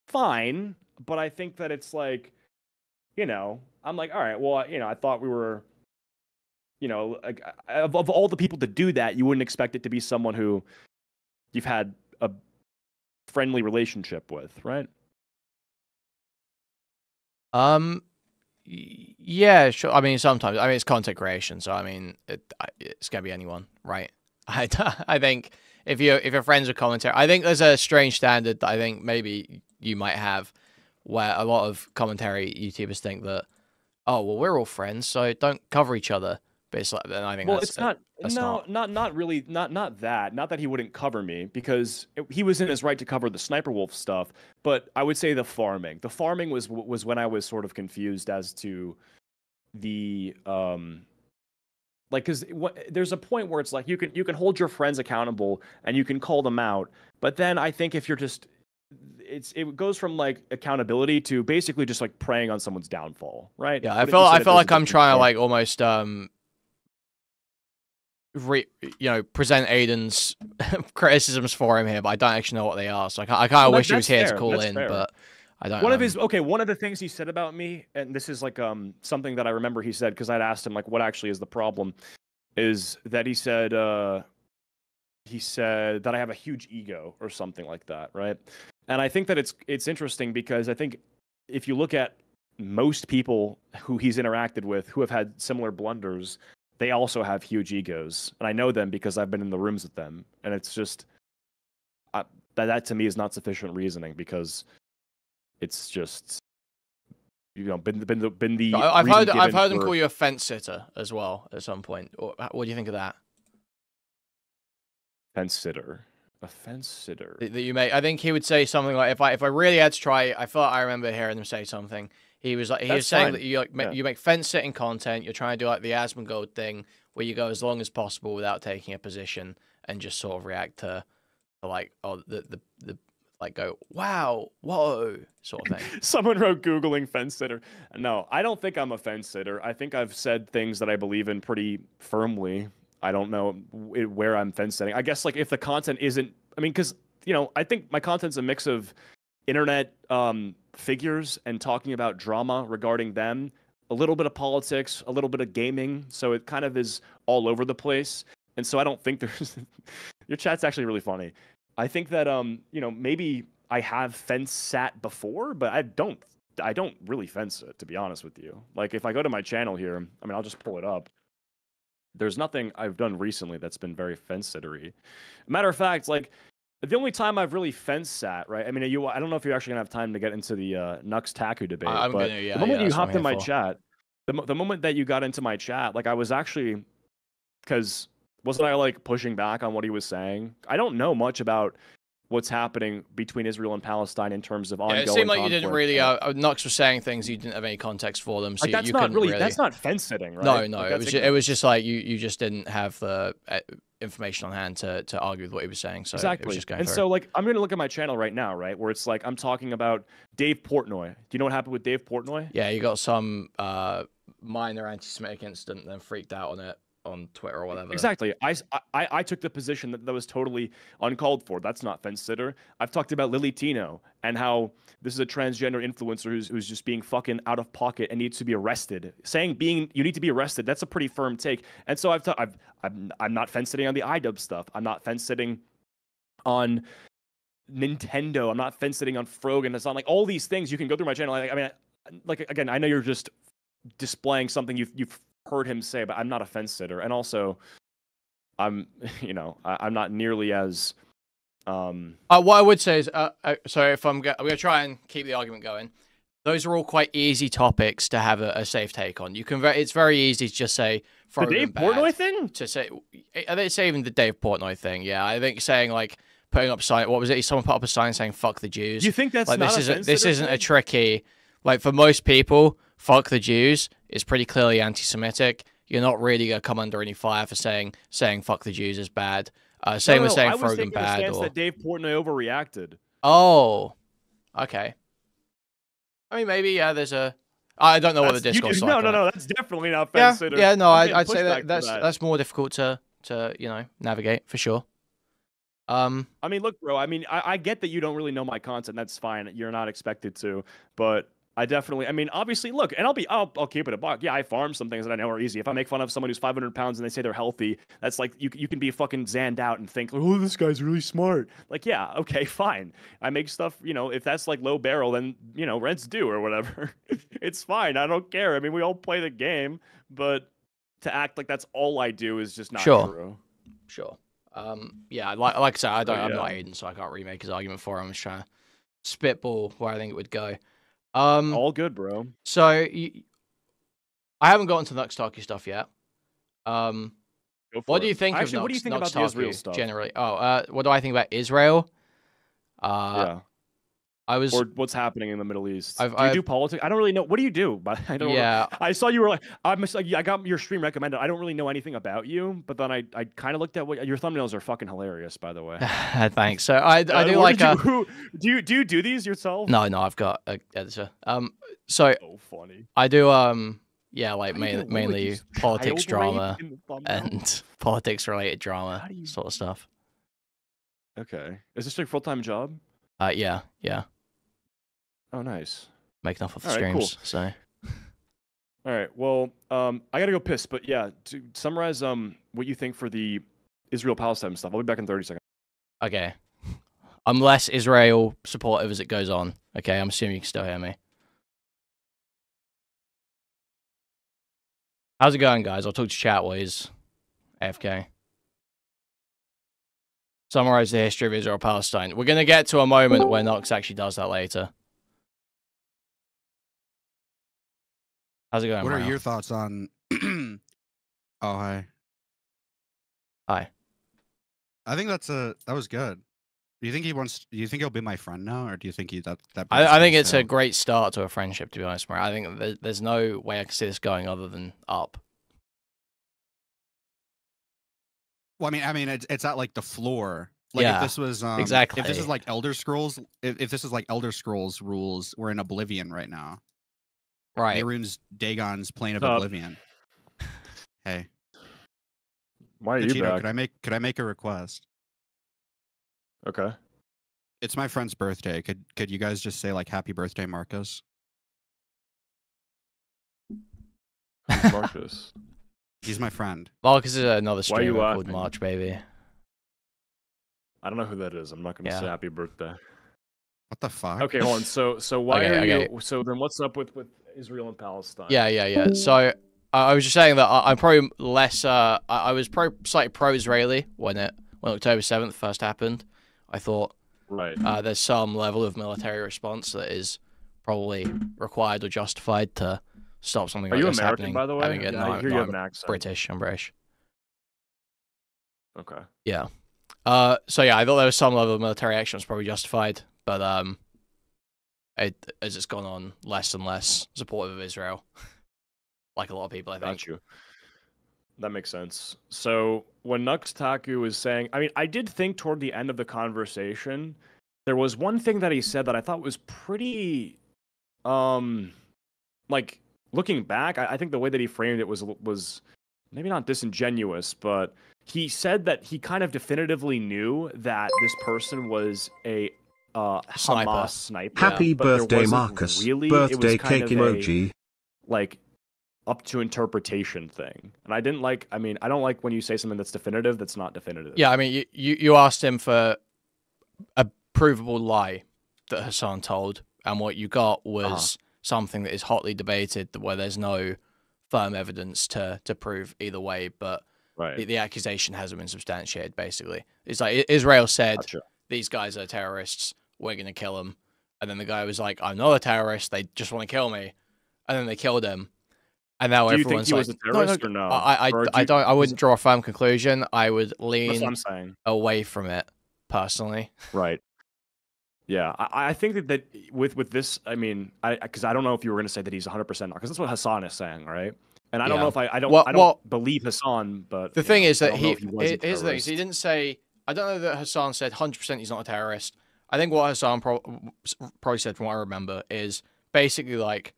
fine, but I think that it's like, you know, I'm like, all right, well, you know, I thought we were, you know, like, of all the people to do that, you wouldn't expect it to be someone who you've had a friendly relationship with, right? Yeah, sure. I mean, sometimes. I mean, it's content creation, so I mean, it's gonna be anyone, right? I think if you're friends with commentary, I think there's a strange standard that I think maybe you might have, where a lot of commentary YouTubers think that, oh well, we're all friends, so don't cover each other. But it's like, then I think it's not. Not really. Not that. Not that he wouldn't cover me, because he was in his right to cover the Sniper Wolf stuff. But I would say the farming. The farming was when I was sort of confused as to the like, because there's a point where it's like you can hold your friends accountable and you can call them out, but then I think if you're just it goes from like accountability to basically just like preying on someone's downfall, right? Yeah, I feel like I'm trying to like almost present Aiden's criticisms for him here, but I don't actually know what they are. So I kind of wish he was here to call in, but I don't. One of the things he said about me, and this is like something that I remember he said, because I'd asked him like what actually is the problem, is that he said that I have a huge ego or something like that, right? And I think that it's interesting, because I think if you look at most people who he's interacted with who have had similar blunders, they also have huge egos, and I know them because I've been in the rooms with them. And it's just that to me is not sufficient reasoning, because it's just, you know, been the. I've heard him call you a fence sitter as well at some point. What do you think of that? Fence sitter, a fence sitter that you may. I think he would say something like, if I really had to try, I thought I remember hearing him say something. He was saying that you make fence sitting content. You're trying to do like the Asmongold thing, where you go as long as possible without taking a position and just sort of react to like, oh, the like go, wow, whoa, sort of thing. Someone wrote Googling fence sitter. No, I don't think I'm a fence sitter. I think I've said things that I believe in pretty firmly. I don't know where I'm fence sitting. I guess like if the content isn't, I mean, because, you know, I think my content's a mix of internet figures and talking about drama regarding them, a little bit of politics, a little bit of gaming, so it kind of is all over the place. And so I don't think there's your chat's actually really funny. I think that you know, maybe I have fence sat before, but I don't really fence it, to be honest with you. Like if I go to my channel here, I mean, I'll just pull it up. There's nothing I've done recently that's been very fence sittery. Matter of fact, like the only time I've really fence sat, right? I mean, I don't know if you're actually gonna have time to get into the Nuxtaku debate. The moment you hopped in my chat, the moment that you got into my chat, like I was actually, because wasn't I like pushing back on what he was saying? I don't know much about what's happening between Israel and Palestine in terms of ongoing conflict. It seemed like conflict. you didn't really. Nux was saying things you didn't have any context for them, so like, that's you not couldn't really. That's not fence sitting, right? No, no. Like, it was just like you just didn't have the information on hand to argue with what he was saying. So exactly. It was just going and through. so like I'm gonna look at my channel right now, right, where it's like I'm talking about Dave Portnoy. Do you know what happened with Dave Portnoy? Yeah, you got some minor anti-Semitic incident, and then freaked out on it on Twitter or whatever. Exactly. I took the position that was totally uncalled for. That's not fence sitter. I've talked about Lily Tino and how this is a transgender influencer who's just being fucking out of pocket and needs to be arrested. Saying you need to be arrested, that's a pretty firm take. And so I'm not fence sitting on the iDub stuff. I'm not fence sitting on Nintendo. I'm not fence sitting on Frogan. It's not like all these things you can go through my channel. I mean, like again, I know you're just displaying something you've heard him say, but I'm not a fence sitter, and also I'm not nearly as what I would say is sorry if I'm gonna try and keep the argument going. Those are all quite easy topics to have a safe take on. You can it's very easy to just say the Dave Portnoy thing. To say, I think it's even the Dave Portnoy thing. Yeah, I think saying like putting up sign. What was it? Someone put up a sign saying "fuck the Jews." You think that's like not this isn't a tricky. Like for most people, "fuck the Jews" is pretty clearly anti-Semitic. You're not really gonna come under any fire for saying "fuck the Jews" is bad. Same with saying Frogan bad. I was taking the stance that Dave Portnoy overreacted. Oh, okay. I mean, maybe there's a. I don't know what the discourse. No, that's definitely not fence sitter. Yeah, no, I'd say that's more difficult to navigate for sure. I mean, look, bro. I mean, I get that you don't really know my content. That's fine. You're not expected to, but I definitely. I mean, obviously, look, and I'll keep it a buck. Yeah, I farm some things that I know are easy. If I make fun of someone who's 500 pounds and they say they're healthy, that's like you can be fucking zanned out and think, oh, this guy's really smart. Like, yeah, okay, fine. I make stuff. If that's like low barrel, then rent's due or whatever. It's fine. I don't care. I mean, we all play the game, but to act like that's all I do is just not true. Sure. Yeah, like I said, I'm not Aiden, so I can't really make his argument for him. I'm just trying to spitball where I think it would go. All good, bro. So I haven't gotten to Nuxtaku stuff yet. What do you think Actually, of what do you think about the Israel stuff generally? What do I think about Israel? Yeah. Or what's happening in the Middle East. Do you do politics? I don't really know. What do you do? But I don't. Yeah. I saw you were like, I got your stream recommended. I don't really know anything about you, but then I kind of looked at what your thumbnails are fucking hilarious, by the way. Thanks. So I do like. Do you do these yourself? No, I've got an editor. So funny. I do. Yeah, like mainly politics drama and politics related drama sort of stuff. Okay. Is this your full-time job? Yeah. Oh, nice. Making off of streams, cool. so. All right. Well, I gotta go piss, but yeah, to summarize what you think for the Israel-Palestine stuff. I'll be back in 30 seconds. Okay. I'm less Israel supportive as it goes on. Okay, I'm assuming you can still hear me. How's it going, guys? I'll talk to chat while he's AFK. Summarize the history of Israel-Palestine. We're going to get to a moment where Nox actually does that later. How's it going, What Mrow? are your thoughts on... Oh, hi. Hi. I think that was good. Do you think he'll be my friend now, or do you think that I think it's a great start to a friendship, to be honest, Mrow. I think there's no way I can see this going other than up. Well, I mean, it's at like the floor. Like yeah, if this was exactly. If this is like Elder Scrolls, if this is like Elder Scrolls rules, we're in Oblivion right now. Right. Neroon's Dagon's plane of Oblivion. Hey. Why are Acheeto, you back? Could I make a request? Okay. It's my friend's birthday. Could you guys just say like happy birthday, Marcus? Who's Marcus? He's my friend. Marcus is another streamer called March Baby. I don't know who that is. I'm not gonna say happy birthday. What the fuck? Okay, hold on. So why are you? So then, what's up with Israel and Palestine? Yeah. So I was just saying that I'm probably less. I was probably slightly pro-Israeli when October 7th first happened. I thought there's some level of military response that is probably required or justified to stop something like this happening. Are you American, by the way? No, I hear you have an accent. British. I'm British. Okay. Yeah. So yeah, I thought there was some level of military action was probably justified, but as it's gone on, less and less supportive of Israel, like a lot of people, I think. Got you. That makes sense. So when Nuxtaku was saying, I mean, I did think toward the end of the conversation, there was one thing that he said that I thought was pretty, like looking back, I think the way that he framed it was maybe not disingenuous, but he said that he kind of definitively knew that this person was a Hamas sniper. Happy birthday, Marcus. Really, birthday cake emoji. Like up to interpretation thing. And I didn't like, I mean, I don't like when you say something that's definitive that's not definitive. Yeah, I mean, you asked him for a provable lie that Hassan told, and what you got was something that is hotly debated, where there's no firm evidence to prove either way, but the accusation hasn't been substantiated, basically. It's like Israel said, these guys are terrorists, we're going to kill them. And then the guy was like, I'm not a terrorist, they just want to kill me. And then they killed him. And now everyone's like, no? I wouldn't draw a firm conclusion. I would lean saying. away from it, personally. Right. Yeah, I think that with this, I mean, because I don't know if you were going to say that he's 100% not, because that's what Hassan is saying, right? And I don't know if I don't believe Hassan, but the thing is that here's the thing: he didn't say. I don't know that Hassan said 100% he's not a terrorist. I think what Hassan probably said, from what I remember, is basically like,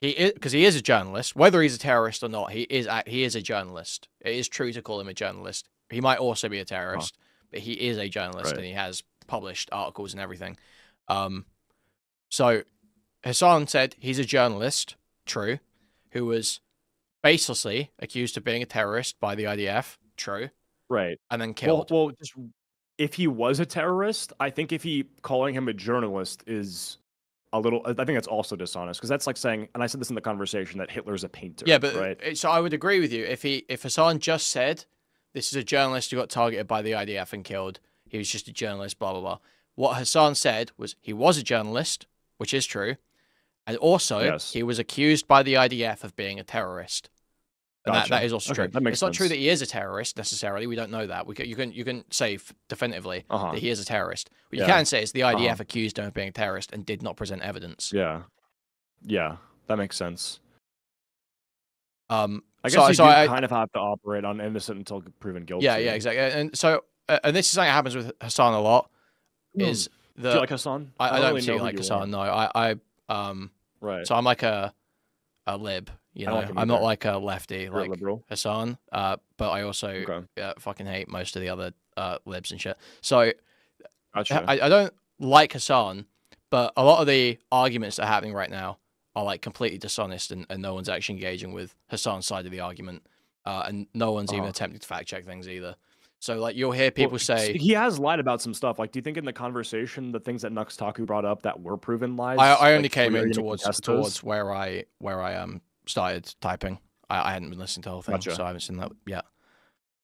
he is, because he is a journalist. Whether he's a terrorist or not, he is a journalist. It is true to call him a journalist. He might also be a terrorist, but he is a journalist, and he has published articles and everything. So Hassan said he's a journalist, true, who was baselessly accused of being a terrorist by the IDF, true, right, and then killed. Well, just if he was a terrorist, I think calling him a journalist is a little. I think that's also dishonest, because that's like saying, and I said this in the conversation, that Hitler's a painter. Yeah, but right? So I would agree with you if Hassan just said this is a journalist who got targeted by the IDF and killed. He was just a journalist, blah, blah, blah. What Hassan said was he was a journalist, which is true. And also, he was accused by the IDF of being a terrorist. And that is also true. It's not true that he is a terrorist, necessarily. We don't know that. You can say definitively that he is a terrorist. What you can say is the IDF accused him of being a terrorist and did not present evidence. Yeah. Yeah, that makes sense. I guess you kind of have to operate on innocent until proven guilty. Yeah, exactly. And so... and this is something that happens with Hassan a lot. Is do you like Hassan? I don't really like Hassan. No, right. So I'm like a lib. You know, I'm not like a lefty like Hassan. But I also fucking hate most of the other libs and shit. So I don't like Hassan, but a lot of the arguments that are happening right now are like completely dishonest, and no one's actually engaging with Hassan's side of the argument, and no one's even attempting to fact check things either. So, like, you'll hear people say... He has lied about some stuff. Like, do you think in the conversation, the things that Nuxtaku brought up that were proven lies... I only came in towards where I started typing. I hadn't been listening to the whole thing, so I haven't seen that yet.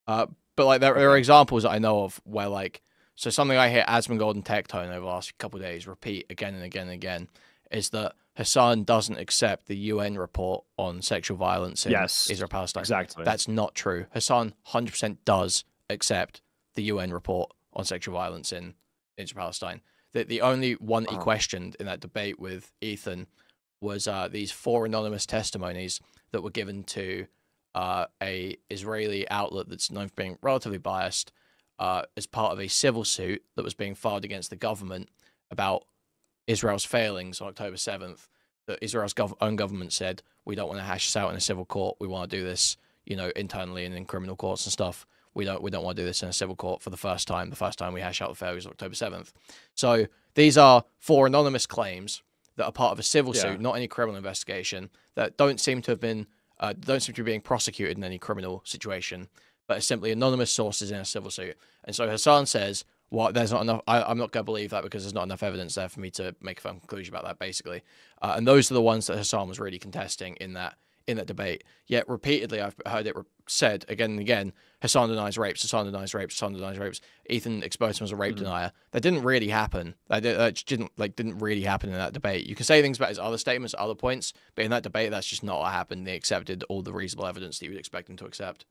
But, like, there are examples that I know of where, like... So, something I hear Asmongold and Tectone over the last couple of days repeat again and again and again is that Hassan doesn't accept the UN report on sexual violence in Israel-Palestine. Exactly. That's not true. Hassan 100% does accept the UN report on sexual violence in Israel-Palestine. The only one he questioned in that debate with Ethan was these 4 anonymous testimonies that were given to a Israeli outlet that's known for being relatively biased as part of a civil suit that was being filed against the government about Israel's failings on October 7th. That Israel's own government said, we don't want to hash this out in a civil court. We want to do this, you know, internally and in criminal courts and stuff. We don't want to do this in a civil court for the first time. The first time we hash out the failures on October 7th. So these are 4 anonymous claims that are part of a civil suit, not any criminal investigation, that don't seem to be being prosecuted in any criminal situation, but are simply anonymous sources in a civil suit. And so Hassan says, well, there's not enough. I'm not going to believe that because there's not enough evidence there for me to make a firm conclusion about that, basically. And those are the ones that Hassan was really contesting in that debate. Yet repeatedly, I've heard it said again and again, Hassan denies rapes, Hassan denies rapes, Hassan denies rapes. Ethan exposed him as a rape denier. That didn't really happen. That didn't really happen in that debate. You can say things about his other statements, other points, but in that debate, that's just not what happened. They accepted all the reasonable evidence that you would expect them to accept.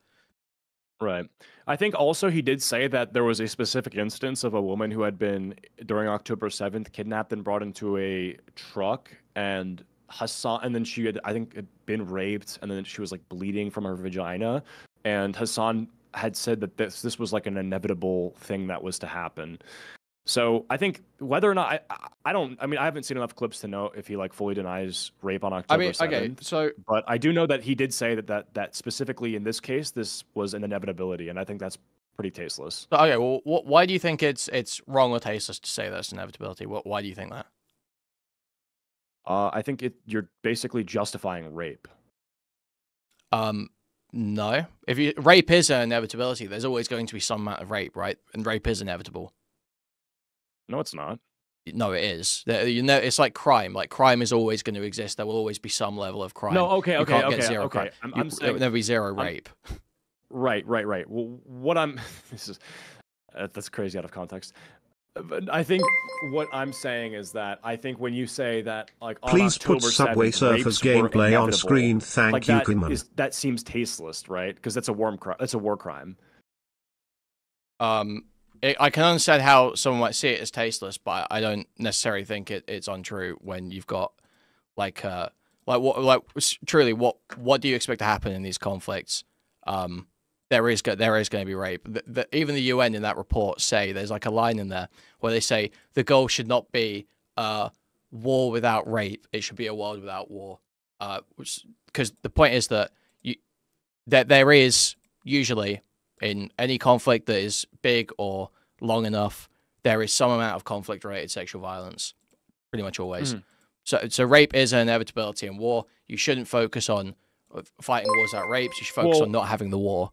Right. I think also he did say that there was a specific instance of a woman who had been, during October 7th, kidnapped and brought into a truck, and then she had, I think, had been raped, and then she was like bleeding from her vagina, and Hassan had said that this was like an inevitable thing that was to happen. So I think whether or not I haven't seen enough clips to know if he like fully denies rape on October 7th. Okay, so but I do know that he did say that specifically in this case this was an inevitability, and I think that's pretty tasteless. Okay, well, why do you think it's wrong or tasteless to say that's inevitability? Why do you think that? I think you're basically justifying rape. No. Rape is an inevitability, there's always going to be some amount of rape, right? And rape is inevitable. No, it's not. No, it is. It's like crime. Like crime is always going to exist. There will always be some level of crime. No, okay. Get zero crime. I'm saying there will never be zero rape. Right. Well, what I'm that's crazy out of context. But I think what I'm saying is that I think when you say that, like, on please October put Subway 7th, Surfers gameplay on screen. Thank you, Kuihman. That seems tasteless, right? Because that's a war crime. I can understand how someone might see it as tasteless, but I don't necessarily think it's untrue when you've got truly what do you expect to happen in these conflicts? There is going to be rape. Even the UN in that report say there's like a line in there where they say the goal should not be war without rape. It should be a world without war. Because the point is that there is usually, in any conflict that is big or long enough, there is some amount of conflict-related sexual violence, pretty much always. So rape is an inevitability in war. You shouldn't focus on fighting wars without rapes. You should focus on not having the war,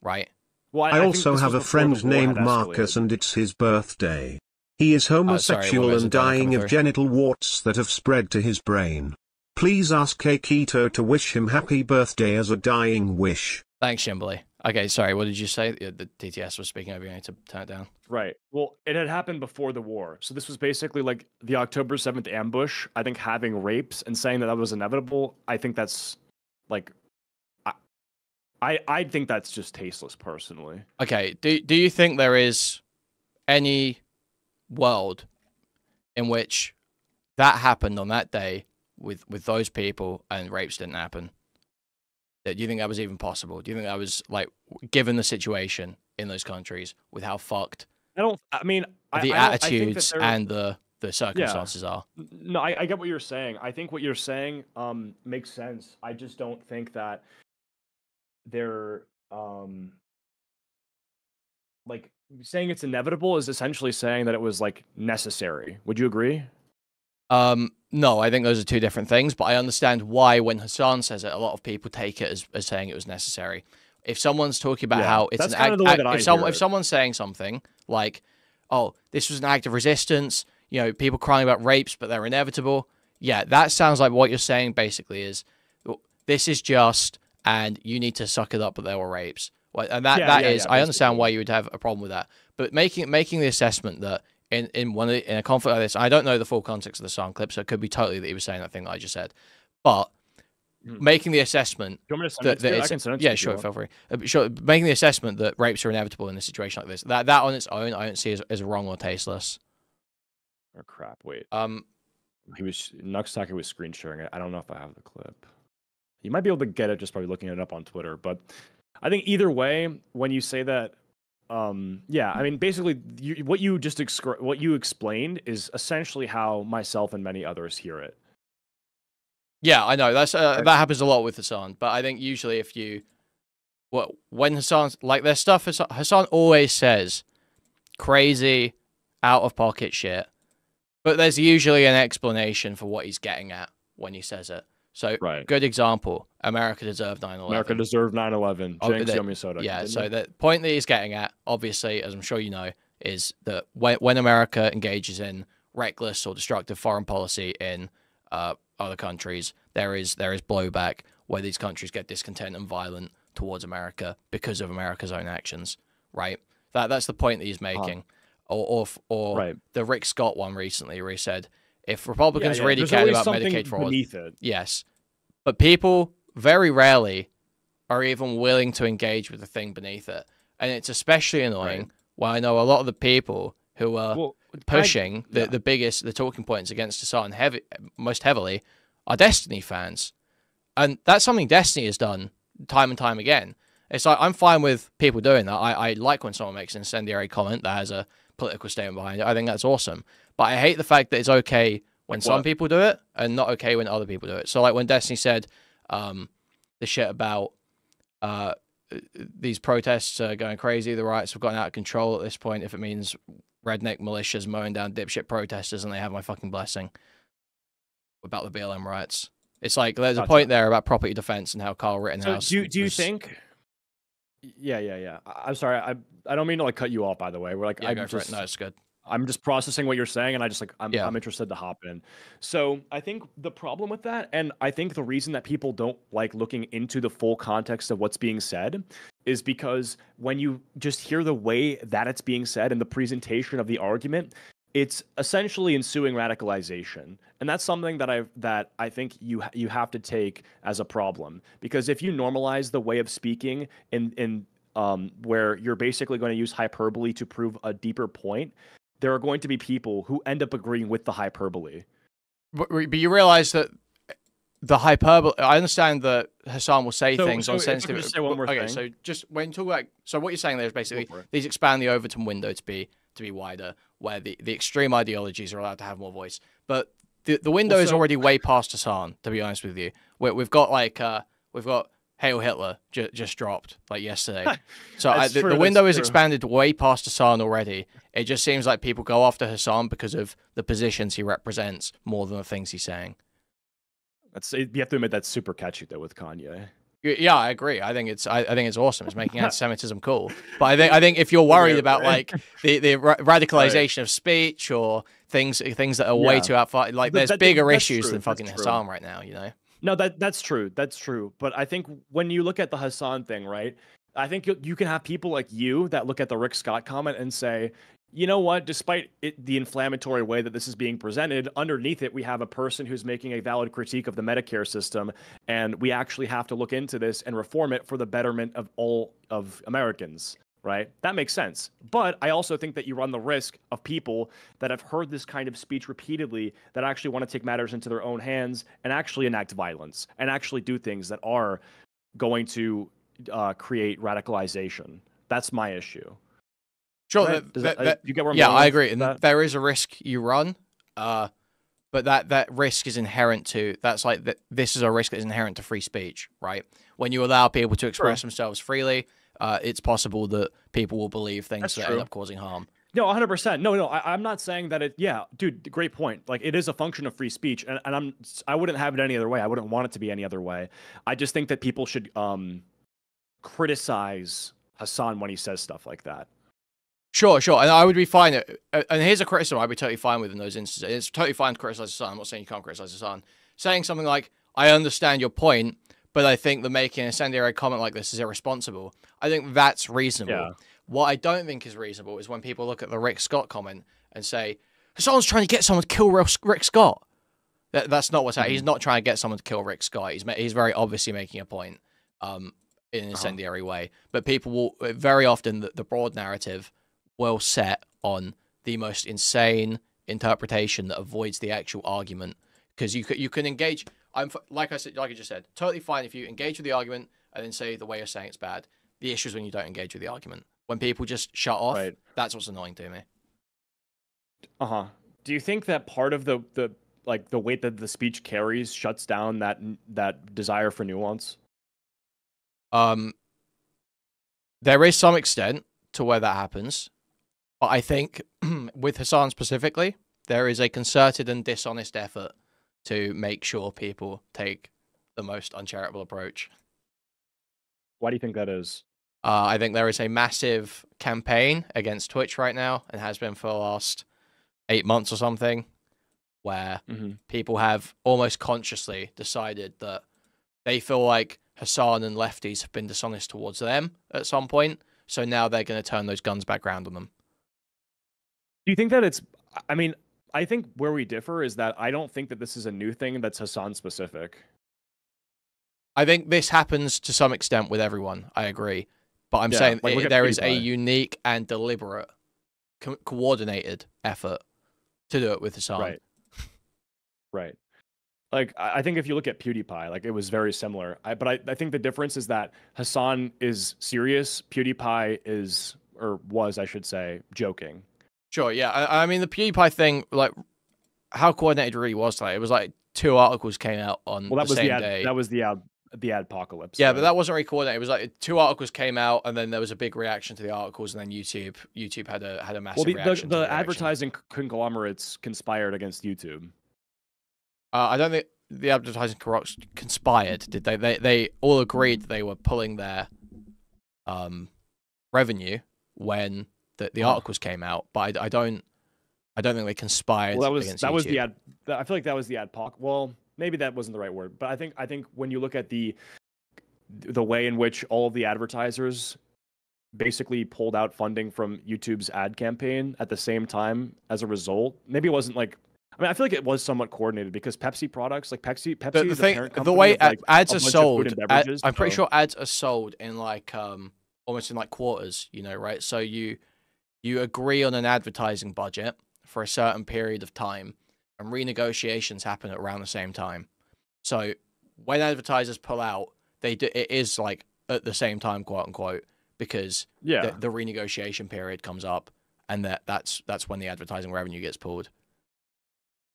right? Well, I also have a friend named Marcus, and it's his birthday. He is homosexual and dying of genital warts that have spread to his brain. Please ask Acheeto to wish him happy birthday as a dying wish. Thanks, Shimbley. Okay, sorry, what did you say? The TTS was speaking over you. I need to turn it down. Right. Well, it had happened before the war. So this was basically like the October 7th ambush. I think having rapes and saying that was inevitable, I think that's like... I think that's just tasteless, personally. Okay, do you think there is any world in which that happened on that day with those people and rapes didn't happen? Do you think that was even possible? Do you think that was, like, given the situation in those countries with how fucked the attitudes and the circumstances are? No, I get what you're saying. I think what you're saying makes sense. I just don't think that they're like, saying it's inevitable is essentially saying that it was, like, necessary. Would you agree? No, I think those are two different things, but I understand why when Hassan says it, a lot of people take it as saying it was necessary. If someone's talking about how it's an act, if someone's saying something like, oh, this was an act of resistance, you know, people crying about rapes, but they're inevitable. Yeah, that sounds like what you're saying basically is, this is just, and you need to suck it up, but there were rapes. And I understand why you would have a problem with that. But making the assessment that in a conflict like this, I don't know the full context of the song clip, so it could be totally that he was saying that thing that I just said. But making the assessment feel free. Making the assessment that rapes are inevitable in a situation like this, that on its own, I don't see as wrong or tasteless. Oh crap! Wait. Nuxtaku was screen sharing it. I don't know if I have the clip. You might be able to get it just by looking it up on Twitter. But I think either way, when you say that. Yeah, I mean, basically, what you explained is essentially how myself and many others hear it. Yeah, I know that happens a lot with Hassan, but I think usually when Hassan's like their stuff, Hassan always says crazy, out of pocket shit, but there's usually an explanation for what he's getting at when he says it. So, good example, America deserved 9/11. America deserved 9/11. Jinx, yummy soda. Yeah, so the point that he's getting at, obviously, as I'm sure you know, is that when America engages in reckless or destructive foreign policy in other countries, there is blowback where these countries get discontent and violent towards America because of America's own actions, right? That's the point that he's making. Or the Rick Scott one recently where he said, if Republicans really cared about Medicaid fraud, yes. But people very rarely are even willing to engage with the thing beneath it. And it's especially annoying when I know a lot of the people who are pushing the talking points against Hassan most heavily are Destiny fans. And that's something Destiny has done time and time again. It's like, I'm fine with people doing that. I like when someone makes an incendiary comment that has a political statement behind it. I think that's awesome. But I hate the fact that it's okay when some people do it and not okay when other people do it. So like when Destiny said the shit about these protests are going crazy, the riots have gotten out of control at this point, if it means redneck militias mowing down dipshit protesters, and they have my fucking blessing. About the BLM riots. It's like there's a point there about property defense and how Carl Rittenhouse. So do you think? Yeah. I'm sorry. I don't mean to like cut you off. By the way, we're like go for it. No, it's good. I'm just processing what you're saying, and I'm interested to hop in. So I think the problem with that, and I think the reason that people don't like looking into the full context of what's being said, is because when you just hear the way that it's being said and the presentation of the argument, it's essentially ensuing radicalization. And that's something that I think you have to take as a problem, because if you normalize the way of speaking in where you're basically going to use hyperbole to prove a deeper point, there are going to be people who end up agreeing with the hyperbole. But you realize that the hyperbole, I understand that Hassan will say things on sensitive. Just say one more thing. So just when you talk about, so what you're saying there is basically these expand the Overton window to be wider, where the extreme ideologies are allowed to have more voice. But the window is already way past Hassan, to be honest with you. We've got Hail Hitler just dropped like yesterday. So the window is expanded way past Hassan already. It just seems like people go after Hassan because of the positions he represents more than the things he's saying. You have to admit that's super catchy though with Kanye. Yeah, I agree. I think it's awesome. It's making anti-Semitism cool. But I think if you're worried about like the radicalization of speech or things that are way too outside, like there's bigger issues than fucking Hassan right now, you know? No, that's true. That's true. But I think when you look at the Hassan thing, right? I think you can have people like you that look at the Rick Scott comment and say, you know what, despite the inflammatory way that this is being presented, underneath it, we have a person who's making a valid critique of the Medicare system, and we actually have to look into this and reform it for the betterment of all of Americans, right? That makes sense. But I also think that you run the risk of people that have heard this kind of speech repeatedly that actually want to take matters into their own hands and actually enact violence and actually do things that are going to create radicalization. That's my issue. Sure, right? You get where I'm yeah, going I agree. And there is a risk you run, but that risk is inherent to this is a risk that is inherent to free speech, right? When you allow people to express themselves freely, it's possible that people will believe things that end up causing harm. No, 100%. No, I'm not saying that it. Yeah, dude, great point. Like it is a function of free speech, and I wouldn't have it any other way. I wouldn't want it to be any other way. I just think that people should criticize Hassan when he says stuff like that. Sure, and I would be fine. And here's a criticism I'd be totally fine with in those instances. It's totally fine to criticize Hassan. I'm not saying you can't criticize Hassan. Saying something like, I understand your point, but I think that making an incendiary comment like this is irresponsible. I think that's reasonable. Yeah. What I don't think is reasonable is when people look at the Rick Scott comment and say, Hassan's trying to get someone to kill Rick Scott. That's not what's happening. He's not trying to get someone to kill Rick Scott. He's very obviously making a point in an incendiary way. But people will, very often, the broad narrative well set on the most insane interpretation that avoids the actual argument, because you can engage. Like I just said, totally fine if you engage with the argument and then say the way you're saying it's bad. The issue is when you don't engage with the argument. When people just shut off, that's what's annoying to me. Do you think that part of the weight that the speech carries shuts down that desire for nuance? There is some extent to where that happens. But I think with Hassan specifically, there is a concerted and dishonest effort to make sure people take the most uncharitable approach. Why do you think that is? I think there is a massive campaign against Twitch right now, and has been for the last 8 months or something, where people have almost consciously decided that they feel like Hassan and lefties have been dishonest towards them at some point, so now they're going to turn those guns back around on them. Do you think that it's... I mean, I think where we differ is that I don't think that this is a new thing that's Hassan specific. I think this happens to some extent with everyone. I agree, but I'm saying there is a unique and deliberate, coordinated effort to do it with Hasan. Right. Right. Like, I think if you look at PewDiePie, like, it was very similar. But I think the difference is that Hasan is serious. PewDiePie is, or was, I should say, joking. Sure, yeah. I mean, the PewDiePie thing, like, how coordinated it really was, like, it was like 2 articles came out on the same day. That was the adpocalypse. Yeah, right? But that wasn't really coordinated. It was like 2 articles came out, and then there was a big reaction to the articles, and then YouTube had a massive reaction. The advertising conglomerates conspired against YouTube. I don't think the advertising conspired. Did they? They all agreed that they were pulling their revenue when the articles came out, but I don't think they conspired. Well, against that YouTube. was the ad. I feel like that was the adpoc. Well, maybe that wasn't the right word, but I think when you look at the way in which all of the advertisers basically pulled out funding from YouTube's ad campaign at the same time as a result, maybe it wasn't like. I mean, I feel like it was somewhat coordinated because Pepsi products, like Pepsi is the parent company. The way of, like, ads are sold, I'm pretty sure ads are sold in like almost in like quarters, you know, right? So you agree on an advertising budget for a certain period of time, and renegotiations happen around the same time. So when advertisers pull out, it is like at the same time, quote unquote, because the renegotiation period comes up, and that's when the advertising revenue gets pulled.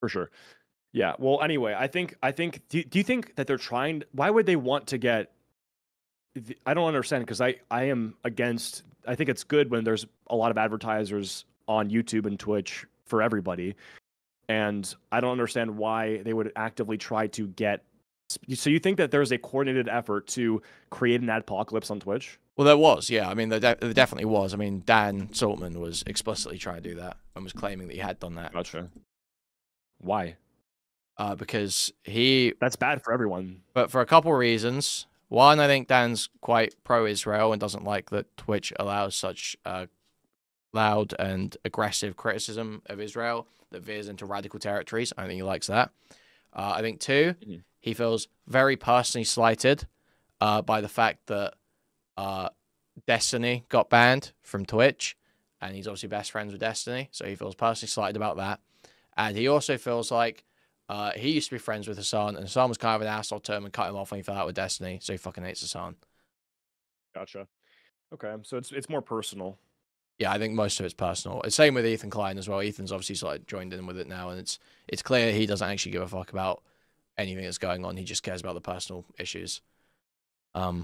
For sure. Yeah. Well, anyway, I think. Do you think that they're trying? Why would they want to get? I don't understand, because I am against. I think it's good when there's a lot of advertisers on YouTube and Twitch for everybody, and I don't understand why they would actively try to get. So you think that there's a coordinated effort to create an adpocalypse on Twitch? Well, there was, yeah. I mean, there definitely was. I mean, Dan Saltman was explicitly trying to do that and was claiming that he had done that. Gotcha. Why? Because that's bad for everyone. But for a couple of reasons. One, I think Dan's quite pro-Israel and doesn't like that Twitch allows such loud and aggressive criticism of Israel that veers into radical territories. I don't think he likes that. I think 2, he feels very personally slighted by the fact that Destiny got banned from Twitch, and he's obviously best friends with Destiny, so he feels personally slighted about that. And he also feels like he used to be friends with Hasan, and Hasan was kind of an asshole to him and cut him off when he fell out with Destiny, so he fucking hates Hasan. Gotcha. Okay, so it's more personal. Yeah, I think most of it's personal. It's same with Ethan Klein as well. Ethan's obviously sort of joined in with it now, and it's clear he doesn't actually give a fuck about anything that's going on. He just cares about the personal issues. Okay,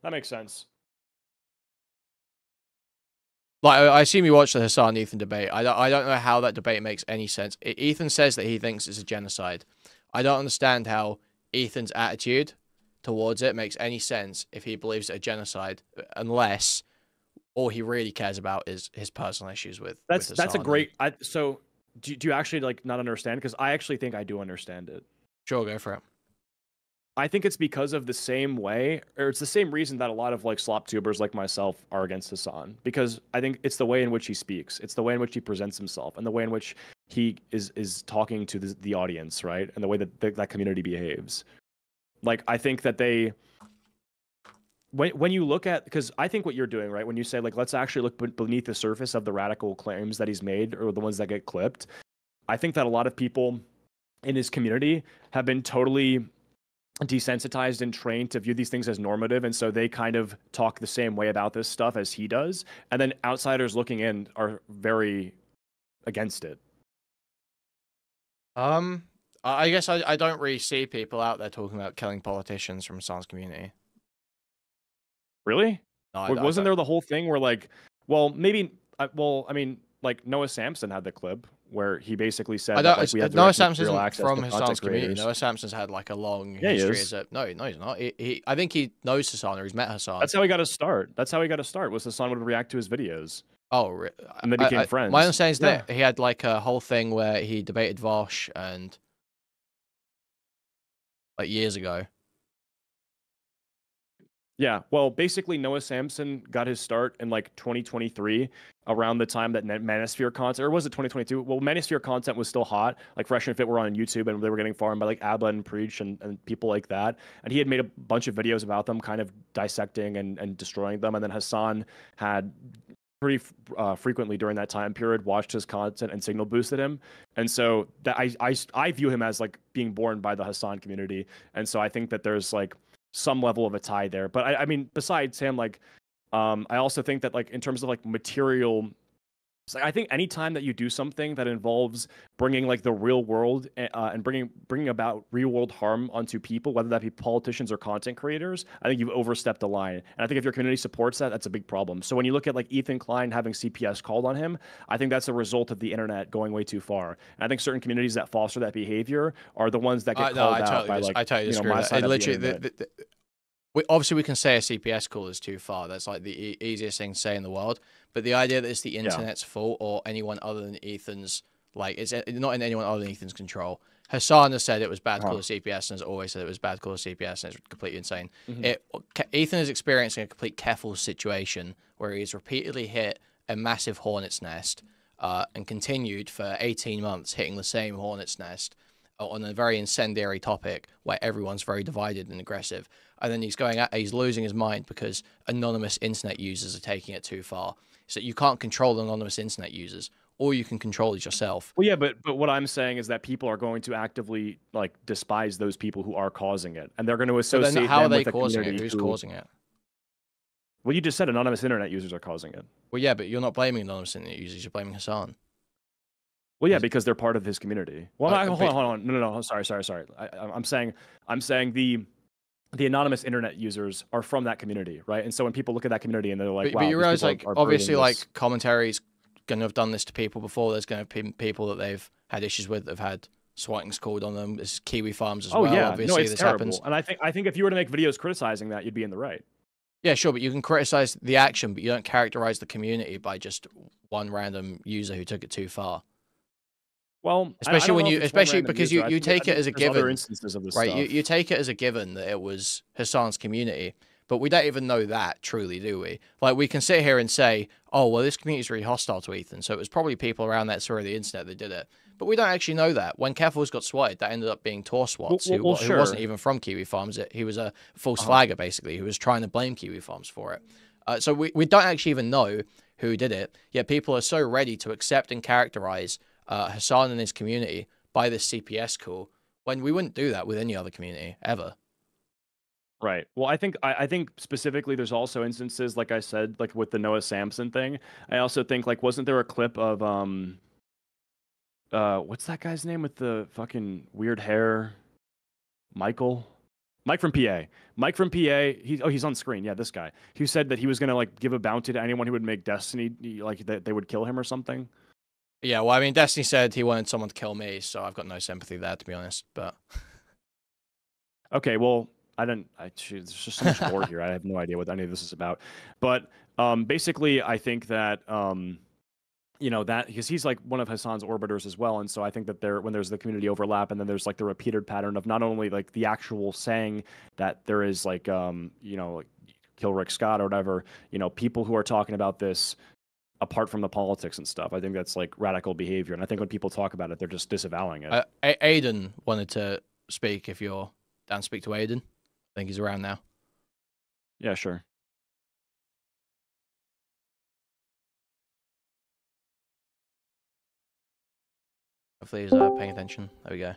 that makes sense. Like, I assume you watched the Hasan Ethan debate. I don't know how that debate makes any sense. Ethan says that he thinks it's a genocide. I don't understand how Ethan's attitude towards it makes any sense if he believes it's a genocide, unless all he really cares about is his personal issues with Hasan. That's a great. So do you actually like not understand? Because I actually think I do understand it. Sure, go for it. I think it's because of the same way, or it's the same reason that a lot of like slop tubers like myself are against Hasan. Because I think it's the way in which he speaks, it's the way in which he presents himself, and the way in which he is talking to the audience, right? And the way that that community behaves. Like, I think that when you look at, because I think what you're doing, right, when you say like let's actually look beneath the surface of the radical claims that he's made or the ones that get clipped, I think that a lot of people in his community have been totally desensitized and trained to view these things as normative, and so they kind of talk the same way about this stuff as he does, and then outsiders looking in are very against it. I guess I don't really see people out there talking about killing politicians from Hasan's community. Really? No, wasn't there the whole thing where like, well, maybe, well, I mean, like Noah Samson had the clip where he basically said that, like, we have Noah Samson isn't from Hasan's community. Noah Samson's had like a long history as a... No, he's not. I think he knows Hasan, or he's met Hasan. That's how he got to start. Was Hasan would react to his videos. Oh, and they became friends. My understanding is that he had like a whole thing where he debated Vosh and like years ago. Yeah, well, basically Noah Samson got his start in like 2023 around the time that Manosphere content, or was it 2022? Well, Manosphere content was still hot. Like Fresh and Fit were on YouTube, and they were getting farmed by like Abba and Preach and people like that. And he had made a bunch of videos about them, kind of dissecting and destroying them. And then Hassan had pretty frequently during that time period watched his content and signal boosted him. And so that I view him as like being born by the Hassan community. And so I think that there's like some level of a tie there. But I mean, besides him, like, I also think that like in terms of like material, like, I think anytime that you do something that involves bringing like the real world and bringing about real world harm onto people, whether that be politicians or content creators, I think you've overstepped the line. And I think if your community supports that, that's a big problem. So when you look at like Ethan Klein having CPS called on him, I think that's a result of the internet going way too far. And I think certain communities that foster that behavior are the ones that get called out by like, I totally disagree with that. Literally, obviously, we can say a CPS call is too far. That's like the easiest thing to say in the world. But the idea that it's the internet's fault or anyone other than Ethan's, like, it's not in anyone other than Ethan's control. Hassan has said it was bad call of CPS and has always said it was bad call of CPS, and it's completely insane. Ethan is experiencing a complete Keffel situation where he's repeatedly hit a massive hornet's nest and continued for 18 months hitting the same hornet's nest on a very incendiary topic where everyone's very divided and aggressive. And then he's losing his mind because anonymous internet users are taking it too far. So you can't control anonymous internet users. All you can control is yourself. Well, yeah, but what I'm saying is that people are going to actively like despise those people who are causing it, and they're going to associate them with how are they causing it? Who's causing it? Well, you just said anonymous internet users are causing it. Well, yeah, but you're not blaming anonymous internet users. You're blaming Hassan. Well, yeah, because they're part of his community. Well, hold on. No. Sorry. I'm saying the anonymous internet users are from that community, right? And so when people look at that community and they're like, wow, but you realize, like, obviously, like, commentaries going to have done this to people before. There's going to be people that they've had issues with, that have had swatings called on them. There's Kiwi farms as well. Yeah, obviously, it's this terrible. happens. And I think if you were to make videos criticizing that, you'd be in the right. Yeah, sure, but you can criticize the action, but you don't characterize the community by just one random user who took it too far. Well, especially because you take it as a given, right? You take it as a given that it was Hassan's community, but we don't even know that truly, do we? Like, we can sit here and say, oh, well, this community is really hostile to Ethan, so it was probably people around that sort of the internet that did it. But we don't actually know that. When Keffels got swatted, that ended up being Tor Swats, who wasn't even from Kiwi Farms. He was a false flagger, basically, who was trying to blame Kiwi Farms for it. So we don't actually even know who did it, yet people are so ready to accept and characterize Hassan and his community by this CPS call, when we wouldn't do that with any other community, ever. Right. Well, I think specifically there's also instances, like I said, like with the Noah Samson thing. I also think, like, wasn't there a clip of what's that guy's name with the fucking weird hair? Mike from PA. Mike from PA. He's on screen. Yeah, this guy. He said that he was gonna like give a bounty to anyone who would make Destiny, like that they would kill him or something. Yeah, well, I mean, Destiny said he wanted someone to kill me, so I've got no sympathy there, to be honest. But okay, well, there's just so much more here. I have no idea what any of this is about. But basically, I think that that because he's like one of Hassan's orbiters as well, and so I think that when there's the community overlap, and then there's like the repeated pattern of not only like the actual saying that there is like like kill Rick Scott or whatever, people who are talking about this apart from the politics and stuff. I think that's like radical behavior, and I think when people talk about it, they're just disavowing it. Aiden wanted to speak. If you're down to speak to Aiden, I think he's around now. Yeah, sure. Hopefully he's paying attention. There we go.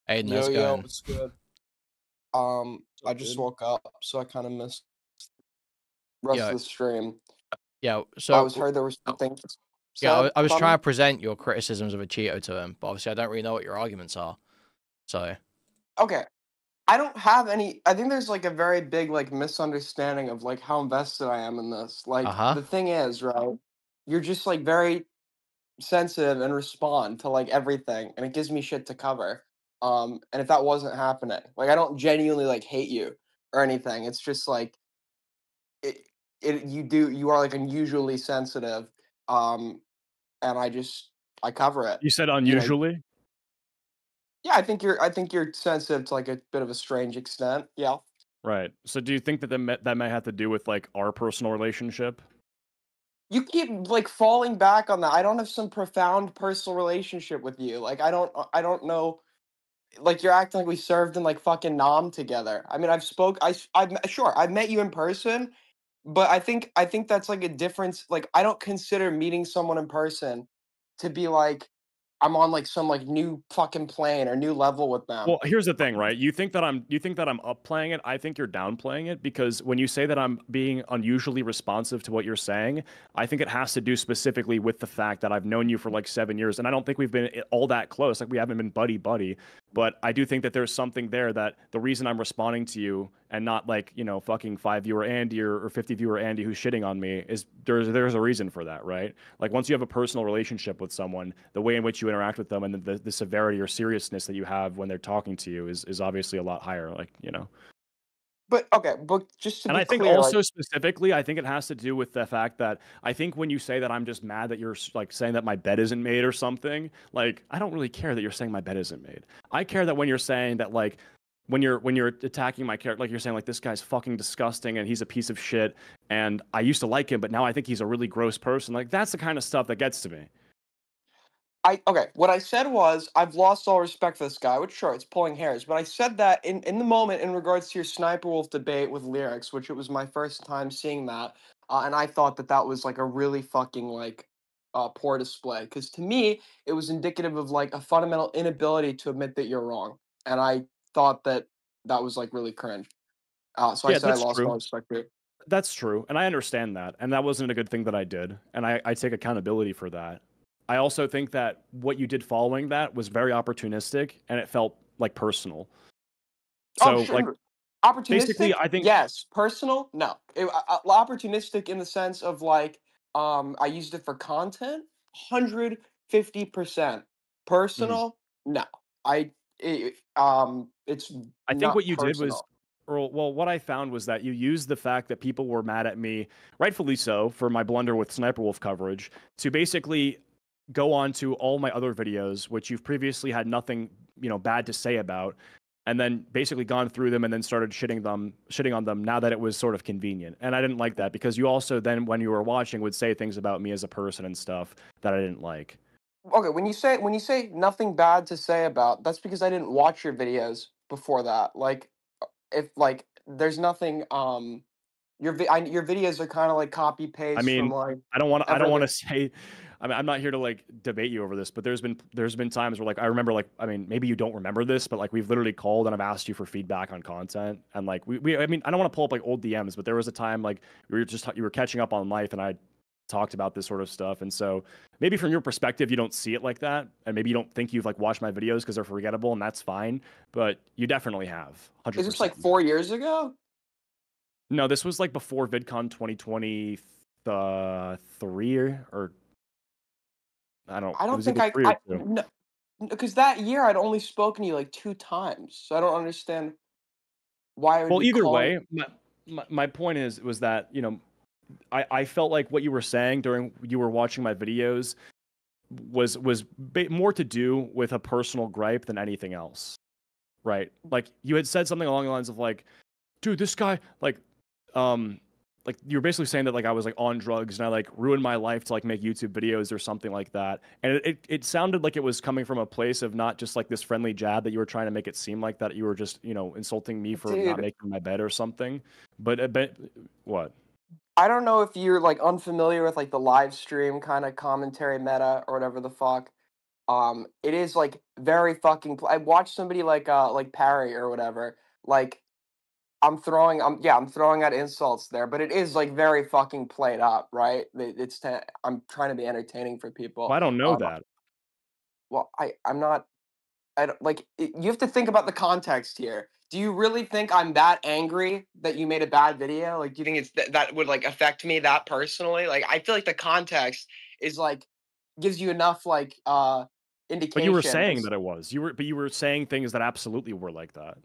Aiden, how's it going? It's good. I just woke up, so I kind of missed the rest of the stream. Yeah, so I heard there was something. Yeah, I was trying to present your criticisms of Acheeto to him, but obviously I don't really know what your arguments are. So okay, I don't have any. I think there's like a very big like misunderstanding of like how invested I am in this. Like the thing is, right? You're just like very sensitive and respond to like everything, and it gives me shit to cover. And if that wasn't happening, like I don't genuinely like hate you or anything. It's just like you are like unusually sensitive. And I cover it. You said unusually? Yeah, I think you're sensitive to like a bit of a strange extent. Yeah. Right. So do you think that that may have to do with like our personal relationship? You keep like falling back on that. I don't have some profound personal relationship with you. Like I don't know. Like you're acting like we served in like fucking Nam together. I mean, I've met you in person, but I think that's like a difference. Like I don't consider meeting someone in person to be like I'm on like some like new fucking plane or new level with them. Well, here's the thing, right? You think that I'm upplaying it. I think you're downplaying it because when you say that I'm being unusually responsive to what you're saying, I think it has to do specifically with the fact that I've known you for like 7 years, and I don't think we've been all that close. Like we haven't been buddy buddy, but I do think that there's something there that the reason I'm responding to you and not like fucking 5 viewer Andy or 50 viewer Andy who's shitting on me is there's a reason for that, right? Like once you have a personal relationship with someone, the way in which you interact with them and the severity or seriousness that you have when they're talking to you is obviously a lot higher. Like But okay, but just to and be I think clear, also like, specifically, I think it has to do with the fact that I think when you say that I'm just mad that you're like saying that my bed isn't made or something, like I don't really care that you're saying my bed isn't made. I care that when you're saying that like when you're attacking my character, like you're saying like this guy's fucking disgusting and he's a piece of shit and I used to like him, but now I think he's a really gross person. Like that's the kind of stuff that gets to me. Okay, what I said was I've lost all respect for this guy, which sure it's pulling hairs, but I said that in the moment in regards to your Sniper Wolf debate with lyrics, which it was my first time seeing that, and I thought that that was like a really fucking like poor display because to me it was indicative of like a fundamental inability to admit that you're wrong, and I thought that that was like really cringe. So I Yeah, said I that's lost all true. respect for it. That's true, and I understand that, and that wasn't a good thing that I did, and I take accountability for that. I also think that what you did following that was very opportunistic, and it felt like personal. So, Oh, sure. like, basically, Opportunistic? I think Yes. Personal? No. Opportunistic in the sense of like, I used it for content. 150%. mhm. Personal? No. It's I think not what you did was, personal. well, what I found was that you used the fact that people were mad at me, rightfully so, for my blunder with Sniper Wolf coverage, to basically go on to all my other videos, which you've previously had nothing, bad to say about, and then basically gone through them and then started shitting on them now that it was sort of convenient. And I didn't like that because you also then, when you were watching, would say things about me as a person and stuff that I didn't like. Okay, when you say nothing bad to say about, that's because I didn't watch your videos before that. Like, if like there's nothing your videos are kind of like copy I paste from mean, like I don't want everything. to say, I mean, I'm not here to like debate you over this, but there's been times where like I remember like, I mean, maybe you don't remember this, but like we've literally called and I've asked you for feedback on content, and like I mean, I don't want to pull up like old DMs, but there was a time like you were catching up on life, and I talked about this sort of stuff, and so maybe from your perspective you don't see it like that, and maybe you don't think you've like watched my videos because they're forgettable, and that's fine, but you definitely have. Is this 100%. like 4 years ago? No, this was like before VidCon 2023 or I don't. I It don't was think either 3 or 2. no, because that year I'd only spoken to you like 2 times, so I don't understand why I would Well, be either calling. way, my point was that I felt like what you were saying during you were watching my videos was more to do with a personal gripe than anything else, right? Like you had said something along the lines of like, dude, this guy um like you were basically saying that like I was like on drugs and I like ruined my life to like make YouTube videos or something like that. And it sounded like it was coming from a place of not just like this friendly jab that you were trying to make it seem like that you were just, insulting me for not Dude, making my bed or something. But what? I don't know if you're like unfamiliar with like the live stream kind of commentary meta or whatever the fuck. It is like very fucking. I watched somebody like Parry or whatever. Like I'm throwing out insults there, but it is like very fucking played up, right? I'm trying to be entertaining for Well, people. I don't know that. Well, I'm not. I don't like. You have to think about the context here. Do you really think I'm that angry that you made a bad video? Like, do you think it's that would like affect me that personally? Like, I feel like the context is like gives you enough like But you were indication. saying that it was. You were saying things that absolutely were like that.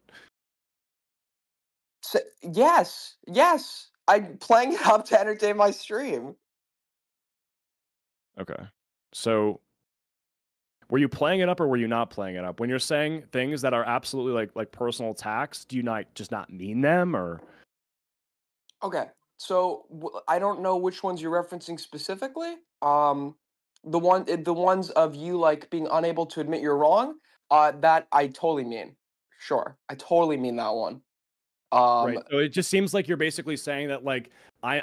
Yes, yes. I'm playing it up to entertain my stream. Okay. So were you playing it up or were you not playing it up? When you're saying things that are absolutely like personal attacks, do you not just not mean them or? Okay. So I don't know which ones you're referencing specifically. The ones of you like being unable to admit you're wrong. That I totally mean. Sure, I totally mean that one. Right. So it just seems like you're basically saying that like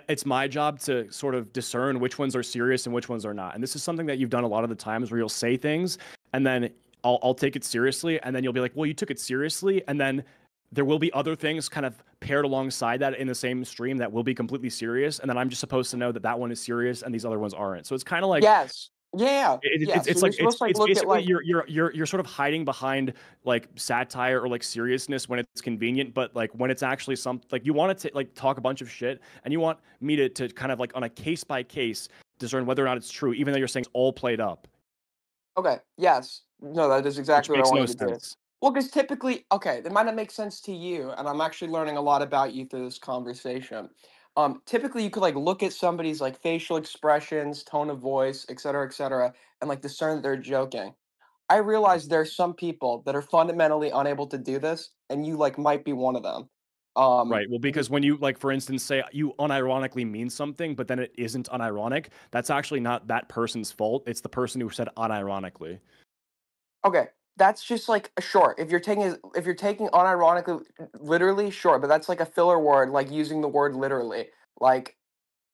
it's my job to sort of discern which ones are serious and which ones are not. And this is something that you've done a lot of the times where you'll say things and then I'll take it seriously and then you'll be like, well, you took it seriously, and then there will be other things kind of paired alongside that in the same stream that will be completely serious, and then I'm just supposed to know that that one is serious and these other ones aren't. So it's kind of like yes. Yeah, it's so like it's basically like... you're sort of hiding behind like satire or like seriousness when it's convenient, but like when it's actually like you want to like talk a bunch of shit and you want me to kind of like on a case by case discern whether or not it's true, even though you're saying it's all played up. Okay. Yes. No, that is exactly what I wanted to do. Well, because typically, okay, that might not make sense to you, and I'm actually learning a lot about you through this conversation. Typically, you could like look at somebody's like facial expressions, tone of voice, et cetera, and like discern that they're joking. I realize there's some people that are fundamentally unable to do this, and you like might be one of them. Right. Well, because when you like, for instance, say you unironically mean something, but then it isn't unironic, that's actually not that person's fault. It's the person who said unironically. Okay. That's just like sure. If you're taking unironically literally, sure, but that's like a filler word, like using the word literally. Like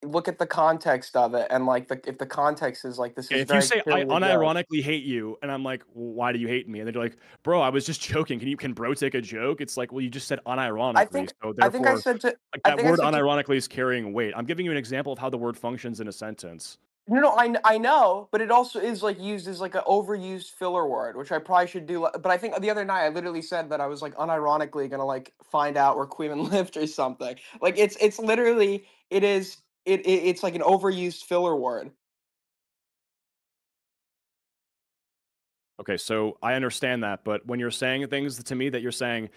look at the context of it, and like if the context is like this is if you say I unironically hate you, and I'm like, well, why do you hate me? And they're like, bro, I was just joking. Can bro take a joke? It's like, well, you just said unironically, so therefore, I think I said to, like that word unironically is carrying weight. I'm giving you an example of how the word functions in a sentence. No, I know, but it also is like used as like an overused filler word, which I probably should do. But I think the other night I literally said that I was like unironically gonna like find out where Kuihman lived or something. Like it's literally it's like an overused filler word. Okay, so I understand that, but when you're saying things to me that you're saying,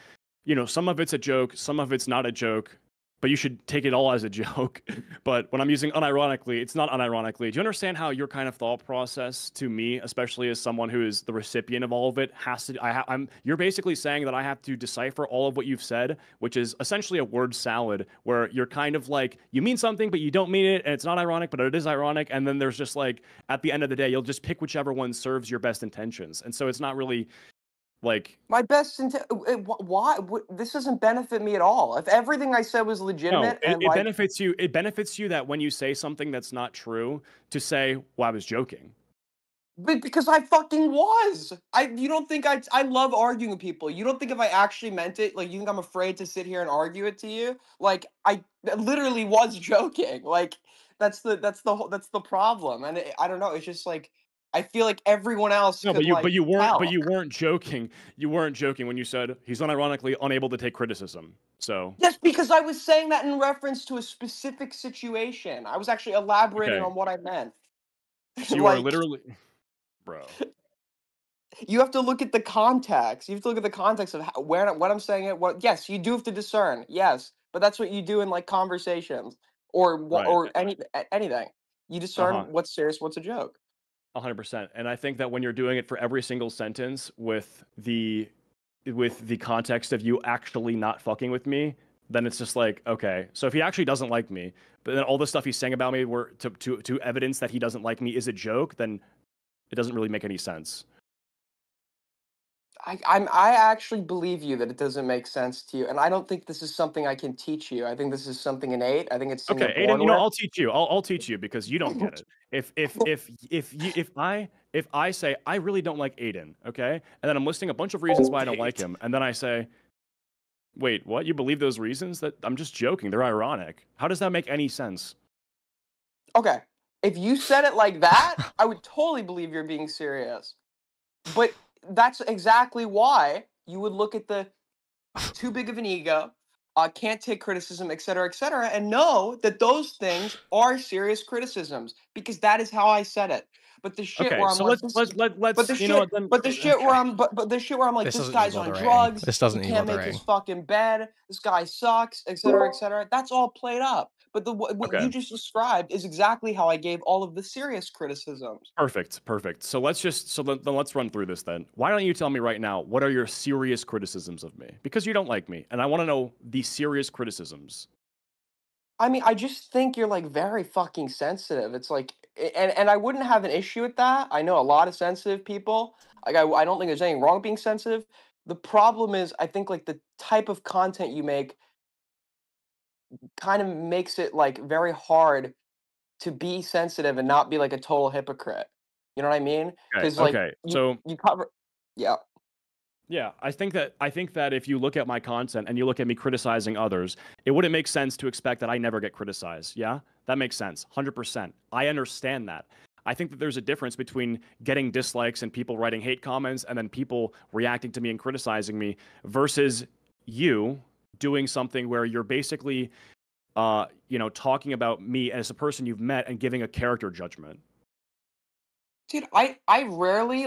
you know, some of it's a joke, some of it's not a joke, but you should take it all as a joke. But when I'm using unironically, it's not unironically. Do you understand how your kind of thought process to me, especially as someone who is the recipient of all of it, has to? You're basically saying that I have to decipher all of what you've said, which is essentially a word salad, where you're kind of like you mean something, but you don't mean it, and it's not ironic, but it is ironic. And then there's just like at the end of the day, you'll just pick whichever one serves your best intentions, and so it's not really. Like my best why this doesn't benefit me at all. If everything I said was legitimate, no, it benefits you. It benefits you that when you say something that's not true, to say, "Well, I was joking." But because I fucking was. You don't think I love arguing with people. You don't think if I actually meant it, like you think I'm afraid to sit here and argue it to you? Like I literally was joking. Like that's the problem. And I don't know. It's just like. I feel like everyone else. No, but you weren't joking. You weren't joking when you said he's unironically unable to take criticism. So yes, because I was saying that in reference to a specific situation. I was actually elaborating on what I meant. So you are literally, bro. You have to look at the context. You have to look at the context of when I'm saying it. Yes, you do have to discern. Yes, but that's what you do in like conversations or anything. You discern what's serious, what's a joke. 100%. And I think that when you're doing it for every single sentence with the context of you actually not fucking with me, then it's just like, okay, so if he actually doesn't like me, but then all the stuff he's saying about me were to evidence that he doesn't like me is a joke, then it doesn't really make any sense. I actually believe you that it doesn't make sense to you, and I don't think this is something I can teach you. I think this is something innate. I think it's something okay, Aiden. You know, I'll teach you. I'll teach you because you don't get it. If I say I really don't like Aiden, okay, and then I'm listing a bunch of reasons why I don't like him, and then I say, wait, what? You believe those reasons? That I'm just joking. They're ironic. How does that make any sense? Okay, if you said it like that, I would totally believe you're being serious, but. That's exactly why you would look at the too big of an ego, can't take criticism, et cetera, and know that those things are serious criticisms because that is how I said it. But the shit where I'm so let's but the shit where I'm like this guy's on drugs. This doesn't he can't make his fucking bed. This guy sucks, et cetera. That's all played up. But what you just described is exactly how I gave all of the serious criticisms. Perfect. So then let's run through this then. Why don't you tell me right now what are your serious criticisms of me? Because you don't like me, and I want to know the serious criticisms. I mean, I just think you're like very fucking sensitive. It's like, and I wouldn't have an issue with that. I know a lot of sensitive people. Like, I don't think there's anything wrong with being sensitive. The problem is, I think like the type of content you make kind of makes it like very hard to be sensitive and not be like a total hypocrite. You know what I mean? Because like so you cover, yeah. Yeah, I think that if you look at my content and you look at me criticizing others, it wouldn't make sense to expect that I never get criticized. Yeah, that makes sense, 100%. I understand that. I think that there's a difference between getting dislikes and people writing hate comments and then people reacting to me and criticizing me versus you doing something where you're basically, talking about me as a person you've met and giving a character judgment. Dude, I rarely,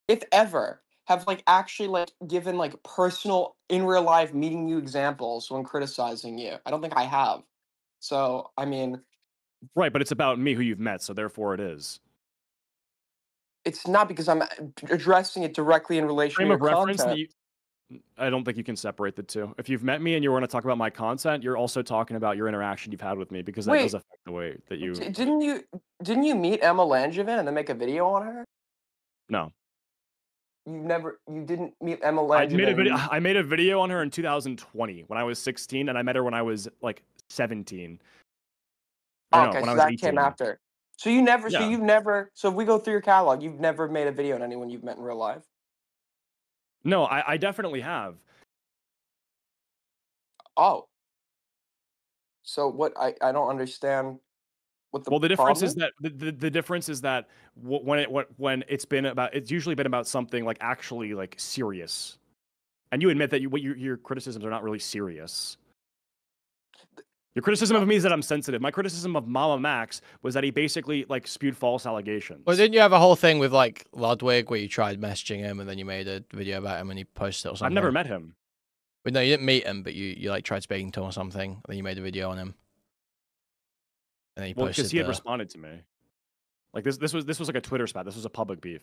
if ever, have like actually like given like personal in real life meeting you examples when criticizing you. I don't think I have. So I mean, right, but it's about me who you've met, so therefore it is. It's not because I'm addressing it directly in relation to your content. I don't think you can separate the two. If you've met me and you want to talk about my content, you're also talking about your interaction you've had with me because that does affect the way that you. Didn't you meet Emma Langevin and then make a video on her? No. You didn't meet Emma Langevin. I made a video on her in 2020 when I was 16, and I met her when I was like 17. Okay, so that came after. So you never. So you've never. So if we go through your catalog, you've never made a video on anyone you've met in real life. No, I definitely have. Oh. So what? I don't understand. Well, the difference is that the difference is that when it's usually been about something like actually like serious, and you admit that your criticisms are not really serious. Your criticism of me is that I'm sensitive. My criticism of Mama Max was that he basically like spewed false allegations. Well, didn't you have a whole thing with like Ludwig where you tried messaging him and then you made a video about him and he posted it or something? I've never met him. Well, no, you didn't meet him, but you like tried speaking to him or something. And then you made a video on him. And then he posted because he had responded to me. Like this was like a Twitter spat. This was a public beef.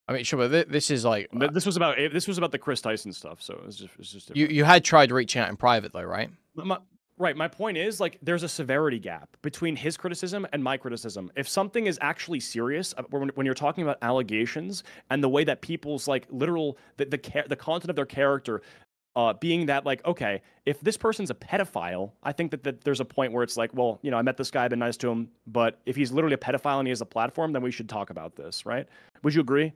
I mean, sure, but this is like this was about the Chris Tyson stuff. So it's just you had tried reaching out in private though, right? Right. My point is, like, there's a severity gap between his criticism and my criticism. If something is actually serious, when you're talking about allegations and the way that people's like literal the content of their character, being that like, okay, if this person's a pedophile, I think that there's a point where it's like, well, I met this guy, I've been nice to him, but if he's literally a pedophile and he has a platform, then we should talk about this, right? Would you agree?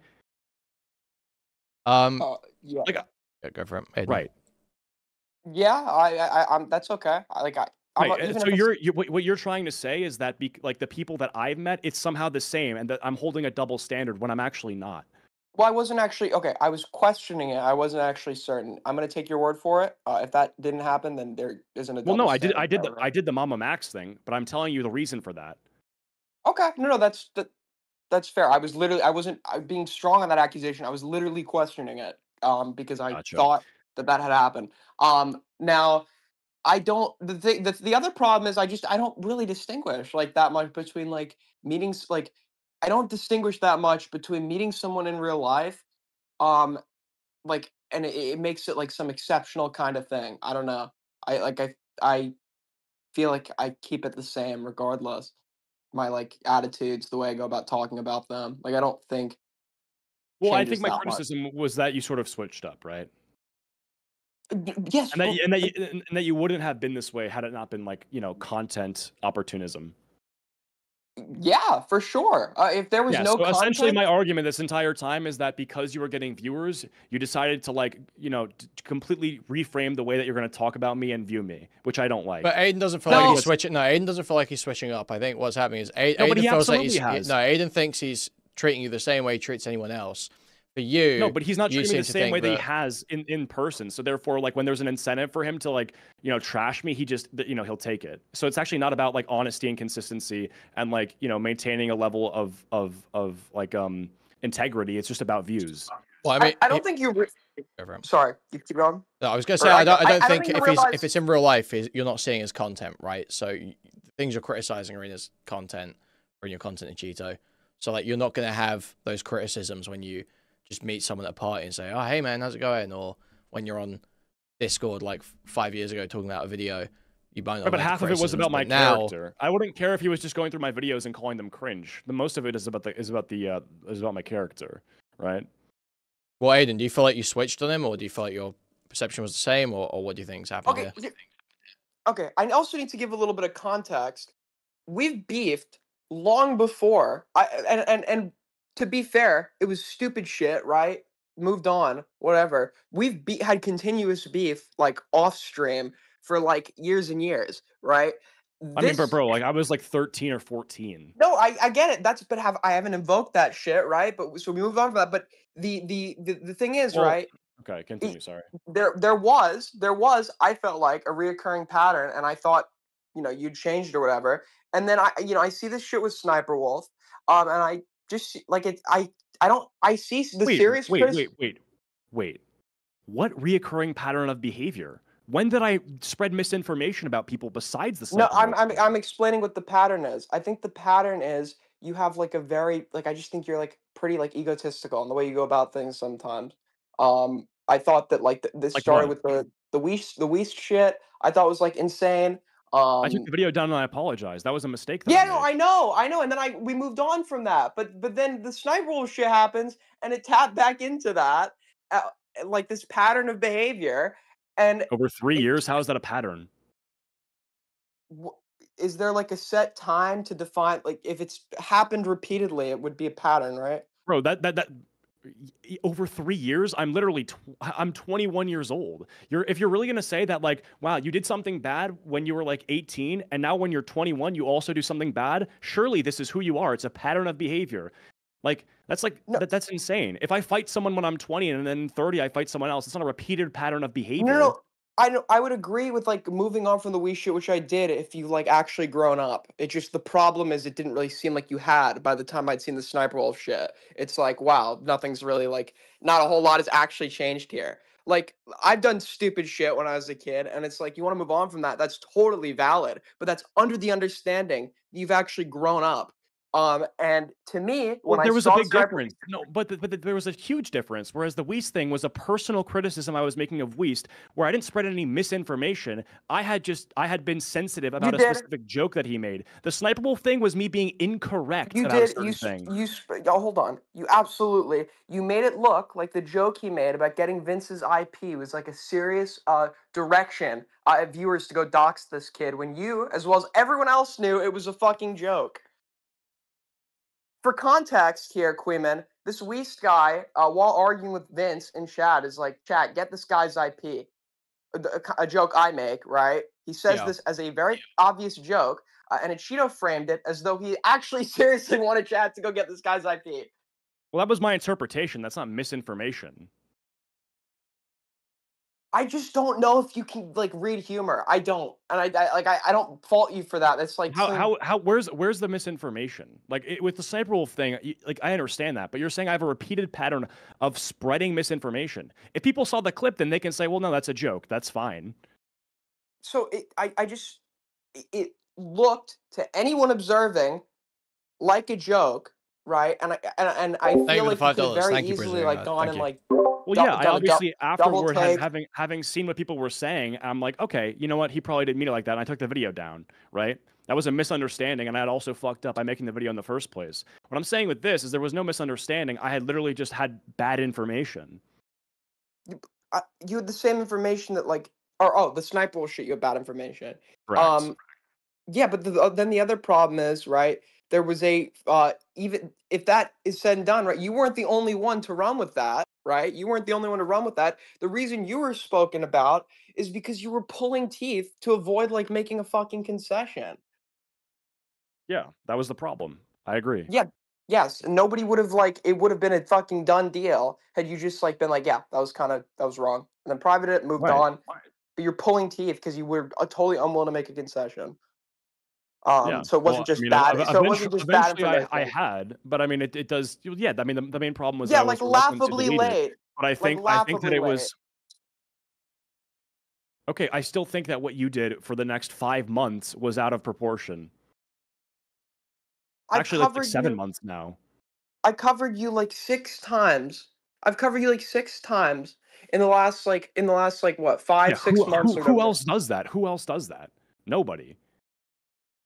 Yeah. Yeah, go for it. Aiden. Right. Yeah, I'm. That's okay. So what you're trying to say is that like the people that I've met, it's somehow the same, and that I'm holding a double standard when I'm actually not. Well, I wasn't actually okay. I was questioning it. I wasn't actually certain. I'm gonna take your word for it. If that didn't happen, then there isn't a. Well, no, I did the Mama Max thing, but I'm telling you the reason for that. Okay, no, that's fair. I wasn't being strong on that accusation. I was literally questioning it. Because I thought that had happened. Now I don't. The other problem is I don't really distinguish like that much between like meetings. Like I don't distinguish that much between meeting someone in real life, like, and it makes it like some exceptional kind of thing. I don't know. I feel like I keep it the same regardless. My like attitudes, the way I go about talking about them. Like I don't think. Well, I think my criticism was that you sort of switched up, right? Yes, and that you wouldn't have been this way had it not been like content opportunism. Yeah, for sure. If there was no content... essentially my argument this entire time is that because you were getting viewers, you decided to like completely reframe the way that you're going to talk about me and view me, which I don't like. But Aiden doesn't feel like he's switching. No, Aiden doesn't feel like he's switching up. I think what's happening is Aiden feels like Aiden thinks he's treating you the same way he treats anyone else. For you, no, but he's not treating me the same way that he has in person. So therefore, like when there's an incentive for him to like trash me, he just he'll take it. So it's actually not about like honesty and consistency and like maintaining a level of like integrity. It's just about views. Well, I mean, I don't think you're. Sorry, you keep going. No, I was gonna say I don't think if it's in real life, you're not seeing his content, right? So the things you're criticizing are in his content or in your content Acheeto. So like you're not gonna have those criticisms when you just meet someone at a party and say, "Oh, hey man, how's it going?" Or when you're on Discord like 5 years ago talking about a video, you might not. But half of it was about my now, character. I wouldn't care if he was just going through my videos and calling them cringe. The most of it is about my character, right? Well, Aiden, do you feel like you switched on him, or do you feel like your perception was the same, or what do you think's happening here? Okay, I also need to give a little bit of context. We've beefed long before. And to be fair, it was stupid shit, right? Moved on, whatever. We've had continuous beef like off stream for like years and years, right? I mean, bro, like I was like 13 or 14. No, I get it. I haven't invoked that shit, right? But so we moved on from that. But the thing is, right? Okay, continue. Sorry. There was I felt like a reoccurring pattern, and I thought, you'd changed or whatever. And then I see this shit with Sniper Wolf, and I just like it. I see the serious. Wait. What reoccurring pattern of behavior? When did I spread misinformation about people besides the Sniper Wolf? No, I'm explaining what the pattern is. I think the pattern is you have like a very I just think you're like pretty like egotistical in the way you go about things sometimes. I thought that like this started with the Weast shit. I thought was like insane. I took the video down and I apologize. That was a mistake. Yeah, no, I know. And then we moved on from that. But then the Sniper Wolf shit happens, and it tapped back into that, like this pattern of behavior. And over 3 years, how is that a pattern? Is there like a set time to define? Like if it's happened repeatedly, it would be a pattern, right? Bro, that over 3 years, I'm literally I'm 21 years old. If you're really gonna say that, like, wow, you did something bad when you were like 18, and now when you're 21, you also do something bad. Surely this is who you are. It's a pattern of behavior. Like that's like that's insane. If I fight someone when I'm 20 and then 30 I fight someone else, it's not a repeated pattern of behavior. No. I would agree with like moving on from the Wii shit, which I did if you like actually grown up. It just the problem is it didn't really seem like you had by the time I'd seen the Sniper Wolf shit. It's like, wow, nothing's really like not a whole lot has actually changed here. Like I've done stupid shit when I was a kid, and it's like you want to move on from that. That's totally valid, but that's under the understanding you've actually grown up. And to me, when there was a big difference. No, but there was a huge difference. Whereas the Weast thing was a personal criticism I was making of Weast, where I didn't spread any misinformation. I had been sensitive about a specific joke that he made. The Sniper Wolf thing was me being incorrect about a certain thing. Hold on. You made it look like the joke he made about getting Vince's IP was like a serious direction viewers to go dox this kid, when you, as well as everyone else, knew it was a fucking joke. For context here, Kuihman, this Weast guy, while arguing with Vince in chat, is like, chat, get this guy's IP. A joke I make, right? He says this as a very obvious joke, and Acheeto framed it as though he actually seriously wanted chat to go get this guy's IP. Well, that was my interpretation. That's not misinformation. I just don't know if you can like read humor. I don't, and I don't fault you for that. It's like where's the misinformation? Like with the Sniper Wolf thing, like I understand that, but you're saying I have a repeated pattern of spreading misinformation. If people saw the clip, then they can say, well, no, that's a joke. That's fine. So it looked to anyone observing like a joke, right? And I feel like you could very easily like gone and like. Well, yeah, I obviously afterward having seen what people were saying, I'm like, okay, you know what? He probably didn't mean it like that. And I took the video down, right? That was a misunderstanding, and I had also fucked up by making the video in the first place. What I'm saying with this is there was no misunderstanding. I had literally just had bad information. You had the same information that like, the Sniper will shit you had bad information. Correct. Yeah, but then the other problem is, right? There was even if that is said and done, right? You weren't the only one to run with that, right? You weren't the only one to run with that. The reason you were spoken about is because you were pulling teeth to avoid like making a fucking concession. Yeah, that was the problem. I agree. Yeah. Yes. And nobody would have it would have been a fucking done deal had you just like been like, yeah, that was wrong. And then private it, moved on. Right. But you're pulling teeth because you were totally unwilling to make a concession. So it wasn't just bad. So it wasn't just bad information. I had, but I mean, it does. Yeah, I mean, the main problem was like laughably late. But I think that it was okay. I still think that what you did for the next 5 months was out of proportion. Actually, like 7 months now. I covered you like 6 times I've covered you like 6 times in the last what 5-6 months. Who else does that? Who else does that? Nobody.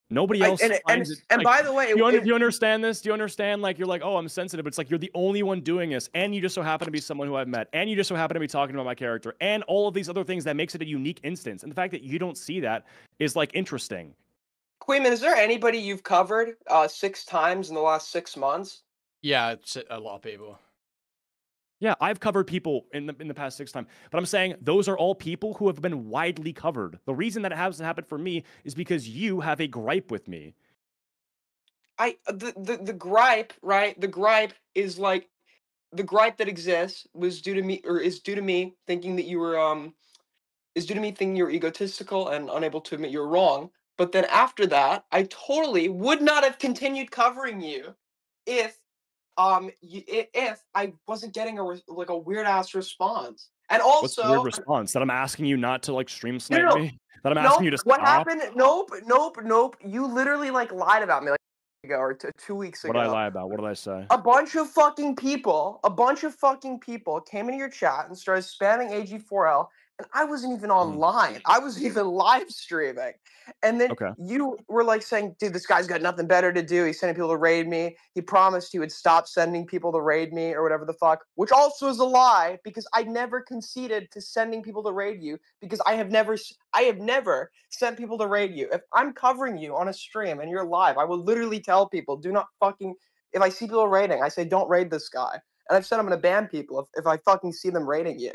Nobody else finds it. And by the way, do you understand this? Do you understand? Like, you're like, oh, I'm sensitive. But it's like you're the only one doing this, and you just so happen to be someone who I've met, and you just so happen to be talking about my character, and all of these other things that makes it a unique instance. And the fact that you don't see that is like interesting. Kuihman, is there anybody you've covered 6 times in the last 6 months? Yeah, it's a lot of people. Yeah, I've covered people in the past 6 times, but I'm saying those are all people who have been widely covered. The reason that it hasn't happened for me is because you have a gripe with me. The gripe, right? The gripe is like the gripe that exists was due to me, or is due to me thinking that you were is due to me thinking you're egotistical and unable to admit you're wrong. But then after that, I totally would not have continued covering you if if I wasn't getting a weird ass response. And also, what's the weird response? That I'm asking you not to like stream snipe me? That I'm asking you to stop? What happened? Nope. You literally like lied about me like a week ago or 2 weeks ago. What did I lie about? What did I say? A bunch of fucking people came into your chat and started spamming AG4L, and I wasn't even online. I wasn't even live streaming. And then you were like saying, dude, this guy's got nothing better to do. He's sending people to raid me. He promised he would stop sending people to raid me or whatever the fuck, which also is a lie because I never conceded to sending people to raid you because I have never sent people to raid you. If I'm covering you on a stream and you're live, I will literally tell people, do not fucking, if I see people raiding, I say, don't raid this guy. And I've said I'm going to ban people if I fucking see them raiding you.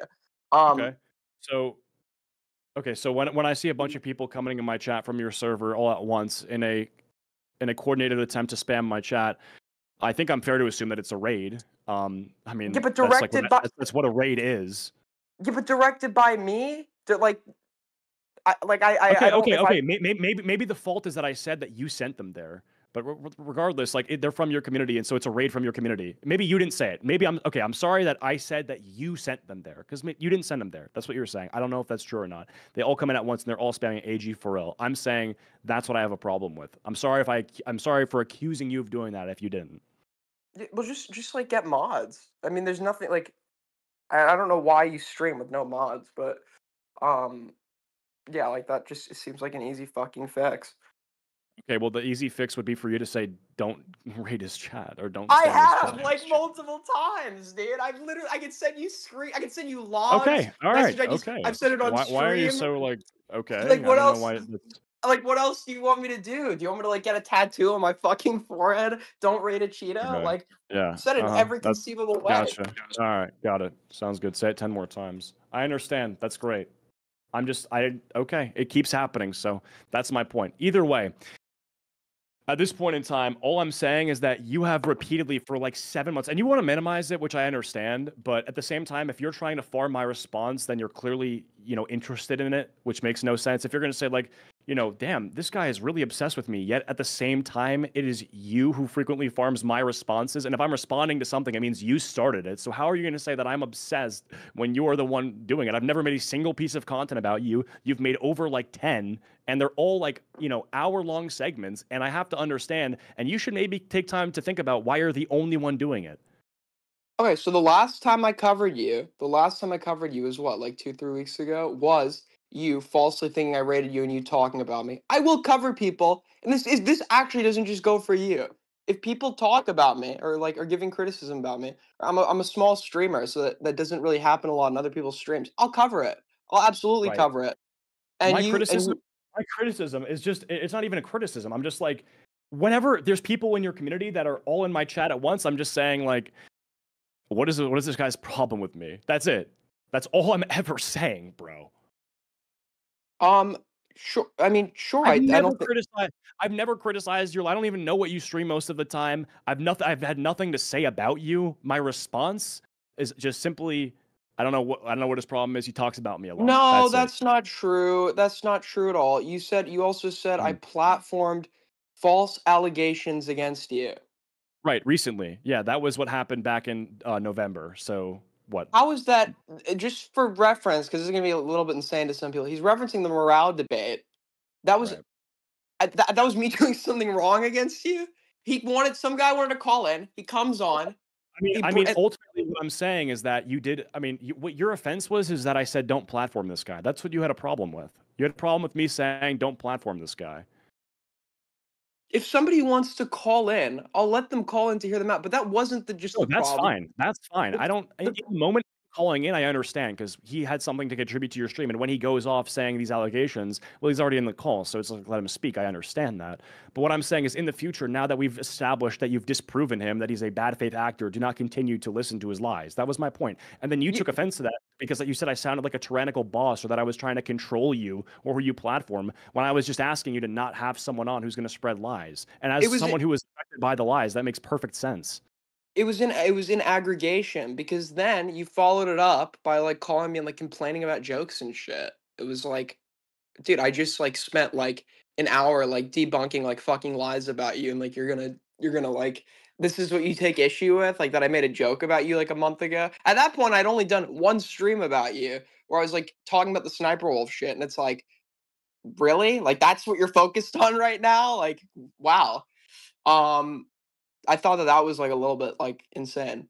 So when I see a bunch of people coming in my chat from your server all at once in a coordinated attempt to spam my chat, I think I'm fair to assume that it's a raid. I mean, yeah, but that's what a raid is. Yeah, but directed by me, okay. Maybe the fault is that I said that you sent them there. But regardless, like they're from your community, and so it's a raid from your community. Maybe you didn't say it. Maybe I'm sorry that I said that you sent them there because you didn't send them there. That's what you were saying. I don't know if that's true or not. They all come in at once and they're all spamming AG4L. I'm saying that's what I have a problem with. I'm sorry for accusing you of doing that if you didn't. Well, just like get mods. I mean, there's nothing like I don't know why you stream with no mods, but yeah, like that just seems like an easy fucking fix. Okay, well, the easy fix would be for you to say, "Don't raid his chat" or "Don't." I have like multiple times, dude. I can send you I can send you logs. Okay, all right, okay. I've said it on stream. Why are you so like okay? Like what else? Like what else do you want me to do? Do you want me to like get a tattoo on my fucking forehead? Don't raid Acheeto. Okay. Like yeah, said it in every conceivable way. Gotcha. All right, got it. Sounds good. Say it 10 more times. I understand. That's great. Okay. It keeps happening, so that's my point. Either way. At this point in time, all I'm saying is that you have repeatedly for like 7 months, and you want to minimize it, which I understand, but at the same time, if you're trying to farm my response, then you're clearly, interested in it, which makes no sense. If you're going to say like, damn, this guy is really obsessed with me, yet at the same time, it is you who frequently farms my responses, and if I'm responding to something, it means you started it, so how are you going to say that I'm obsessed when you're the one doing it? I've never made a single piece of content about you. You've made over like 10, and they're all like, hour-long segments, and I have to understand, and you should maybe take time to think about why you're the only one doing it. Okay, so the last time I covered you is what, like 2-3 weeks ago, was you falsely thinking I rated you and you talking about me. I will cover people, and this actually doesn't just go for you. If people talk about me or like are giving criticism about me, I'm a small streamer, so that doesn't really happen a lot in other people's streams. I'll cover it. I'll absolutely cover it. And my criticism is just, it's not even a criticism. I'm just like, whenever there's people in your community that are all in my chat at once, I'm just saying like, what is this guy's problem with me? That's it. That's all I'm ever saying, bro. Sure. I mean, sure. I've never criticized your. I don't even know what you stream most of the time. I've had nothing to say about you. My response is just simply, I don't know what his problem is. He talks about me a lot. No, that's not true. That's not true at all. You also said I platformed false allegations against you. Right, recently. Yeah, that was what happened back in November. So what? How is that, just for reference, because this is going to be a little bit insane to some people, he's referencing the Mrow debate. That was that was me doing something wrong against you? Some guy wanted to call in, he comes on, I mean, ultimately, what I'm saying is that you did. I mean, what your offense was is that I said don't platform this guy. That's what you had a problem with. You had a problem with me saying don't platform this guy. If somebody wants to call in, I'll let them call in to hear them out. But that wasn't the No, the that's problem. fine. That's fine. I don't. In the moment calling in, I understand because he had something to contribute to your stream, and when he goes off saying these allegations, well, he's already in the call, so it's like let him speak. I understand that. But what I'm saying is, in the future, now that we've established that you've disproven him, that he's a bad faith actor, do not continue to listen to his lies. That was my point. And then you took offense to that because you said I sounded like a tyrannical boss or that I was trying to control you or who you platform when I was just asking you to not have someone on who's going to spread lies. And as someone who was affected by the lies, that makes perfect sense. It was in aggregation because then you followed it up by like calling me and like complaining about jokes and shit. It was like, dude, I just like spent like an hour like debunking like fucking lies about you, and like you're gonna like this is what you take issue with, like that I made a joke about you like a month ago. At that point, I'd only done one stream about you where I was like talking about the sniper wolf shit, and it's like, really? Like that's what you're focused on right now? Like, wow. I thought that was like a little bit like insane.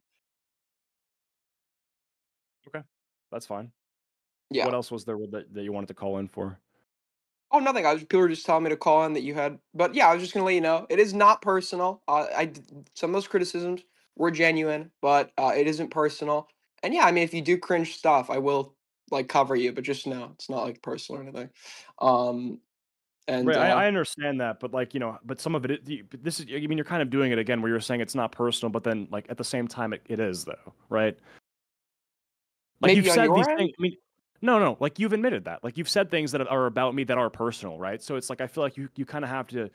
Okay, that's fine. Yeah. What else was there that you wanted to call in for? Oh, nothing. People were just telling me to call in that you had, but yeah, I was just gonna let you know it is not personal. Some of those criticisms were genuine, but it isn't personal. And yeah, I mean, if you do cringe stuff, I will like cover you, but just know it's not like personal or anything. And right, I understand that, but like but some of it, this is. I mean, you're kind of doing it again, where you're saying it's not personal, but then like at the same time, it is though, right? Like maybe you've said these end? things. I mean, no, like you've admitted that, like you've said things that are about me that are personal, right? So it's like I feel like you kind of have to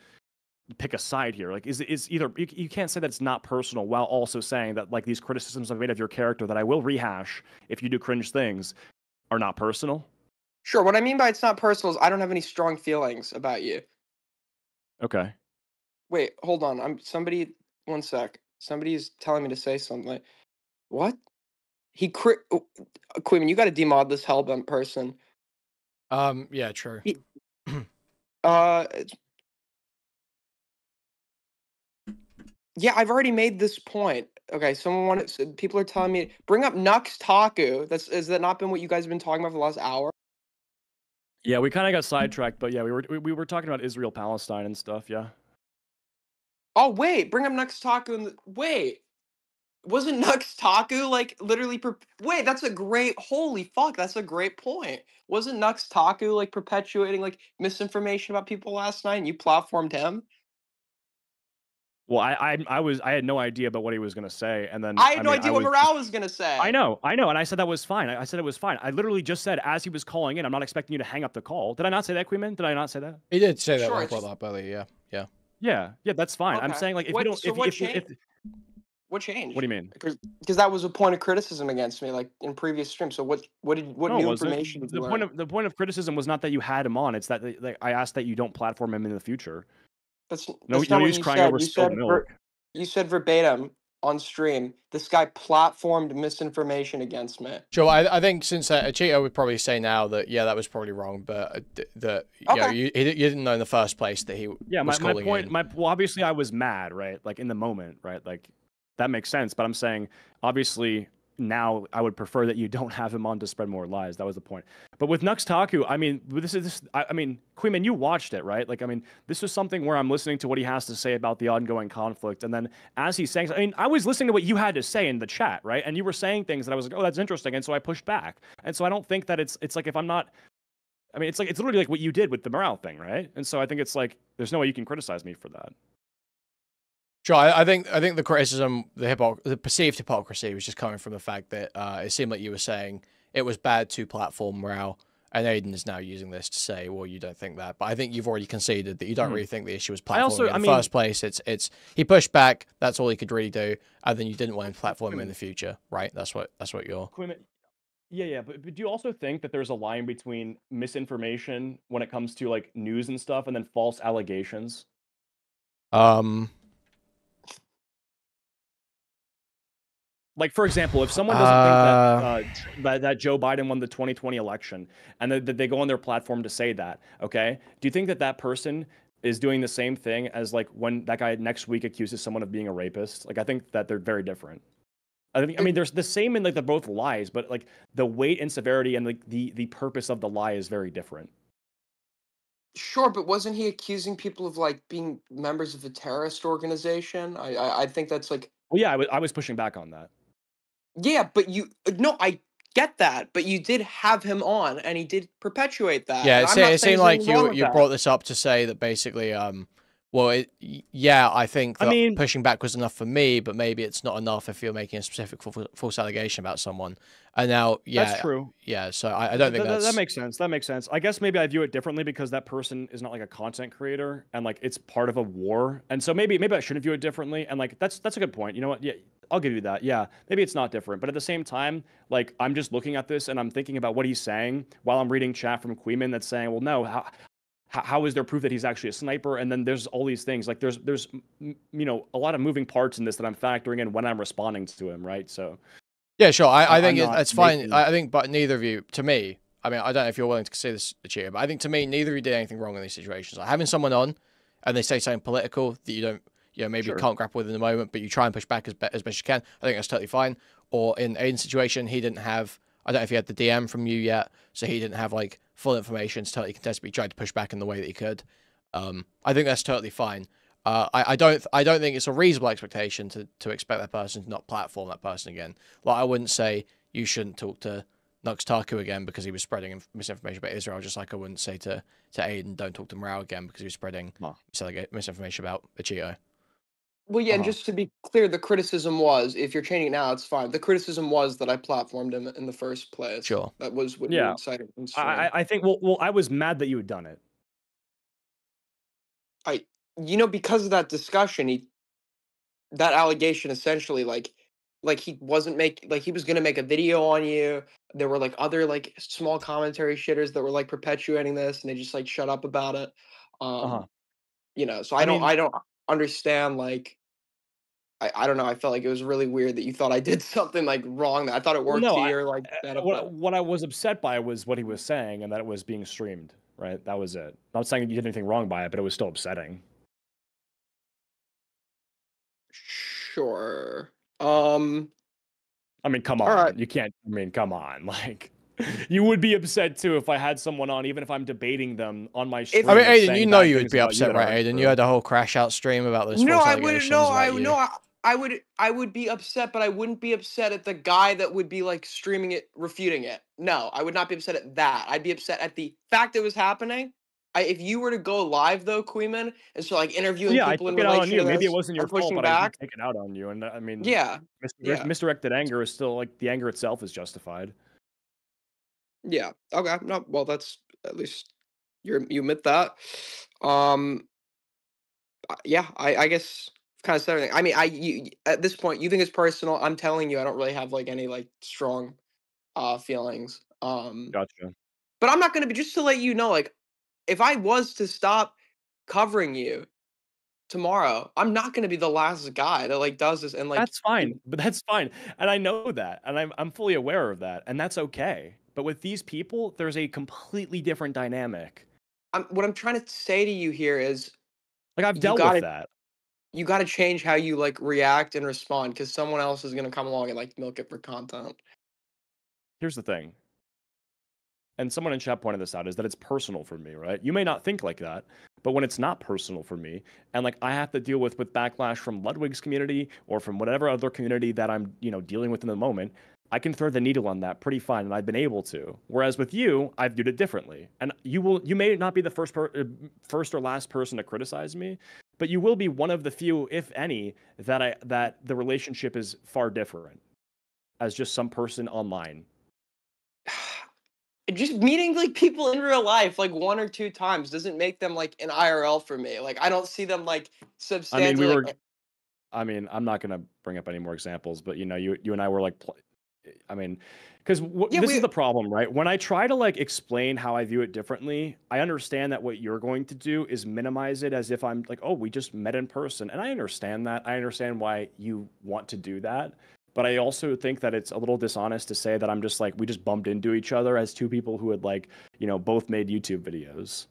pick a side here. Like is either you can't say that it's not personal while also saying that like these criticisms I've made of your character that I will rehash if you do cringe things are not personal. Sure. What I mean by it's not personal is I don't have any strong feelings about you. Okay. Wait, hold on. Somebody. One sec. Somebody's telling me to say something. What? Kuihman, you got to demod this hellbent person. Yeah, true. Yeah, I've already made this point. Okay, people are telling me bring up Nuxtaku. Has that not been what you guys have been talking about for the last hour? Yeah, we kind of got sidetracked, but yeah, we were talking about Israel Palestine and stuff. Yeah. Oh wait, bring up Nuxtaku. Wait, wasn't Nuxtaku like literally? Wait, that's a great. Holy fuck, that's a great point. Wasn't Nuxtaku like perpetuating like misinformation about people last night, and you platformed him? Well, I had no idea about what he was gonna say, and then I had no idea what Mrow was gonna say. I know, and I said that was fine. I said it was fine. I literally just said as he was calling in, I'm not expecting you to hang up the call. Did I not say that, Kuihman? Did I not say that? He did say that when I brought that up earlier. Yeah. That's fine. Okay. I'm saying like if what, you don't, so if, what if, changed? if, what changed? What do you mean? Because that was a point of criticism against me, like in previous streams. So what new information did you learn? The point of criticism was not that you had him on. It's that I asked that you don't platform him in the future. That's no not what use you crying said. over spilled milk. You said verbatim on stream, this guy platformed misinformation against me. Sure, I think since Acheeto would probably say now that yeah, that was probably wrong, but you didn't know in the first place that he was calling in. Well, obviously I was mad, right? Like in the moment, right? Like that makes sense. But I'm saying obviously now I would prefer that you don't have him on to spread more lies. That was the point. But with Nuxtaku, I mean, I mean, Kuihman, you watched it, right? Like, I mean, this was something where I'm listening to what he has to say about the ongoing conflict, and then as he's saying, I mean, I was listening to what you had to say in the chat, right? And you were saying things that I was like, oh, that's interesting, and so I pushed back. And so I don't think that it's like if I'm not. I mean, it's literally like what you did with the Mrow thing, right? And so I think it's like there's no way you can criticize me for that. Sure, I think the criticism, the perceived hypocrisy was just coming from the fact that it seemed like you were saying it was bad to platform Mrow, and Aiden is now using this to say, well, you don't think that. But I think you've already conceded that you don't really think the issue was platforming in the first place. It's he pushed back. That's all he could really do, and then you didn't want him to platform him in the future, right? That's what you're. Yeah, but do you also think that there's a line between misinformation when it comes to like news and stuff, and then false allegations? Like, for example, if someone doesn't think that Joe Biden won the 2020 election and that they go on their platform to say that, okay, do you think that person is doing the same thing as like when that guy next week accuses someone of being a rapist? Like, I think that they're very different. I mean, there's the same in like the both lies, but like the weight and severity and like the purpose of the lie is very different. Sure, but wasn't he accusing people of like being members of a terrorist organization? I think that's like. Well, yeah, I was pushing back on that. Yeah, but no, I get that, but you did have him on, and he did perpetuate that. Yeah, it seemed like you brought this up to say that basically, well, yeah, I think that pushing back was enough for me, but maybe it's not enough if you're making a specific false allegation about someone. And now, yeah, that's true. Yeah, so I don't think that makes sense. That makes sense. I guess maybe I view it differently because that person is not like a content creator, and like it's part of a war, and so maybe I shouldn't view it differently. And like that's a good point. You know what? Yeah, I'll give you that. Yeah, maybe it's not different, but at the same time, like I'm just looking at this and I'm thinking about what he's saying while I'm reading chat from Kuihman that's saying, well, no, how is there proof that he's actually a sniper? And then there's all these things like there's you know a lot of moving parts in this that I'm factoring in when I'm responding to him, right? So yeah, sure. I think it's fine. I think, but neither of you, to me, I mean, I don't know if you're willing to say this, Acheeto, but I think to me, neither of you did anything wrong in these situations. Like having someone on and they say something political that you don't, you know, maybe you can't grapple with in the moment, but you try and push back as best you can. I think that's totally fine. Or in Aiden's situation, he didn't have, I don't know if he had the DM from you yet, so he didn't have like full information to totally contest, but he tried to push back in the way that he could. I think that's totally fine. I don't think it's a reasonable expectation to expect that person to not platform that person again. Like I wouldn't say you shouldn't talk to Nuxtaku again because he was spreading misinformation about Israel, just like I wouldn't say to Aiden don't talk to Mrow again because he was spreading misinformation about Acheeto. Well, yeah, and just to be clear, the criticism was, if you're changing it now, it's fine. The criticism was that I platformed him in the first place. Sure. That was what you were citing. I think, well, I was mad that you had done it. Because of that discussion, that allegation essentially, like he wasn't he was gonna make a video on you. There were like other like small commentary shitters that were like perpetuating this, and they just like shut up about it. You know, so I don't understand like. I don't know. I felt like it was really weird that you thought I did something like wrong. I thought it worked here. Like what I was upset by was what he was saying and that it was being streamed. Right, that was it. Not saying that you did anything wrong by it, but it was still upsetting. Sure. I mean, come on. Right. You can't. I mean, come on. Like, you would be upset too if I had someone on, even if I'm debating them on my stream. I mean, Aiden, you know you would be upset, right, Aiden? You had a whole crash out stream about this. No, I wouldn't. No, I would be upset, but I wouldn't be upset at the guy that would be like streaming it, refuting it. No, I would not be upset at that. I'd be upset at the fact it was happening. If you were to go live though, Kuihman, and so like interviewing people in relation to this, maybe it wasn't your fault, but I did take it out on you. And I mean, misdirected anger is still like the anger itself is justified. Yeah. Okay. No. Well, that's at least you admit that. Yeah. I guess kind of said everything. I mean, at this point, you think it's personal. I'm telling you, I don't really have like any like strong feelings. Gotcha. But I'm not gonna be, just to let you know, like, if I was to stop covering you tomorrow, I'm not gonna be the last guy that like does this and like. That's fine, but that's fine, and I know that, and I'm fully aware of that, and that's okay. But with these people, there's a completely different dynamic. What I'm trying to say to you here is, like, I've dealt with that. You got to change how you like react and respond, because someone else is gonna come along and like milk it for content. Here's the thing, and someone in chat pointed this out, is that it's personal for me, right? You may not think like that, but when it's not personal for me, and like I have to deal with backlash from Ludwig's community or from whatever other community that I'm, dealing with in the moment, I can thread the needle on that pretty fine, and I've been able to. Whereas with you, I've viewed it differently, and you may not be the first or last person to criticize me, but you will be one of the few, if any, that the relationship is far different, as just some person online. Just meeting like people in real life like 1 or 2 times doesn't make them like an IRL for me. Like I don't see them like substantially. I'm not gonna bring up any more examples, but you and I were like, because this is the problem, right? When I try to like explain how I view it differently, I understand that what you're going to do is minimize it as if I'm like, oh, we just met in person, and I understand that. I understand why you want to do that. But I also think that it's a little dishonest to say that I'm just like, we just bumped into each other as two people who had like, both made YouTube videos.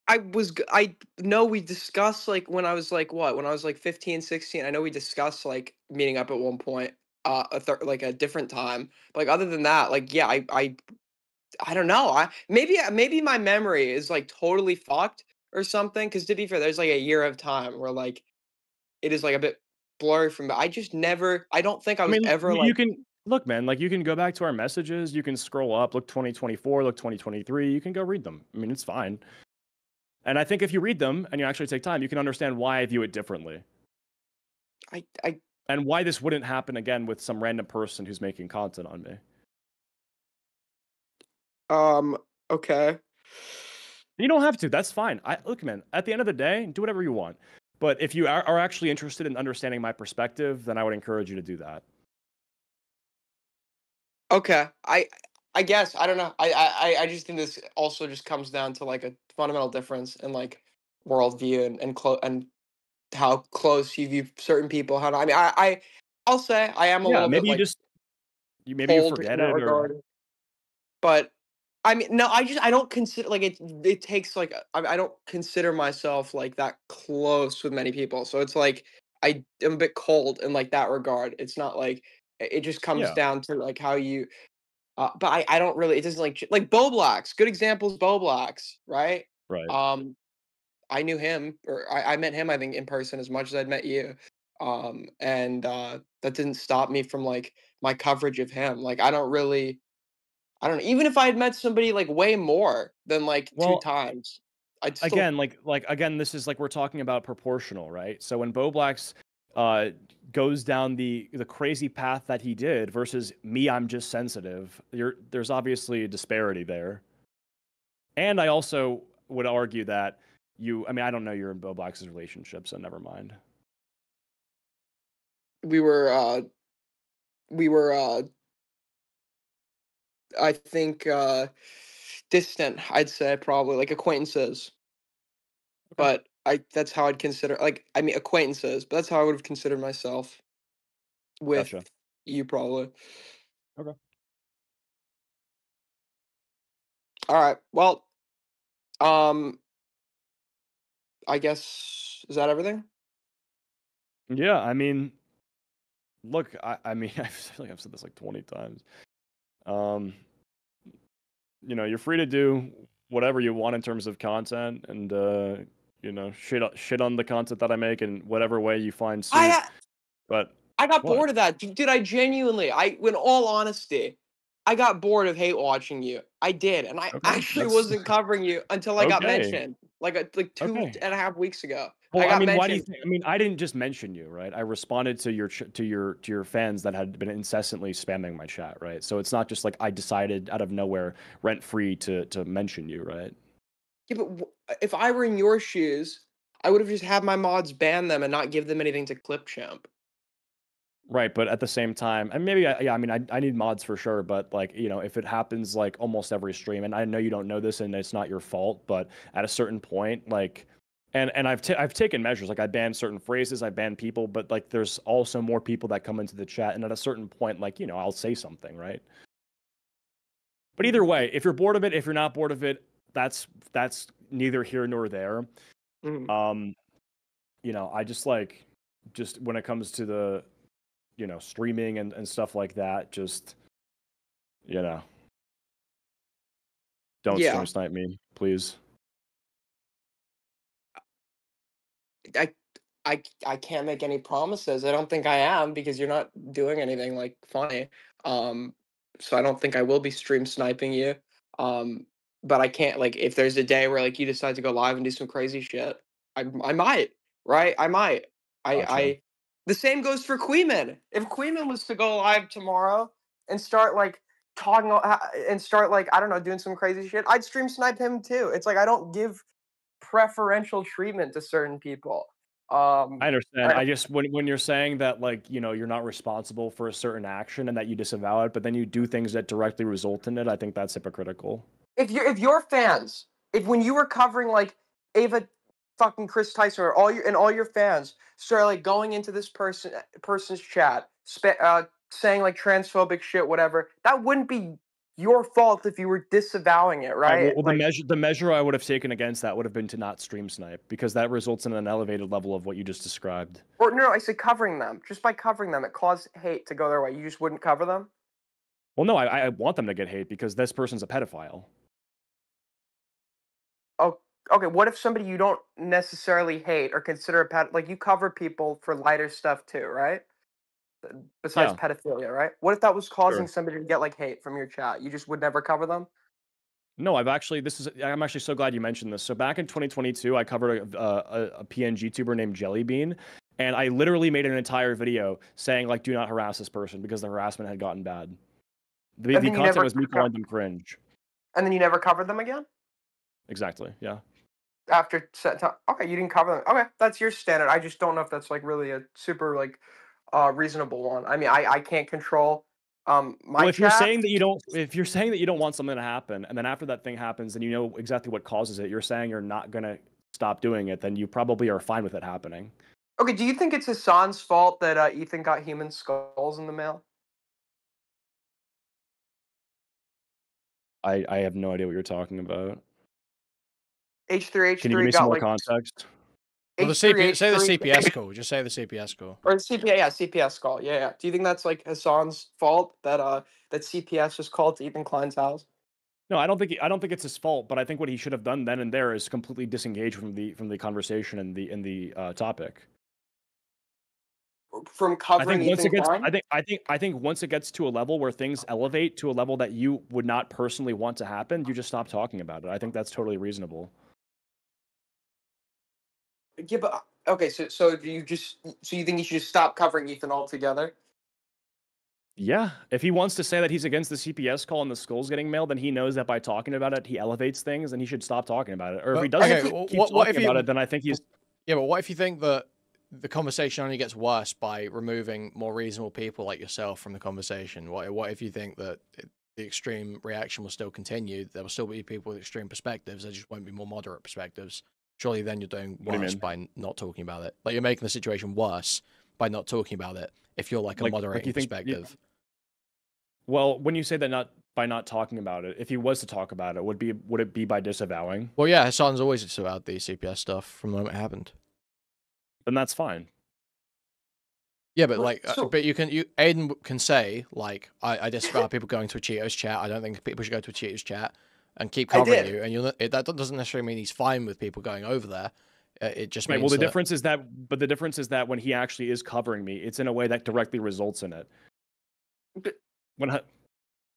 I know we discussed like when I was like what? When I was like 15, 16, I know we discussed like meeting up at one point, like a different time. But, like other than that, like yeah, I don't know. Maybe my memory is like totally fucked or something. Because to be fair, there's like a year of time where like it is like a bit blurry from. I just never. I don't think I was ever like. You can look, man. Like you can go back to our messages. You can scroll up, look 2024, look 2023. You can go read them. I mean, it's fine. And I think if you read them and you actually take time, you can understand why I view it differently. And why this wouldn't happen again with some random person who's making content on me. Okay. You don't have to. That's fine. Look, man, at the end of the day, do whatever you want. But if you are actually interested in understanding my perspective, then I would encourage you to do that. Okay. I guess I don't know. I just think this also just comes down to like a fundamental difference in like worldview and how close you view certain people. How I mean I'll say I am a little maybe bit maybe you forget it or. But I mean no, I don't consider like it takes like I don't consider myself like that close with many people. So it's like I am a bit cold in like that regard. It's not like it just comes down to like how you. But I don't really. It doesn't like Bo Blacks. Good examples. Bo Blacks, right? Right. I knew him, or I met him. I think in person as much as I'd met you. And that didn't stop me from like my coverage of him. Like I don't really. I don't know. Even if I had met somebody like way more than like 2 times, I'd still. Again, this is like we're talking about proportional, right? So when Bo Blacks goes down the crazy path that he did versus me, I'm just sensitive. There's obviously a disparity there. And I also would argue that I mean, I don't know you're in Bo Blacks' relationship, so never mind. We were I think distant, I'd say probably like acquaintances. Okay. But that's how I'd consider like I mean acquaintances, but that's how I would have considered myself with you probably. Okay. All right. Well, I guess is that everything? Yeah, I mean, look, I mean, I feel like I've said this like 20 times. You know, you're free to do whatever you want in terms of content, and you know, shit on the content that I make in whatever way you find suit. But I got bored of that, dude. I genuinely, in all honesty, I got bored of hate watching you. I did, and I actually wasn't covering you until I got mentioned, like 2.5 weeks ago. Well, I mean, why do you think? I mean, I didn't just mention you, right? I responded to your fans that had been incessantly spamming my chat, right? So it's not just like I decided out of nowhere, rent free, to mention you, right? Yeah, but if I were in your shoes, I would have just had my mods ban them and not give them anything to clip champ. Right, but at the same time, and maybe I mean I need mods for sure, but like, you know, if it happens like almost every stream, and I know you don't know this and it's not your fault, but at a certain point, like. And I've taken measures, like I banned certain phrases, I banned people, but like there's also more people that come into the chat, and at a certain point, like, you know, I'll say something, right? But either way, if you're bored of it, if you're not bored of it, that's neither here nor there. Mm-hmm. You know, I just when it comes to the, you know, streaming and stuff like that, just, you know, don't stream snipe me, please. I can't make any promises. I don't think I am, because you're not doing anything like funny. So I don't think I will be stream sniping you. But I can't, like, if there's a day where like you decide to go live and do some crazy shit, I might, right? I might. Gotcha. The same goes for Kuihman. If Kuihman was to go live tomorrow and start like talking and start like, I don't know, doing some crazy shit, I'd stream snipe him too. It's like I don't give preferential treatment to certain people. I understand. I just when you're saying that, like, you know, you're not responsible for a certain action and that you disavow it, but then you do things that directly result in it, I think that's hypocritical. If your fans, if when you were covering like Ava fucking Chris Tyson, or all your fans started like going into this person's chat, saying like transphobic shit, whatever, that wouldn't be your fault if you were disavowing it, right? Well, the measure I would have taken against that would have been to not stream snipe, because that results in an elevated level of what you just described. Or no, I said covering them. Just by covering them, it caused hate to go their way. You just wouldn't cover them? Well, no, I want them to get hate because this person's a pedophile. Oh, okay. What if somebody you don't necessarily hate or consider a pet, like you cover people for lighter stuff too, right? Besides pedophilia, right? What if that was causing somebody to get like hate from your chat? You just would never cover them? No, I'm actually so glad you mentioned this. So back in 2022, I covered a PNG tuber named Jellybean, and I literally made an entire video saying like, do not harass this person because the harassment had gotten bad. The content was me calling them cringe. And then you never covered them again? Exactly, yeah. After set time. Okay, you didn't cover them. Okay, that's your standard. I just don't know if that's like really a super like reasonable one. I mean, I can't control my well, if chat. you're saying that you don't want something to happen, and then after that thing happens and you know exactly what causes it, you're saying you're not gonna stop doing it, then you probably are fine with it happening. Okay, do you think it's Hassan's fault that Ethan got human skulls in the mail? I have no idea what you're talking about. H3H3 Can you give me some more context? Well, say the CPS call. Just say the CPS call. Or CPS call. Yeah. Do you think that's like Hassan's fault that that CPS was called to Ethan Klein's house? No, I don't think it's his fault, but I think what he should have done then and there is completely disengage from the conversation and the topic. From covering Ethan Klein? I think once it gets to a level where things elevate to a level that you would not personally want to happen, you just stop talking about it. I think that's totally reasonable. Yeah, but okay, so you think you should just stop covering Ethan altogether? Yeah, if he wants to say that he's against the CPS call and the skulls getting mailed, then he knows that by talking about it, he elevates things, and he should stop talking about it. Or if he doesn't keep talking about it, then I think he's... Yeah, but what if you think that the conversation only gets worse by removing more reasonable people like yourself from the conversation? What if you think that the extreme reaction will still continue? There will still be people with extreme perspectives. There just won't be more moderate perspectives. Surely then you're doing worse by not talking about it. Like, you're making the situation worse by not talking about it if you're like a moderating perspective. Well, when you say that by not talking about it, if he was to talk about it, would it be by disavowing? Well, yeah, Hassan's always disavowed the CPS stuff from the moment it happened. Then that's fine. Yeah, but Aiden can say, like, I disavow people going to Acheeto's chat. I don't think people should go to Acheeto's chat, and keep covering you. And that doesn't necessarily mean he's fine with people going over there. It just means the difference is that when he actually is covering me, it's in a way that directly results in it. But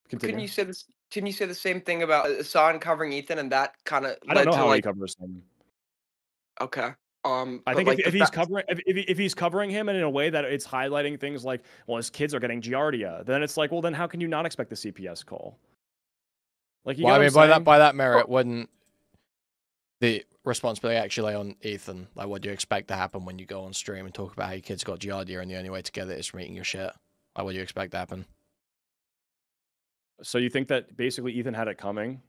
couldn't you say this? Can you say the same thing about Hassan covering Ethan, and that kind of? I don't know how he covers him. Okay. I think if he's covering him in a way that it's highlighting things like, well, his kids are getting Giardia, then it's like, well, then how can you not expect the CPS call? Like, I mean, by that merit, wouldn't the responsibility actually lay on Ethan? Like, what do you expect to happen when you go on stream and talk about how your kids got Giardia and the only way to get it is from eating your shit? Like, what do you expect to happen? So you think that basically Ethan had it coming?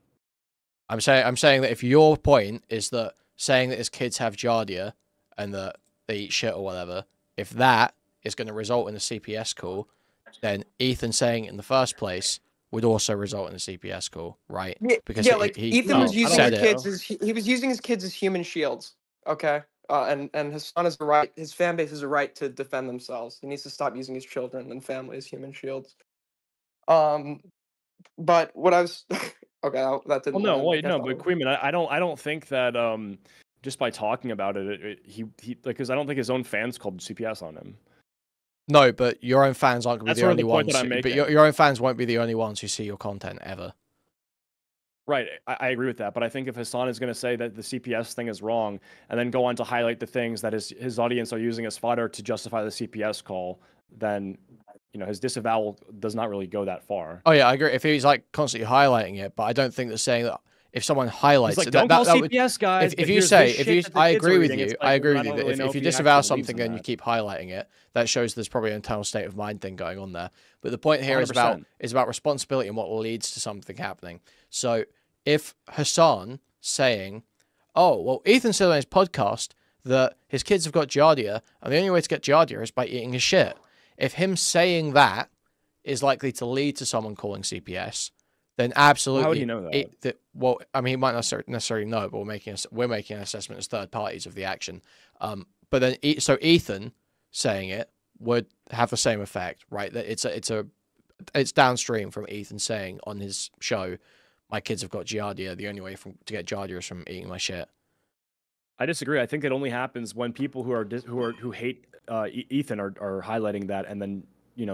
I'm saying that if your point is that saying that his kids have Giardia and that they eat shit or whatever, if that is going to result in a CPS call, then Ethan saying it in the first place would also result in a CPS call, right? Because Ethan was using his kids as human shields. Okay, and his son has a right. His fan base has a right to defend themselves. He needs to stop using his children and family as human shields. But what I was okay, that didn't. Well, but Kuihman, I don't think that just by talking about it, he because I don't think his own fans called CPS on him. No, but your own fans aren't going to be the only ones. But your own fans won't be the only ones who see your content ever. Right, I agree with that. But I think if Hassan is going to say that the CPS thing is wrong, and then go on to highlight the things that his audience are using as fodder to justify the CPS call, then his disavowal does not really go that far. Oh yeah, I agree. If he's like constantly highlighting it, but I don't think that saying that if someone highlights it, don't call CPS guys. I agree with you. I agree with you that if you disavow something and you keep highlighting it, that shows there's probably an internal state of mind thing going on there. But the point here is about responsibility and what leads to something happening. So if Hassan saying, "Oh, well, Ethan said on his podcast that his kids have got Giardia, and the only way to get Giardia is by eating his shit," if him saying that is likely to lead to someone calling CPS, then absolutely. How would he know that? Well, I mean, he might not necessarily know, but we're making an assessment as third parties of the action. But then, so Ethan saying it would have the same effect, right? That it's downstream from Ethan saying on his show, "My kids have got giardia. The only way to get giardia is from eating my shit." I disagree. I think it only happens when people who hate Ethan are highlighting that and then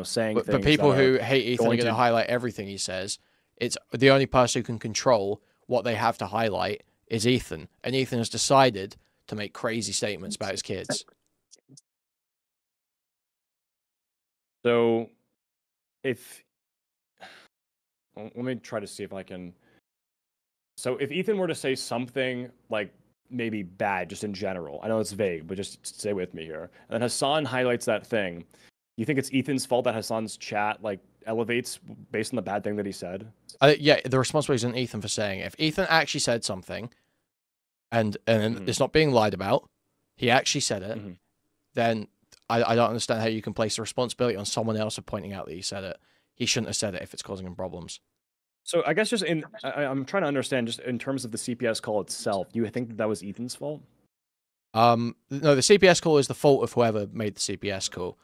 saying things. But people who hate Ethan are going to highlight everything he says. It's the only person who can control what they have to highlight is Ethan, and Ethan has decided to make crazy statements about his kids. So, let me try to see if I can. So, if Ethan were to say something like maybe bad, just in general, I know it's vague, but just stay with me here. And then Hassan highlights that thing. You think it's Ethan's fault that Hassan's chat elevates based on the bad thing that he said? Yeah, the responsibility is on Ethan for saying it. If Ethan actually said something, and it's not being lied about, he actually said it, then I don't understand how you can place the responsibility on someone else for pointing out that he said it. He shouldn't have said it if it's causing him problems. So I guess I'm trying to understand just in terms of the CPS call itself, do you think that was Ethan's fault? No, the CPS call is the fault of whoever made the CPS call.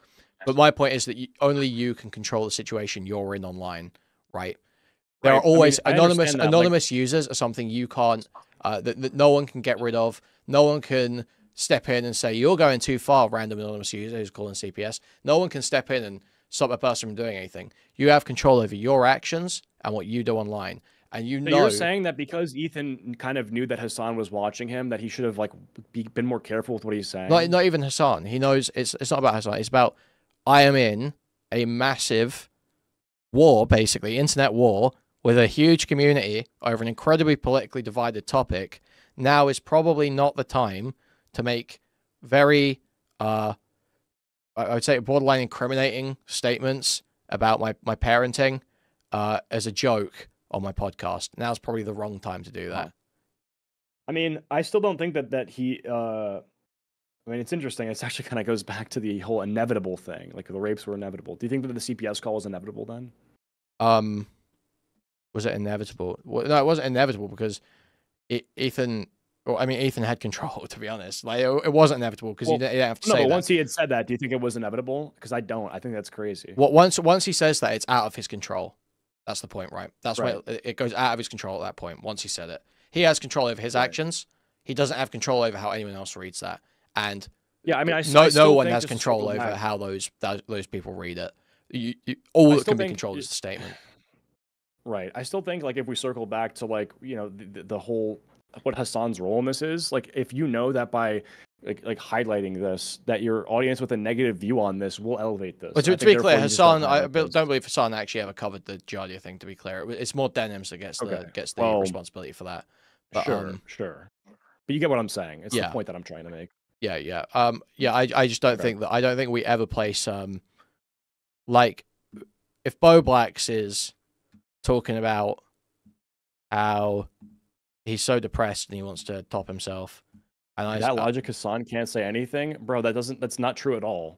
But my point is that only you can control the situation you're in online, right? There are always anonymous users are something you can't, that no one can get rid of. No one can step in and say, you're going too far, random anonymous user who's calling CPS. No one can step in and stop a person from doing anything. You have control over your actions and what you do online. And you're saying that because Ethan kind of knew that Hassan was watching him, that he should have been more careful with what he's saying? Not even Hassan. He knows it's not about Hassan. It's about, I am in a massive war, basically, internet war, with a huge community over an incredibly politically divided topic. Now is probably not the time to make very, I would say, borderline incriminating statements about my parenting as a joke on my podcast. Now's probably the wrong time to do that. I mean, I still don't think that he... I mean, it's interesting. It actually kind of goes back to the whole inevitable thing. Like, the rapes were inevitable. Do you think that the CPS call was inevitable then? Was it inevitable? Well, no, it wasn't inevitable because Ethan had control, to be honest. It wasn't inevitable because he didn't have to say that. No, but once he had said that, do you think it was inevitable? Because I don't. I think that's crazy. Well, once he says that, it's out of his control. That's the point, right? That's why it goes out of his control at that point, once he said it. He has control over his actions. He doesn't have control over how anyone else reads that. And yeah, I mean, no one has control over how those people read it. All that can be controlled is the statement. Right. I still think, if we circle back to, the whole, what Hassan's role in this is, if you know that by, highlighting this, that your audience with a negative view on this will elevate this. But to be clear, Hassan, I don't believe Hassan actually ever covered the Giardia thing, to be clear. It's more Denims that gets the responsibility for that. But, sure. But you get what I'm saying. It's the point that I'm trying to make. Yeah. I just don't think that. I don't think we ever place if Bo Blacks is talking about how he's so depressed and he wants to top himself, and that logic, Hassan can't say anything, bro. That's not true at all.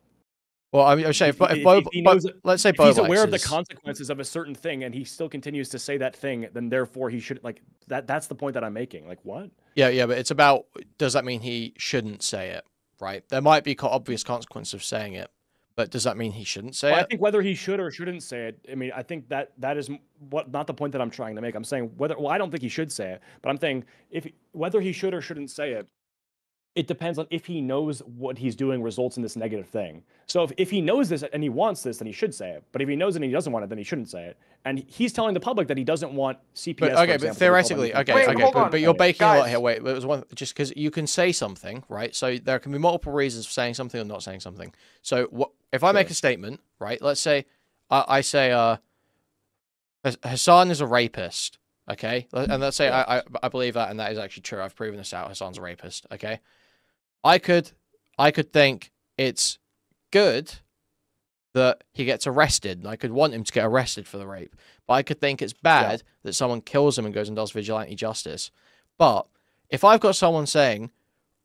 Well, I mean, let's say Bo he's aware of the consequences of a certain thing, and he still continues to say that thing, then therefore he should that's the point that I'm making. What? Yeah, but it's about, does that mean he shouldn't say it? Right? There might be obvious consequences of saying it, but does that mean he shouldn't say it? I think whether he should or shouldn't say it, I mean, I think that is not the point that I'm trying to make. I'm saying I don't think he should say it, but I'm saying whether he should or shouldn't say it, it depends on if he knows what he's doing results in this negative thing. So if he knows this and he wants this, then he should say it. But if he knows it and he doesn't want it, then he shouldn't say it. And he's telling the public that he doesn't want CPS. But theoretically, but you're baking a lot here. Wait, there was one, just because you can say something, right? So there can be multiple reasons for saying something or not saying something. So if I make a statement, right? Let's say I say Hassan is a rapist, okay? And let's say I believe that, and that is actually true. I've proven this out. Hassan's a rapist, okay? I could think it's good that he gets arrested, and I could want him to get arrested for the rape. But I could think it's bad that someone kills him and goes and does vigilante justice. But if I've got someone saying,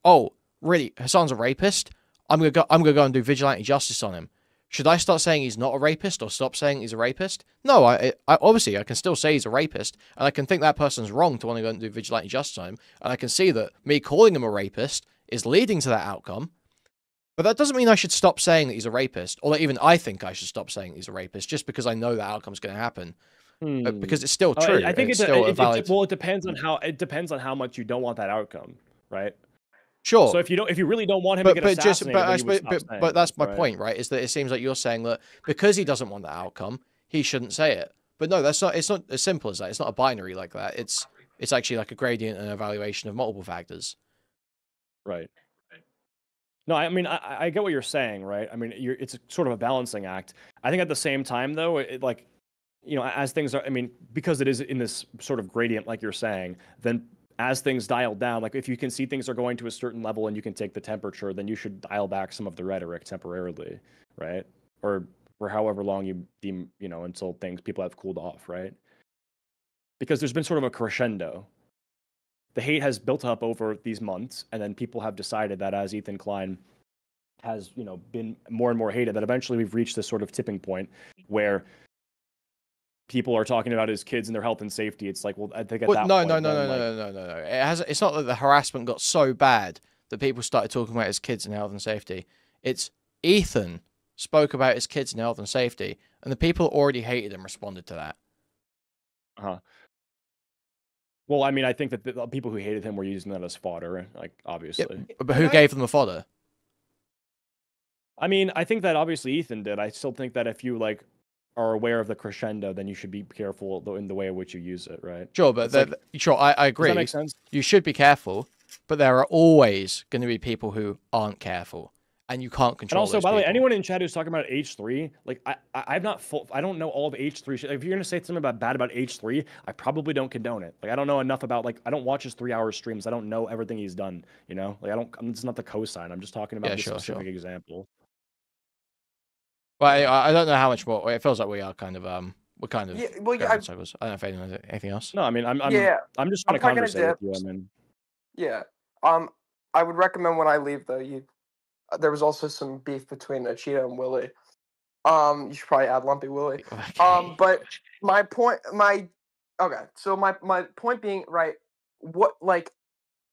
"Oh, really, Hassan's a rapist," I'm gonna go and do vigilante justice on him. Should I start saying he's not a rapist or stop saying he's a rapist? No, I obviously I can still say he's a rapist, and I can think that person's wrong to want to go and do vigilante justice time, and I can see that me calling him a rapist is leading to that outcome. But that doesn't mean I should stop saying that he's a rapist, or that even I think I should stop saying he's a rapist just because I know that outcome's going to happen. Because it's still true. I think it's still a valid... well, it depends on how much you don't want that outcome, right? Sure. So if you really don't want him to get assassinated, but that's my point, right? Is that it seems like you're saying that because he doesn't want that outcome, he shouldn't say it. But no, that's not. It's not as simple as that. It's not a binary like that. It's actually like a gradient and evaluation of multiple factors. Right. No, I mean I get what you're saying, right? I mean it's sort of a balancing act. I think at the same time though, as things are, I mean, because it is in this sort of gradient, like you're saying, then as things dial down, like if you can see things are going to a certain level and you can take the temperature, then you should dial back some of the rhetoric temporarily, right? Or for however long you deem, until people have cooled off, right? Because there's been sort of a crescendo. The hate has built up over these months, and then people have decided that as Ethan Klein has, been more and more hated, that eventually we've reached this sort of tipping point where people are talking about his kids and their health and safety. It's like, well, I think at that point... No. It's not that the harassment got so bad that people started talking about his kids and health and safety. It's Ethan spoke about his kids and health and safety, and the people who already hated him responded to that. Uh-huh. Well, I mean, I think that the people who hated him were using that as fodder, like, obviously. Yeah, but who gave them the fodder? I mean, I think that obviously Ethan did. I still think that if you, are aware of the crescendo, then you should be careful in the way in which you use it, right? Sure, but I agree. Does that make sense? You should be careful, but there are always going to be people who aren't careful, and you can't control. And also, by the way, anyone in chat who's talking about H3, I don't know all of H3 shit. If you're gonna say something bad about H3, I probably don't condone it. I don't know enough about I don't watch his 3-hour streams. I don't know everything he's done. It's not the cosign. I'm just talking about specific example. Well, I don't know how much more. It feels like we are kind of we're kind of. Yeah, well, I don't know if anyone has anything else. No, I mean I'm just trying to conversate with you. I mean, yeah. I would recommend when I leave though. There was also some beef between Acheeto and Willie. You should probably add Lumpy Willie. Okay. But my point being, right? What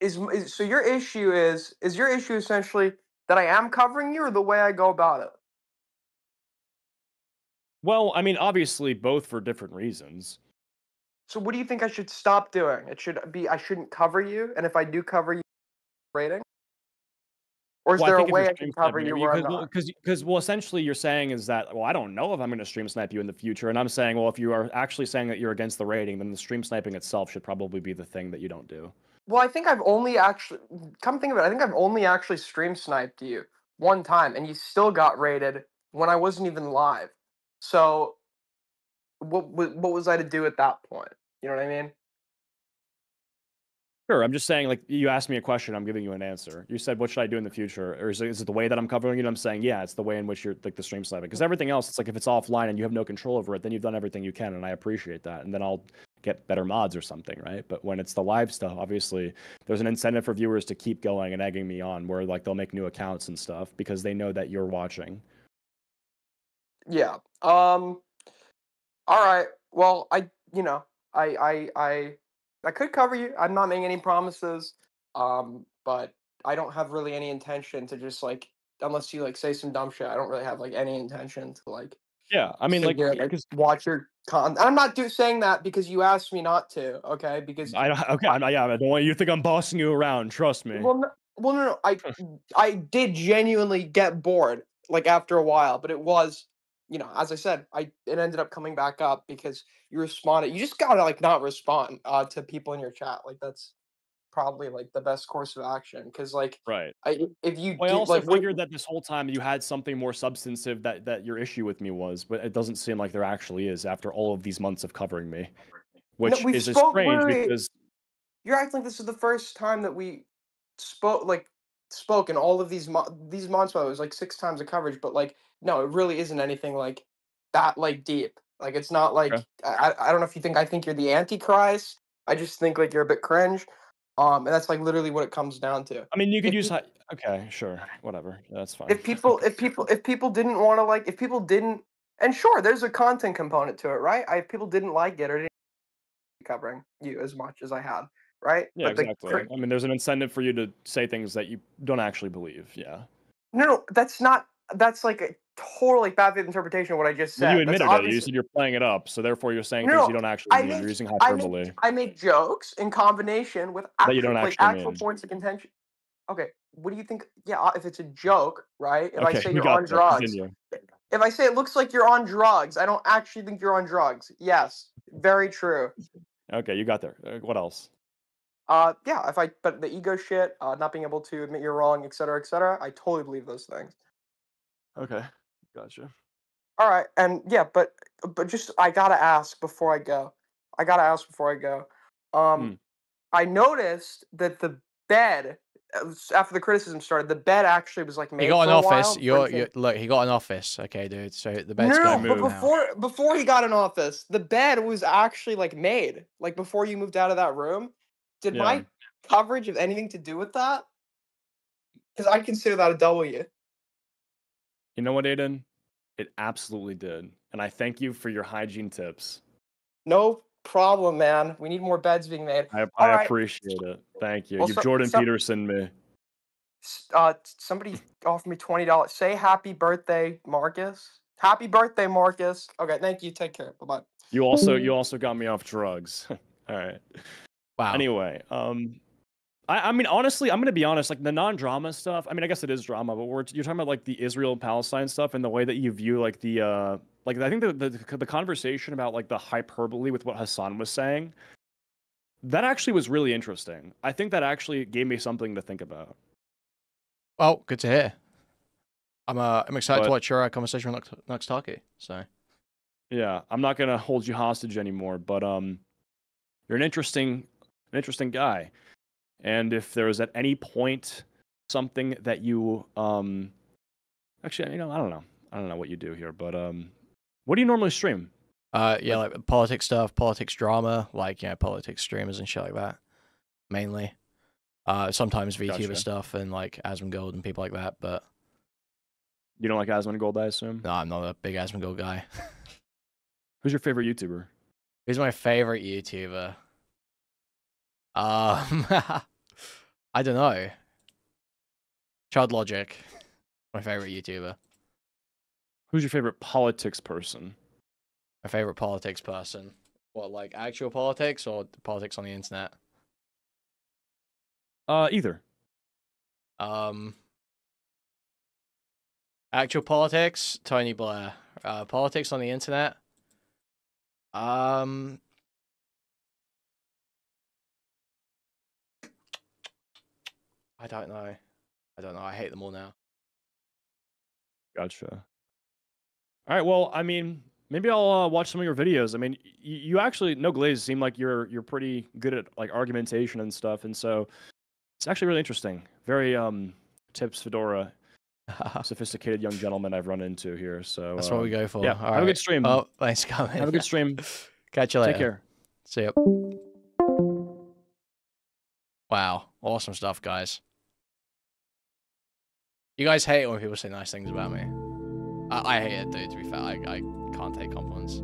so your issue is your issue essentially that I am covering you, or the way I go about it? Well, I mean, obviously both for different reasons. So what do you think I should stop doing? It should be I shouldn't cover you, and if I do cover you, rating? Or is there a way I can cover you where I'm not? Because essentially you're saying is that, well, I don't know if I'm going to stream snipe you in the future. And I'm saying, well, if you are actually saying that you're against the rating, then the stream sniping itself should probably be the thing that you don't do. Well, I think I've only actually, come think of it, I think I've only actually stream sniped you one time, and you still got rated when I wasn't even live. So what was I to do at that point? You know what I mean? Sure, I'm just saying, you asked me a question, I'm giving you an answer. You said, what should I do in the future? Or is it the way that I'm covering it? I'm saying, yeah, it's the way in which you're, the stream sniping. Because everything else, it's if it's offline and you have no control over it, then you've done everything you can, and I appreciate that. And then I'll get better mods or something, right? But when it's the live stuff, obviously, there's an incentive for viewers to keep going and egging me on, where, they'll make new accounts and stuff, because they know that you're watching. Yeah. All right. Well, I could cover you. I'm not making any promises. But I don't have really any intention to just unless you say some dumb shit. I don't really have any intention to Yeah, I mean watch your content. I'm not saying that because you asked me not to. Okay, because I don't want you to think I'm bossing you around. Trust me. Well, no. I did genuinely get bored after a while, but it was. As I said, it ended up coming back up because you responded. You just gotta not respond to people in your chat. That's probably the best course of action. Because right, if you I also figured that this whole time you had something more substantive that your issue with me was, but it doesn't seem like there actually is after all of these months of covering me, which is strange because you're acting like this is the first time that we spoke in all of these months. It was 6 times of coverage, but no, it really isn't anything that deep. It's not I don't know if you think I think you're the Antichrist. I just think you're a bit cringe. And that's like literally what it comes down to. I mean, you could use okay, sure, whatever, that's fine. If people didn't want to like, if people didn't, and sure, there's a content component to it, right? If people didn't like it or didn't covering you as much as I had, right? Yeah, but exactly. I mean, there's an incentive for you to say things that you don't actually believe. Yeah. No, that's not. That's like a totally bad interpretation of what I just said. Well, you admitted it. You said you're playing it up, so therefore you're saying things you don't actually mean. You're using hyperbole. I make jokes in combination with that you don't actual points of contention. Okay, what do you think? Yeah, if it's a joke, right? If I say you're on drugs, if I say it looks like you're on drugs, I don't actually think you're on drugs. Yes, very true. Okay, you got there. What else? Yeah, but the ego shit, not being able to admit you're wrong, etc., I totally believe those things. Okay, gotcha. All right, and yeah, but just I gotta ask before I go. I noticed that the bed after the criticism started, the bed actually was like made. He got an office. Look, he got an office. Okay, dude. So the bed's gonna move but before he got an office, the bed was actually like made. Like before you moved out of that room. Did my coverage have anything to do with that? Because I consider that a W. You know what, Aiden? It absolutely did. And I thank you for your hygiene tips. No problem, man. We need more beds being made. I appreciate it. Thank you. Well, you've Jordan Peterson me. Somebody offered me $20. Say happy birthday, Marcus. Happy birthday, Marcus. Okay, thank you. Take care. Bye-bye. You also got me off drugs. All right. Wow. Anyway, I mean, honestly, I'm gonna be honest. Like the non-drama stuff. I mean, I guess it is drama, but you're talking about like the Israel Palestine stuff and the way that you view like the like I think the conversation about like the hyperbole with what Hassan was saying. That actually was really interesting. I think that actually gave me something to think about. Well, good to hear. I'm excited to watch your conversation with Nuxtaku. So. Yeah, I'm not gonna hold you hostage anymore, but you're an interesting guy. And if there was at any point something that you actually, I don't know what you do here, but what do you normally stream? Yeah, like politics stuff, politics drama, like politics streamers and shit like that, mainly. Sometimes VTuber stuff and like Asmongold and people like that, but you don't like Asmongold, I assume? No, I'm not a big Asmongold guy. Who's your favorite YouTuber? Who's my favorite YouTuber? I don't know. Chud Logic, my favorite YouTuber. Who's your favorite politics person? My favorite politics person. What, like actual politics or politics on the internet? Either. Actual politics, Tony Blair. Politics on the internet. I don't know. I hate them all now. Gotcha. All right. Well, I mean, maybe I'll watch some of your videos. I mean, you actually, no glaze, seem like you're pretty good at like argumentation and stuff, and so it's actually really interesting. Very tips fedora, sophisticated young gentleman I've run into here. So that's what we go for. Yeah. Have a good stream. Oh, thanks for coming. Have a good stream. Catch you later. Take care. See ya. Wow, awesome stuff, guys. You guys hate it when people say nice things about me. I hate it, dude, to be fair. I can't take compliments.